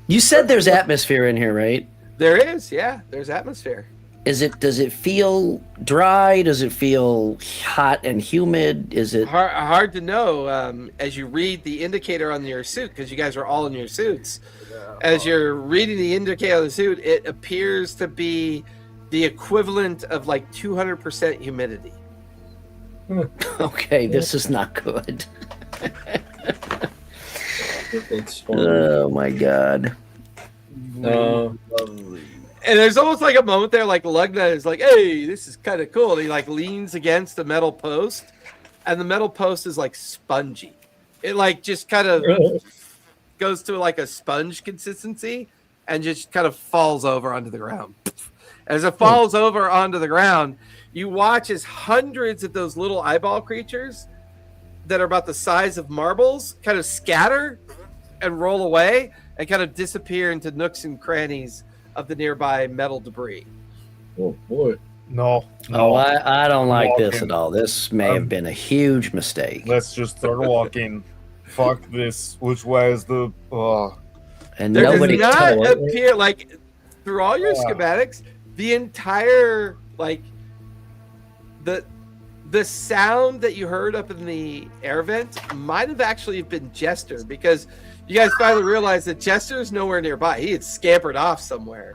You said there's atmosphere in here, right? There is, yeah. There's atmosphere. Does it feel dry? Does it feel hot and humid? Is it hard to know as you read the indicator on your suit, because you guys are all in your suits. As you're reading the indicator on the suit, it appears to be the equivalent of like 200% humidity. Okay, this is not good. Oh my god. And there's almost like a moment there, like Lugna is like, "Hey, this is kind of cool." And he like leans against the metal post, and the metal post is like spongy. It like just kind of goes to like a sponge consistency, and just kind of falls over onto the ground. As it falls over onto the ground, you watch as hundreds of those little eyeball creatures that are about the size of marbles kind of scatter and roll away and kind of disappear into nooks and crannies of the nearby metal debris. Oh boy. No. I don't like this at all. This may have been a huge mistake. Let's just start walking. Fuck this. Which way is the and there nobody does not told appear like through all your schematics, the entire like the sound that you heard up in the air vent might have actually been Jester, because you guys finally realized that Jester is nowhere nearby. He had scampered off somewhere.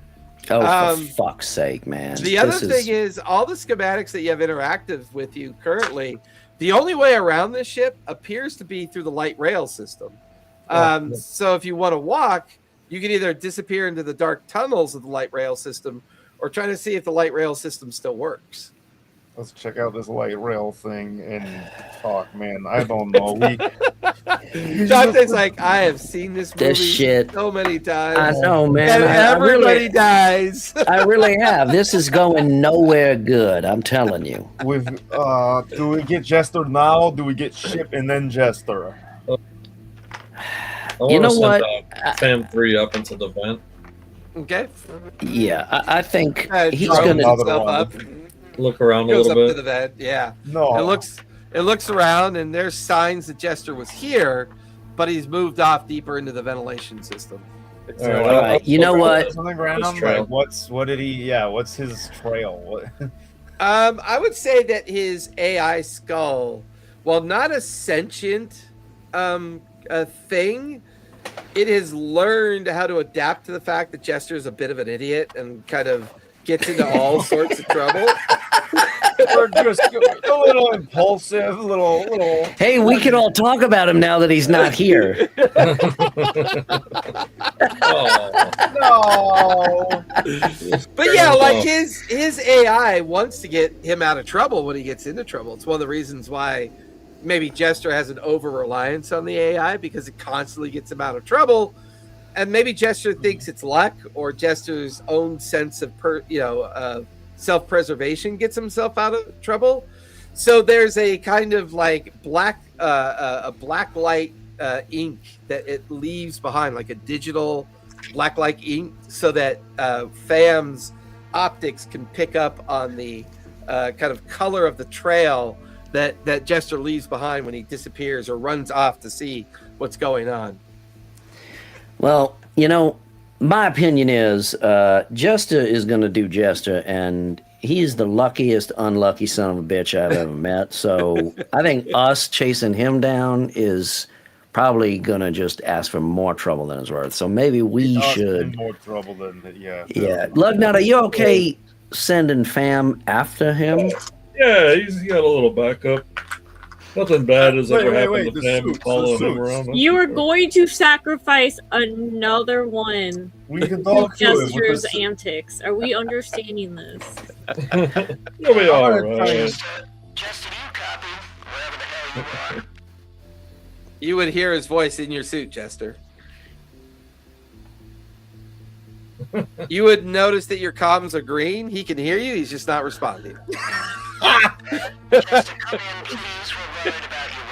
Oh, for fuck's sake, man. The other thing is all the schematics that you have interactive with you currently, the only way around this ship appears to be through the light rail system. So if you want to walk, you can either disappear into the dark tunnels of the light rail system or try to see if the light rail system still works. Let's check out this light rail thing and talk, man. I don't know. Jonathan's like, I have seen this movie shit so many times. I know, man. And everybody dies. I really have. This is going nowhere good. I'm telling you. Do we get Jester now? Do we get ship and then Jester? You know what? Fam 3 up into the vent. Okay. Yeah, I think he's Throw going himself up. Look around a Goes little up bit. to the vent. Yeah. No. It looks around, and there's signs that Jester was here, but he's moved off deeper into the ventilation system. All right. You know what? On the ground, like, what's his trail? What? I would say that his AI skull, while not a sentient a thing, it has learned how to adapt to the fact that Jester is a bit of an idiot and kind of gets into all sorts of trouble. Or just a little impulsive, little. Hey, we can all talk about him now that he's not here. No. But yeah, like his AI wants to get him out of trouble when he gets into trouble. It's one of the reasons why maybe Jester has an over-reliance on the AI, because it constantly gets him out of trouble. And maybe Jester thinks it's luck, or Jester's own sense of self-preservation gets himself out of trouble. So there's a kind of like black light ink that it leaves behind, like a digital black light ink, so that Fam's optics can pick up on the kind of color of the trail that Jester leaves behind when he disappears or runs off to see what's going on. Well, my opinion is Jester is going to do Jester, and he's the luckiest unlucky son of a bitch I've ever met. So I think us chasing him down is probably going to just ask for more trouble than it's worth. So maybe we should. More trouble than Yeah. Lugnut, are you okay sending Fam after him? Yeah, he's got a little backup. Nothing bad has ever happened to Fam. Following him around. You are going to sacrifice another one We can talk to Jester's antics. Are we understanding this? Yeah, we are. Jester, you copy wherever the hell you are. You would hear his voice in your suit, Jester. You would notice that your comms are green. He can hear you. He's just not responding. Jester, come in, please. We're worried about your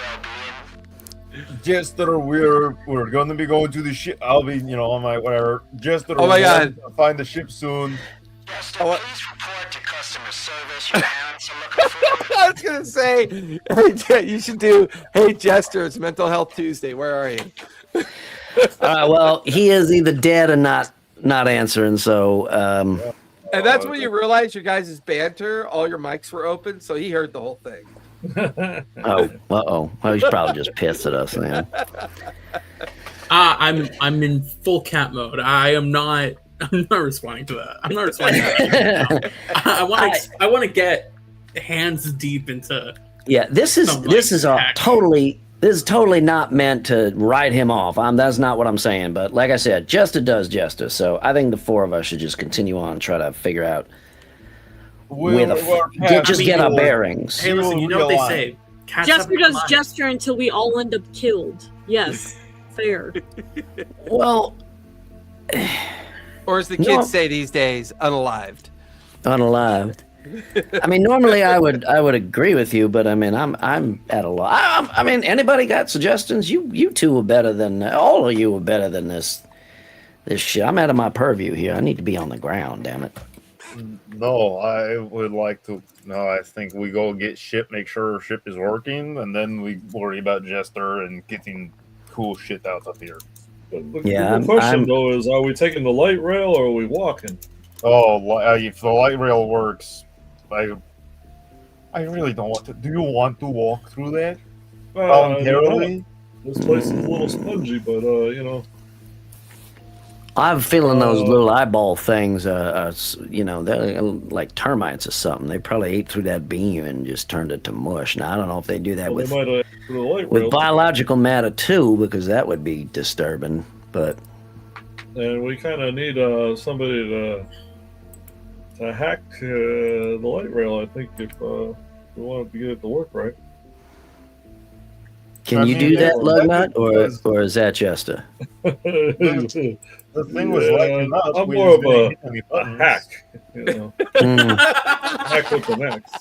well-being. Jester, we're going to be going to the ship. I'll be, on my whatever. Jester, oh my God, find the ship soon. Jester, please report to customer service. Your parents are looking for you. I was gonna say, hey, you should do. Hey, Jester, it's Mental Health Tuesday. Where are you? Well, he is either dead or not answering. So, and that's when you realize your guys' banter. All your mics were open, so he heard the whole thing. Well, he's probably just pissed at us, man. I'm in full cat mode. I'm not responding to that. I'm not responding to that. I want to get hands deep into. Yeah, this is totally not meant to write him off. That's not what I'm saying. But like I said, Jester does Jester. So I think the four of us should just continue on and try to figure out get our bearings. Hey, listen, you know what they say. Jester does Jester until we all end up killed. Yes, fair. Well, or as the kids say these days, unalived. Unalived. I mean, normally I would agree with you, but I mean, I'm at a loss. I mean, anybody got suggestions? You two are better than all of you are better than this shit. I'm out of my purview here. I need to be on the ground. Damn it. No, I would like to. No, I think we go get ship, make sure our ship is working, and then we worry about Jester and getting cool shit out of here. The question though is, are we taking the light rail or are we walking? Oh, if the light rail works, I really don't want to. Do you want to walk through that voluntarily? This place is a little spongy, but I'm feeling those little eyeball things. They're like termites or something. They probably ate through that beam and just turned it to mush. Now I don't know if they do that with biological matter too, because that would be disturbing. But and we kind of need somebody to hack the light rail. I think if we wanted to get it to work right. Can you do that, Lugnut, or is that Jester? The thing was lighting up. I'm more of a hack. Hack with an X.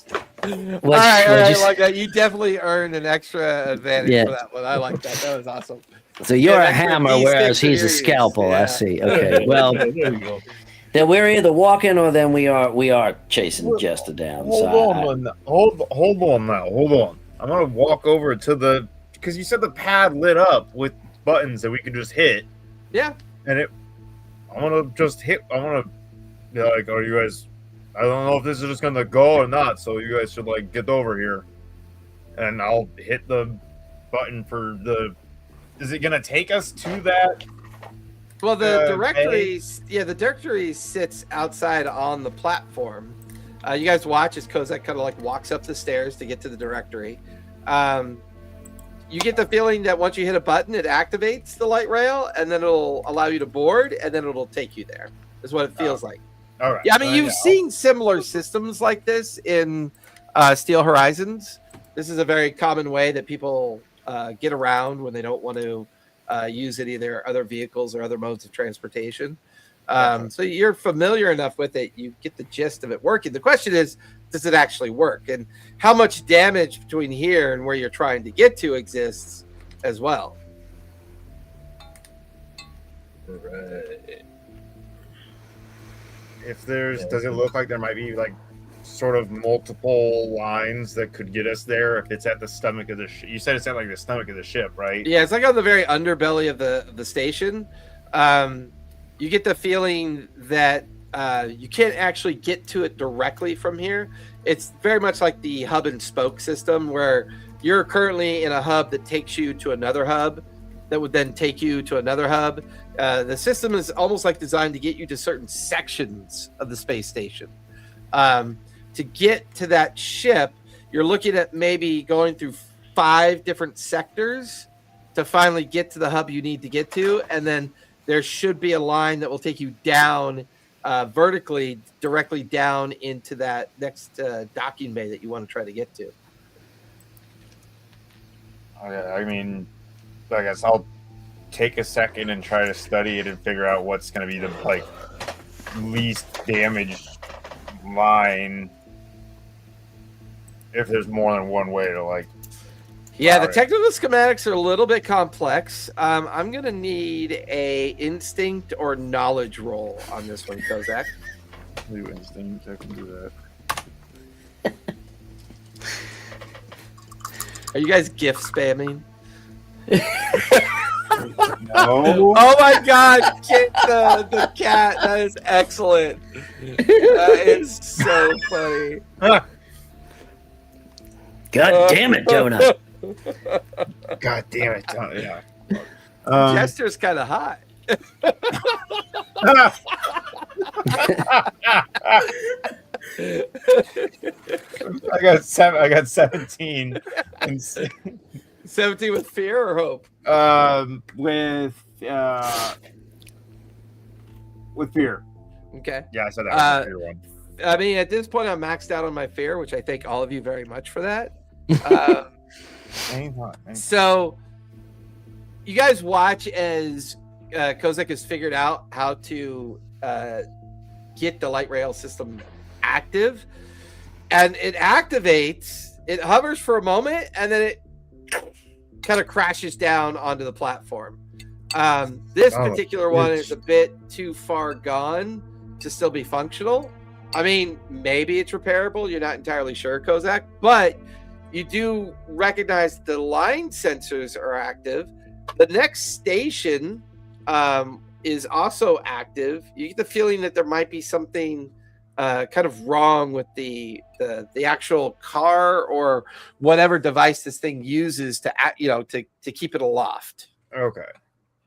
All right, like that. You definitely earned an extra advantage for that one. I like that. That was awesome. So you're a hammer, whereas he's a scalpel. Yeah. I see. Okay, well, then we're either walking or then we are chasing Jester down. Hold on now. I'm gonna walk over to because you said the pad lit up with buttons that we could just hit. Yeah. And I want to be like, are you guys? I don't know if this is just gonna go or not. So you guys should like get over here, and I'll hit the button for the. Is it gonna take us to that? Well, the directory sits outside on the platform. You guys watch as Kozak kind of like walks up the stairs to get to the directory. You get the feeling that once you hit a button, it activates the light rail, and then it'll allow you to board, and then it'll take you there. Is what it feels like. All right. Yeah, I mean, you've seen similar systems like this in Steel Horizons. This is a very common way that people get around when they don't want to use it, either other vehicles or other modes of transportation. So you're familiar enough with it, you get the gist of it working. The question is, does it actually work? And how much damage between here and where you're trying to get to exists as well. Right. Does it look like there might be like sort of multiple lines that could get us there if it's at the stomach of the ship? You said it's at like the stomach of the ship, right? Yeah, it's like on the very underbelly of the station. You get the feeling that you can't actually get to it directly from here. It's very much like the hub and spoke system, where you're currently in a hub that takes you to another hub that would then take you to another hub. The system is almost like designed to get you to certain sections of the space station. To get to that ship, you're looking at maybe going through 5 different sectors to finally get to the hub you need to get to, and then there should be a line that will take you down vertically, directly down into that next docking bay that you want to try to get to. Okay, I mean, I guess I'll take a second and try to study it and figure out what's going to be the like least damaged line. If there's more than one way to like. Yeah, the technical schematics are a little bit complex. I'm going to need a instinct or knowledge roll on this one, Kozak. Do instinct, I can do that. Are you guys gift spamming? No. Oh my god, get the cat. That is excellent. That is so funny. God damn it, Donut. God damn it, Donut. Yeah. Jester's kind of hot. I got 17. 17 with fear or hope? With fear. Okay. Yeah, I said that was the fear one. I mean, at this point, I'm maxed out on my fear, which I thank all of you very much for that. So, you guys watch as Kozak has figured out how to get the light rail system active, and it activates. It hovers for a moment, and then it kind of crashes down onto the platform. This particular one is a bit too far gone to still be functional. I mean, maybe it's repairable. You're not entirely sure, Kozak, but you do recognize the line sensors are active. The next station is also active. You get the feeling that there might be something kind of wrong with the actual car or whatever device this thing uses to keep it aloft. Okay.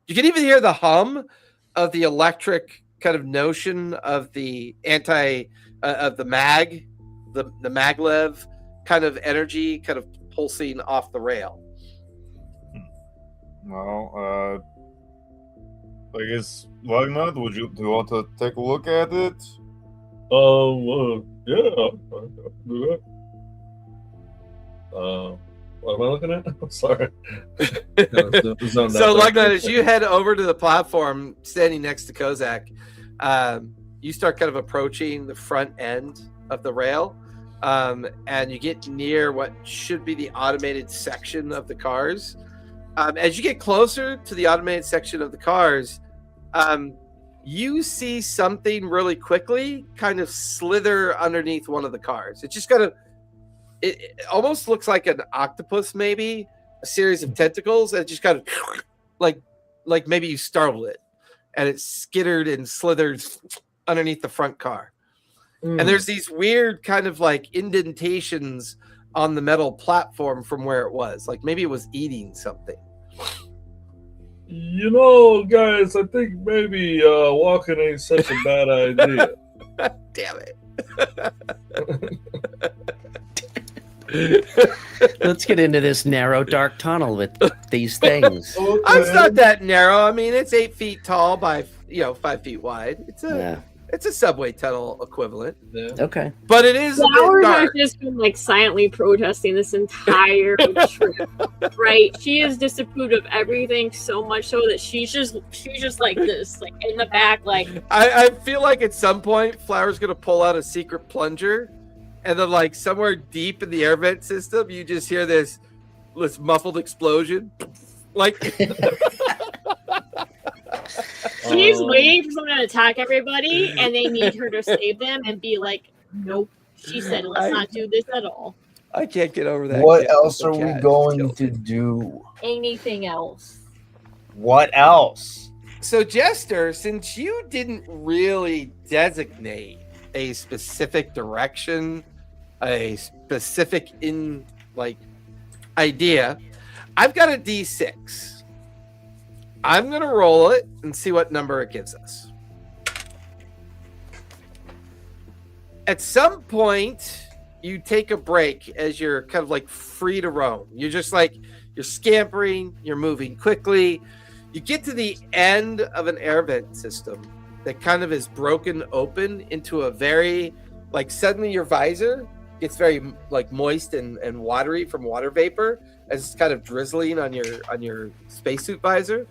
You can even hear the hum of the electric kind of notion of the of the maglev kind of energy kind of pulsing off the rail. Well, I guess Wagner, do you want to take a look at it? Yeah, I'll do that. What am I looking at? I'm sorry. So, like that, as you head over to the platform, standing next to Kozak, you start kind of approaching the front end of the rail. and you get near what should be the automated section of the cars. As you get closer to the automated section of the cars, you see something really quickly kind of slither underneath one of the cars. It just it almost looks like an octopus, maybe a series of tentacles, and it just kind of like maybe you startled it, and it skittered and slithered underneath the front car. And there's these weird kind of like indentations on the metal platform from where it was. Like maybe it was eating something. You know, guys, I think maybe walking ain't such a bad idea. Damn it. Let's get into this narrow, dark tunnel with these things. Okay. It's not that narrow. I mean, it's 8 feet tall by 5 feet wide. It's a subway tunnel equivalent. Yeah. Okay. But it is Flowers has just been like silently protesting this entire trip. Right? She has disapproved of everything so much so that she's just like this, like in the back, like I feel like at some point Flower's gonna pull out a secret plunger, and then like somewhere deep in the air vent system, you just hear this muffled explosion. Like she's waiting for someone to attack everybody, and they need her to save them and be like, nope. She said, let's not do this at all. I can't get over that. What else are we going to do? Anything else? What else? So, Jester, since you didn't really designate a specific direction, a specific idea, I've got a D6. I'm going to roll it and see what number it gives us. At some point, you take a break as you're kind of like free to roam. You're just like, you're scampering, you're moving quickly. You get to the end of an air vent system that kind of is broken open into a very, like suddenly your visor gets very like moist and watery from water vapor as it's kind of drizzling on your spacesuit visor.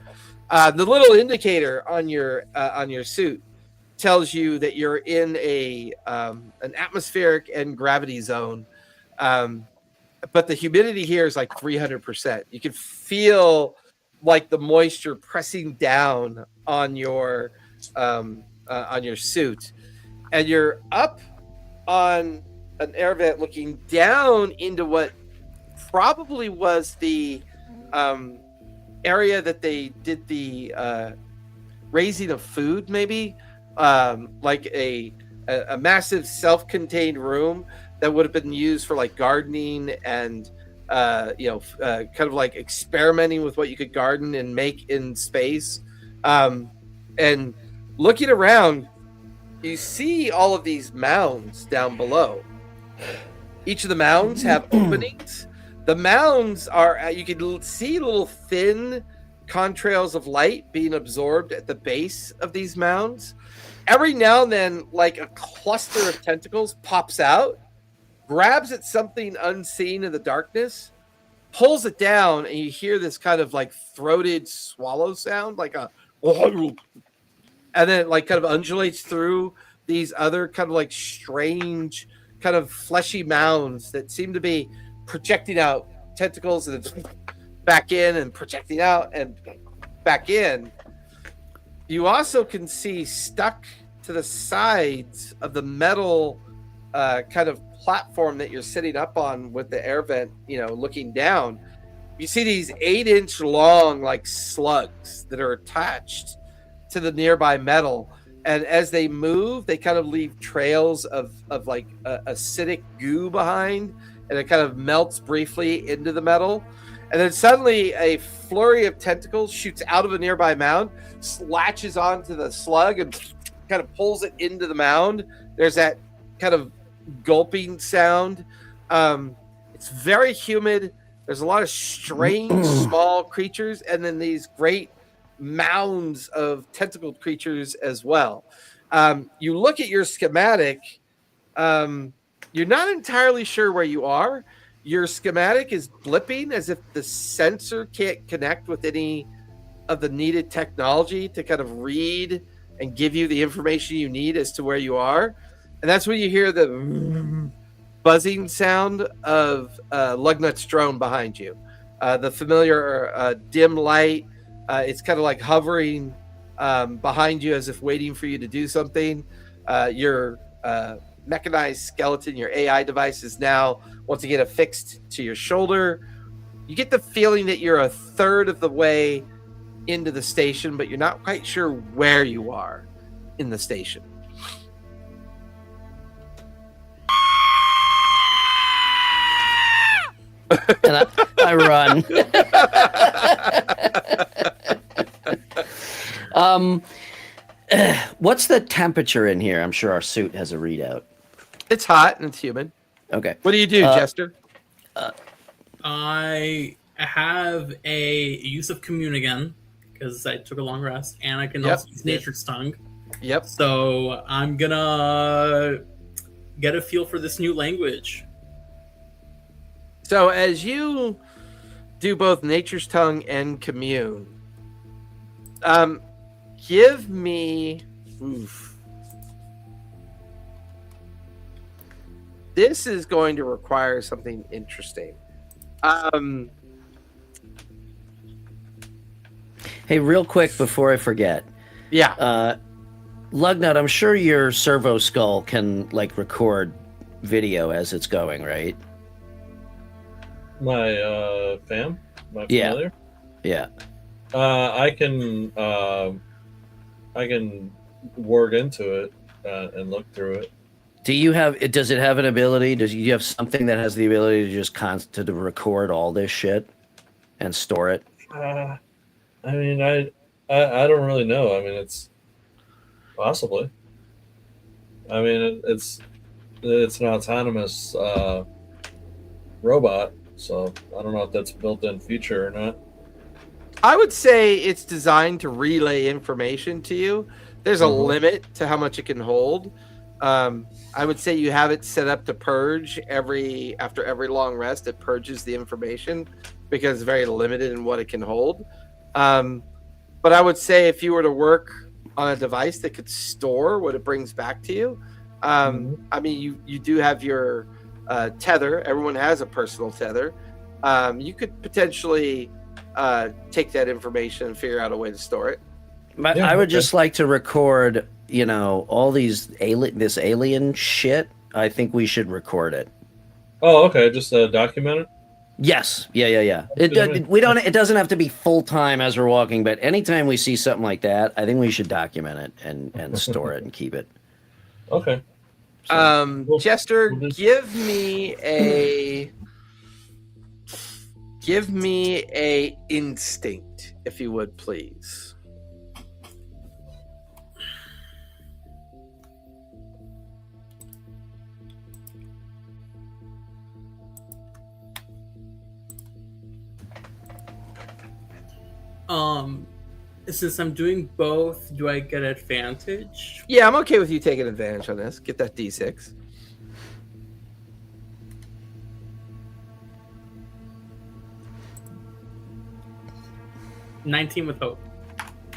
The little indicator on your suit tells you that you're in an atmospheric and gravity zone, but the humidity here is like 300%. You can feel like the moisture pressing down on your suit, and you're up on an air vent looking down into what probably was the area that they did the raising of food, maybe like a massive self-contained room that would have been used for like gardening and kind of like experimenting with what you could garden and make in space. And looking around, you see all of these mounds down below. Each of the mounds have openings. The mounds are, you can see little thin contrails of light being absorbed at the base of these mounds. Every now and then, like a cluster of tentacles pops out, grabs at something unseen in the darkness, pulls it down, and you hear this kind of like throated swallow sound, like a, and then it like kind of undulates through these other kind of like strange kind of fleshy mounds that seem to be projecting out tentacles and then back in and projecting out and back in. You also can see stuck to the sides of the metal kind of platform that you're sitting up on with the air vent, looking down. You see these 8-inch long like slugs that are attached to the nearby metal. And as they move, they kind of leave trails of like acidic goo behind, and it kind of melts briefly into the metal. And then suddenly a flurry of tentacles shoots out of a nearby mound, latches onto the slug and kind of pulls it into the mound. There's that kind of gulping sound. It's very humid. There's a lot of strange small creatures, and then these great mounds of tentacled creatures as well. You look at your schematic. You're not entirely sure where you are. Your schematic is blipping as if the sensor can't connect with any of the needed technology to kind of read and give you the information you need as to where you are. And that's when you hear the buzzing sound of Lugnut's drone behind you. The familiar dim light. It's kind of like hovering behind you as if waiting for you to do something. Your mechanized skeleton, your AI device, is now once again affixed to your shoulder. You get the feeling that you're a third of the way into the station, but you're not quite sure where you are in the station. And I run. What's the temperature in here? I'm sure our suit has a readout. It's hot and it's humid. Okay. What do you do, Jester? I have a use of commune again because I took a long rest, and I can also use nature's tongue. Yep. So I'm gonna get a feel for this new language. So as you do both nature's tongue and commune, give me. This is going to require something interesting. Hey, real quick before I forget. Yeah. Lugnut, I'm sure your servo skull can like record video as it's going, right? My fam? My familiar? Yeah. I can work into it and look through it. Does it have an ability? Do you have something that has the ability to just to record all this shit and store it? I mean, I don't really know. I mean, it's possibly. I mean, it's an autonomous robot, so I don't know if that's a built-in feature or not. I would say it's designed to relay information to you. There's a limit to how much it can hold. I would say you have it set up to purge after every long rest. It purges the information because it's very limited in what it can hold. But I would say if you were to work on a device that could store what it brings back to you, I mean, you do have your tether. Everyone has a personal tether. You could potentially take that information and figure out a way to store it. I would just like to record, all this alien shit. I think we should record it. Oh, okay. Just document it. Yes. Yeah. It doesn't have to be full time as we're walking, but anytime we see something like that, I think we should document it and store it and keep it. Okay. So, Jester, give me a instinct, if you would, please. Since I'm doing both, do I get advantage? Yeah, I'm okay with you taking advantage on this. Get that D6. $19 with hope.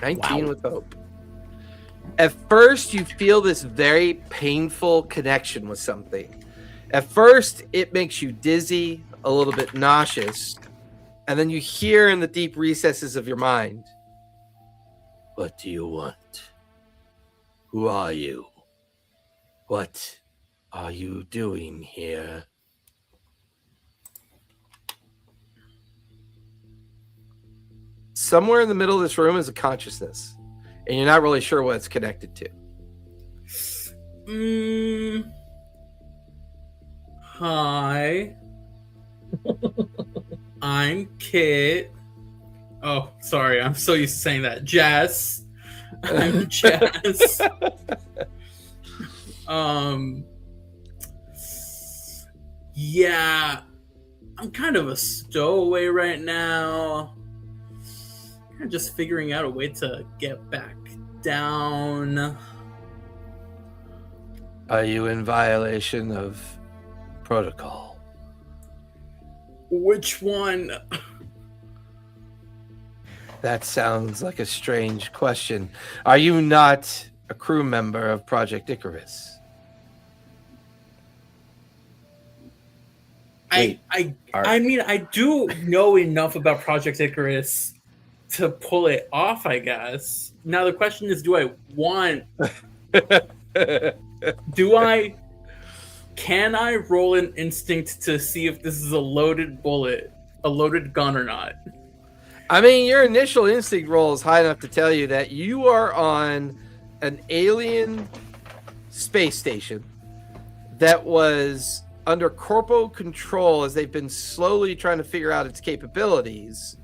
19 with hope. At first, you feel this very painful connection with something. At first, it makes you dizzy, a little bit nauseous, and then you hear in the deep recesses of your mind, "What do you want? Who are you? What are you doing here?" Somewhere in the middle of this room is a consciousness, and you're not really sure what it's connected to. Hi. I'm Kit. Oh, sorry. I'm so used to saying that. Jess. I'm Jess. Yeah. I'm kind of a stowaway right now. Kind of just figuring out a way to get back down. Are you in violation of protocol? Which one? That sounds like a strange question. Are you not a crew member of Project Icarus? I mean, I do know enough about Project Icarus to pull it off, I guess. Now the question is, do I want? Can I roll an instinct to see if this is a loaded bullet, a loaded gun or not? I mean, your initial instinct roll is high enough to tell you that you are on an alien space station that was under corpo control as they've been slowly trying to figure out its capabilities.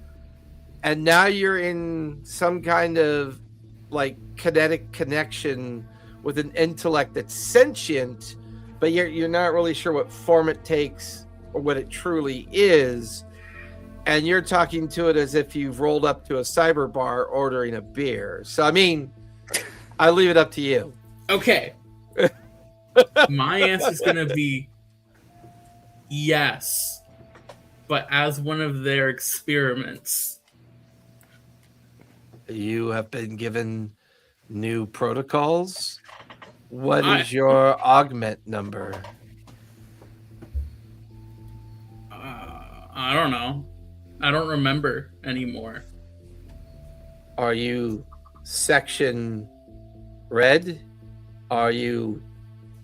And now you're in some kind of like kinetic connection with an intellect that's sentient, but you're not really sure what form it takes or what it truly is. And you're talking to it as if you've rolled up to a cyber bar ordering a beer. So, I mean, I leave it up to you. Okay. My answer is going to be yes, but as one of their experiments. You have been given new protocols. What is your augment number? I don't know. I don't remember anymore. Are you section red? Are you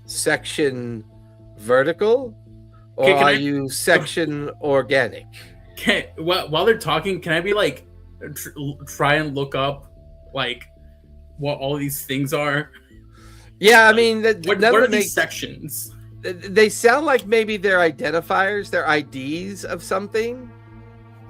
section vertical? Or are you section organic? While they're talking, can I be like, try and look up like what all these things are? Yeah, I mean, what are these sections? They sound like maybe they're identifiers, they're IDs of something.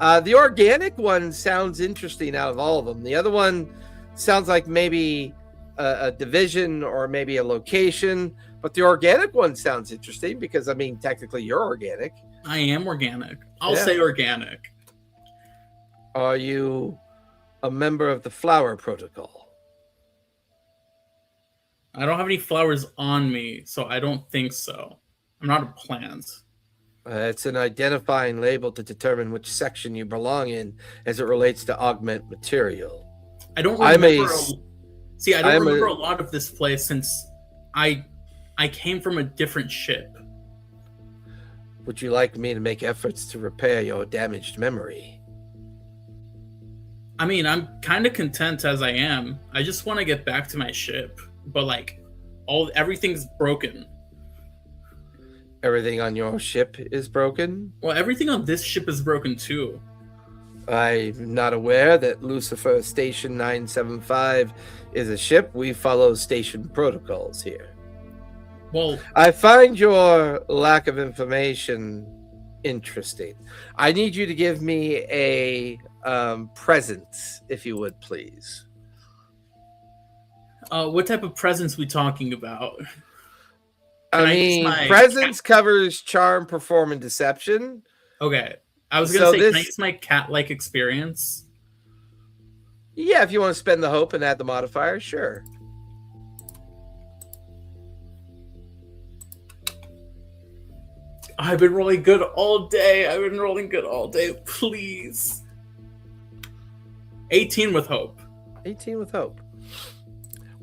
The organic one sounds interesting out of all of them. The other one sounds like maybe a division or maybe a location, but the organic one sounds interesting because, I mean, technically you're organic. I am organic. I'll say organic. Are you a member of the flower protocol? I don't have any flowers on me, so I don't think so. I'm not a plant. It's an identifying label to determine which section you belong in as it relates to augment material. I don't remember. I don't remember a lot of this place since I came from a different ship. Would you like me to make efforts to repair your damaged memory? I mean, I'm kind of content as I am. I just want to get back to my ship, but like, everything's broken. Everything on your ship is broken? Well, everything on this ship is broken too. I'm not aware that Lucifer Station 975 is a ship. We follow station protocols here. Well, I find your lack of information interesting. I need you to give me a presence, if you would, please. What type of presence we talking about? Presence covers charm, perform, and deception. Okay. I was going to say, can I use my cat-like experience? Yeah, if you want to spend the hope and add the modifier, sure. I've been rolling good all day. Please. 18 with hope. 18 with hope.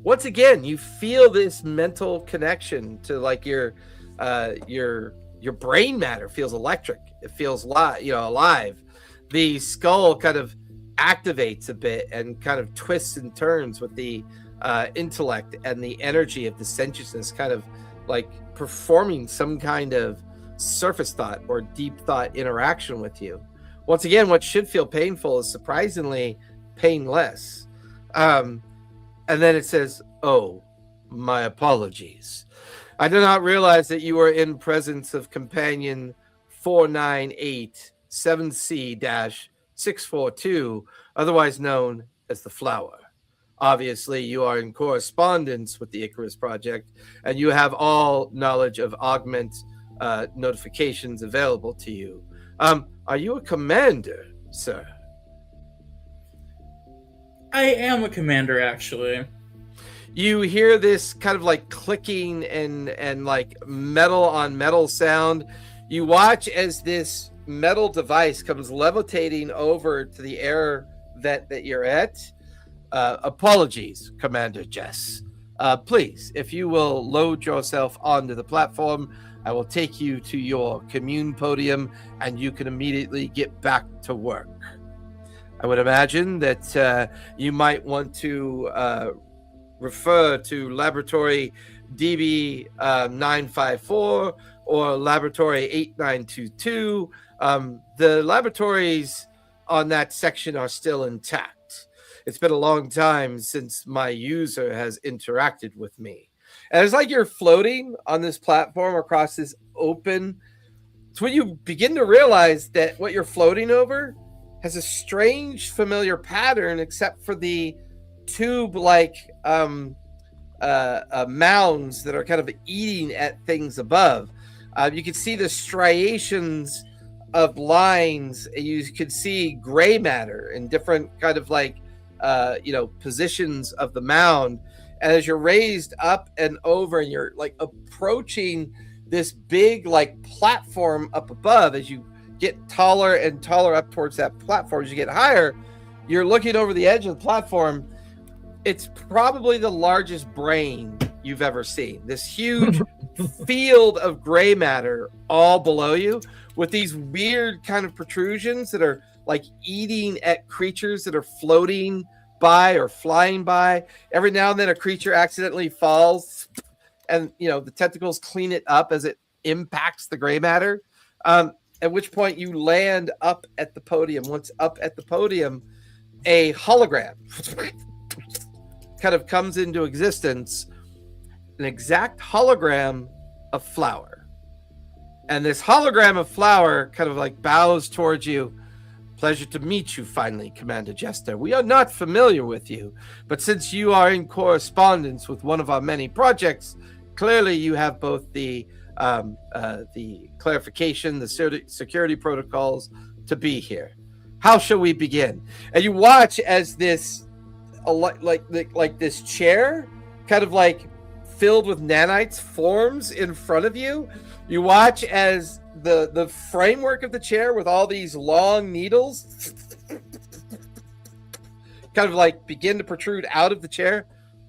Once again, you feel this mental connection to like your brain matter feels electric. It feels alive. The skull kind of activates a bit and kind of twists and turns with the intellect and the energy of the sentiousness kind of like performing some kind of surface thought or deep thought interaction with you. Once again, what should feel painful is surprisingly painless. And then it says, "Oh, my apologies. I did not realize that you were in presence of companion 4987C-642, otherwise known as the Flower. Obviously, you are in correspondence with the Icarus Project, and you have all knowledge of augment notifications available to you. Are you a commander, sir?" I am a commander, actually. You hear this kind of like clicking and like metal on metal sound. You watch as this metal device comes levitating over to the air that you're at. Apologies, Commander Jess. Please, if you will load yourself onto the platform, I will take you to your commune podium, and you can immediately get back to work. I would imagine that you might want to refer to laboratory DB 954 or laboratory 8922. The laboratories on that section are still intact. It's been a long time since my user has interacted with me. And it's like you're floating on this platform across this open. It's when you begin to realize that what you're floating over has a strange familiar pattern, except for the tube-like mounds that are kind of eating at things above. You can see the striations of lines, and you can see gray matter in different kind of like positions of the mound. And as you're raised up and over, and you're like approaching this big like platform up above, as you get taller and taller up towards that platform, as you get higher, you're looking over the edge of the platform. It's probably the largest brain you've ever seen. This huge field of gray matter all below you, with these weird kind of protrusions that are like eating at creatures that are floating by or flying by. Every now and then a creature accidentally falls, and the tentacles clean it up as it impacts the gray matter. At which point you land up at the podium. Once up at the podium, a hologram kind of comes into existence, an exact hologram of Flower. And this hologram of Flower kind of like bows towards you. Pleasure to meet you finally, Commander Jester. We are not familiar with you, but since you are in correspondence with one of our many projects, clearly you have both the clarification, the security protocols to be here. How shall we begin? And you watch as this like this chair kind of like filled with nanites forms in front of you. You watch as the framework of the chair with all these long needles kind of like begin to protrude out of the chair.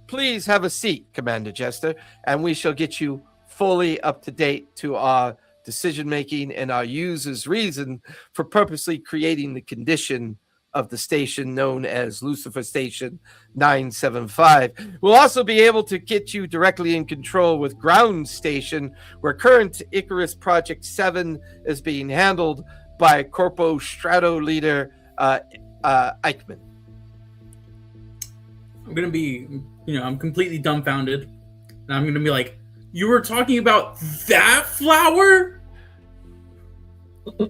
Please have a seat, Commander Jester, and we shall get you fully up to date to our decision making and our users' reason for purposely creating the condition of the station known as Lucifer Station 975. We'll also be able to get you directly in control with Ground Station, where current Icarus Project 7 is being handled by Corpo Strato leader Eichmann. I'm going to be, I'm completely dumbfounded. And I'm going to be like, you were talking about that flower?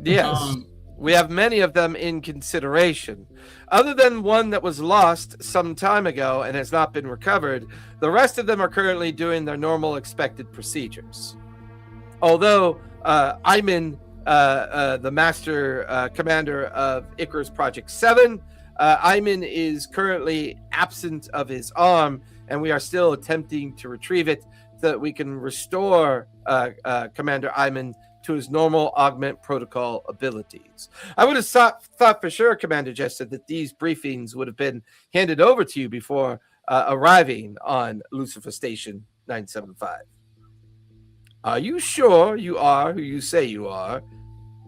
Yes. We have many of them in consideration. Other than one that was lost some time ago and has not been recovered, the rest of them are currently doing their normal expected procedures. Although Ayman, the master commander of Icarus Project 7, Ayman is currently absent of his arm, and we are still attempting to retrieve it so that we can restore Commander Ayman to his normal augment protocol abilities. I would have thought for sure, Commander Jester, that these briefings would have been handed over to you before arriving on Lucifer Station 975. Are you sure you are who you say you are?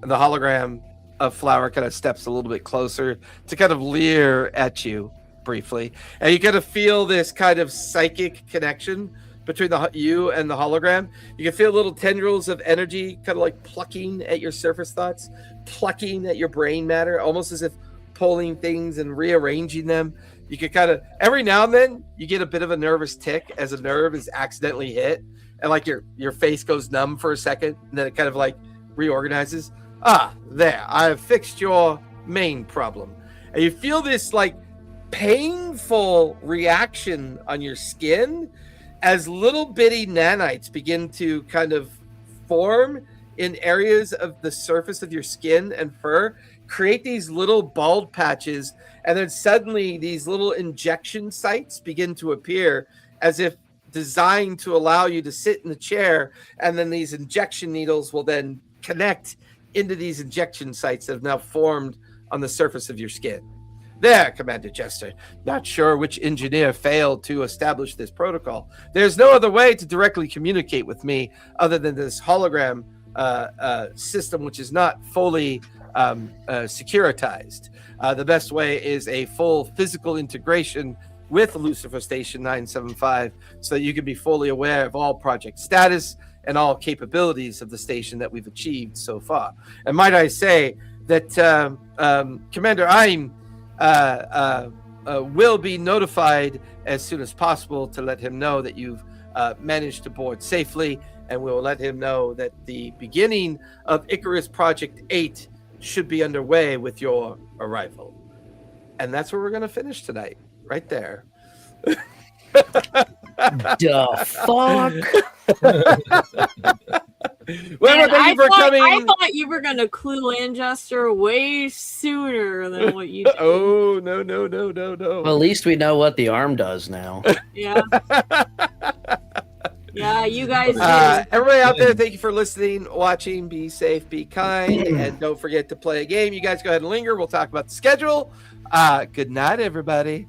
And the hologram of Flower kind of steps a little bit closer to kind of leer at you briefly. And you kind of feel this kind of psychic connection between you and the hologram. You can feel little tendrils of energy kind of like plucking at your surface thoughts, plucking at your brain matter, almost as if pulling things and rearranging them. You can kind of, every now and then, you get a bit of a nervous tick as a nerve is accidentally hit, and like your face goes numb for a second, and then it kind of like reorganizes. There, I have fixed your main problem. And you feel this like painful reaction on your skin as little bitty nanites begin to kind of form in areas of the surface of your skin and fur, create these little bald patches, and then suddenly these little injection sites begin to appear as if designed to allow you to sit in the chair, and then these injection needles will then connect into these injection sites that have now formed on the surface of your skin. There, Commander Jester. Not sure which engineer failed to establish this protocol. There's no other way to directly communicate with me other than this hologram system, which is not fully securitized. The best way is a full physical integration with Lucifer Station 975 so that you can be fully aware of all project status and all capabilities of the station that we've achieved so far. And might I say that Commander Ein will be notified as soon as possible to let him know that you've managed to board safely, and we'll let him know that the beginning of Icarus Project 8 should be underway with your arrival. And that's where we're going to finish tonight, right there. The fuck? Well, thank you for coming. I thought you were going to clue in, Jester, way sooner than what you did. Oh, no. Well, at least we know what the arm does now. Yeah. Yeah, you guys. Everybody out there, thank you for listening, watching. Be safe, be kind, and don't forget to play a game. You guys go ahead and linger. We'll talk about the schedule. Good night, everybody.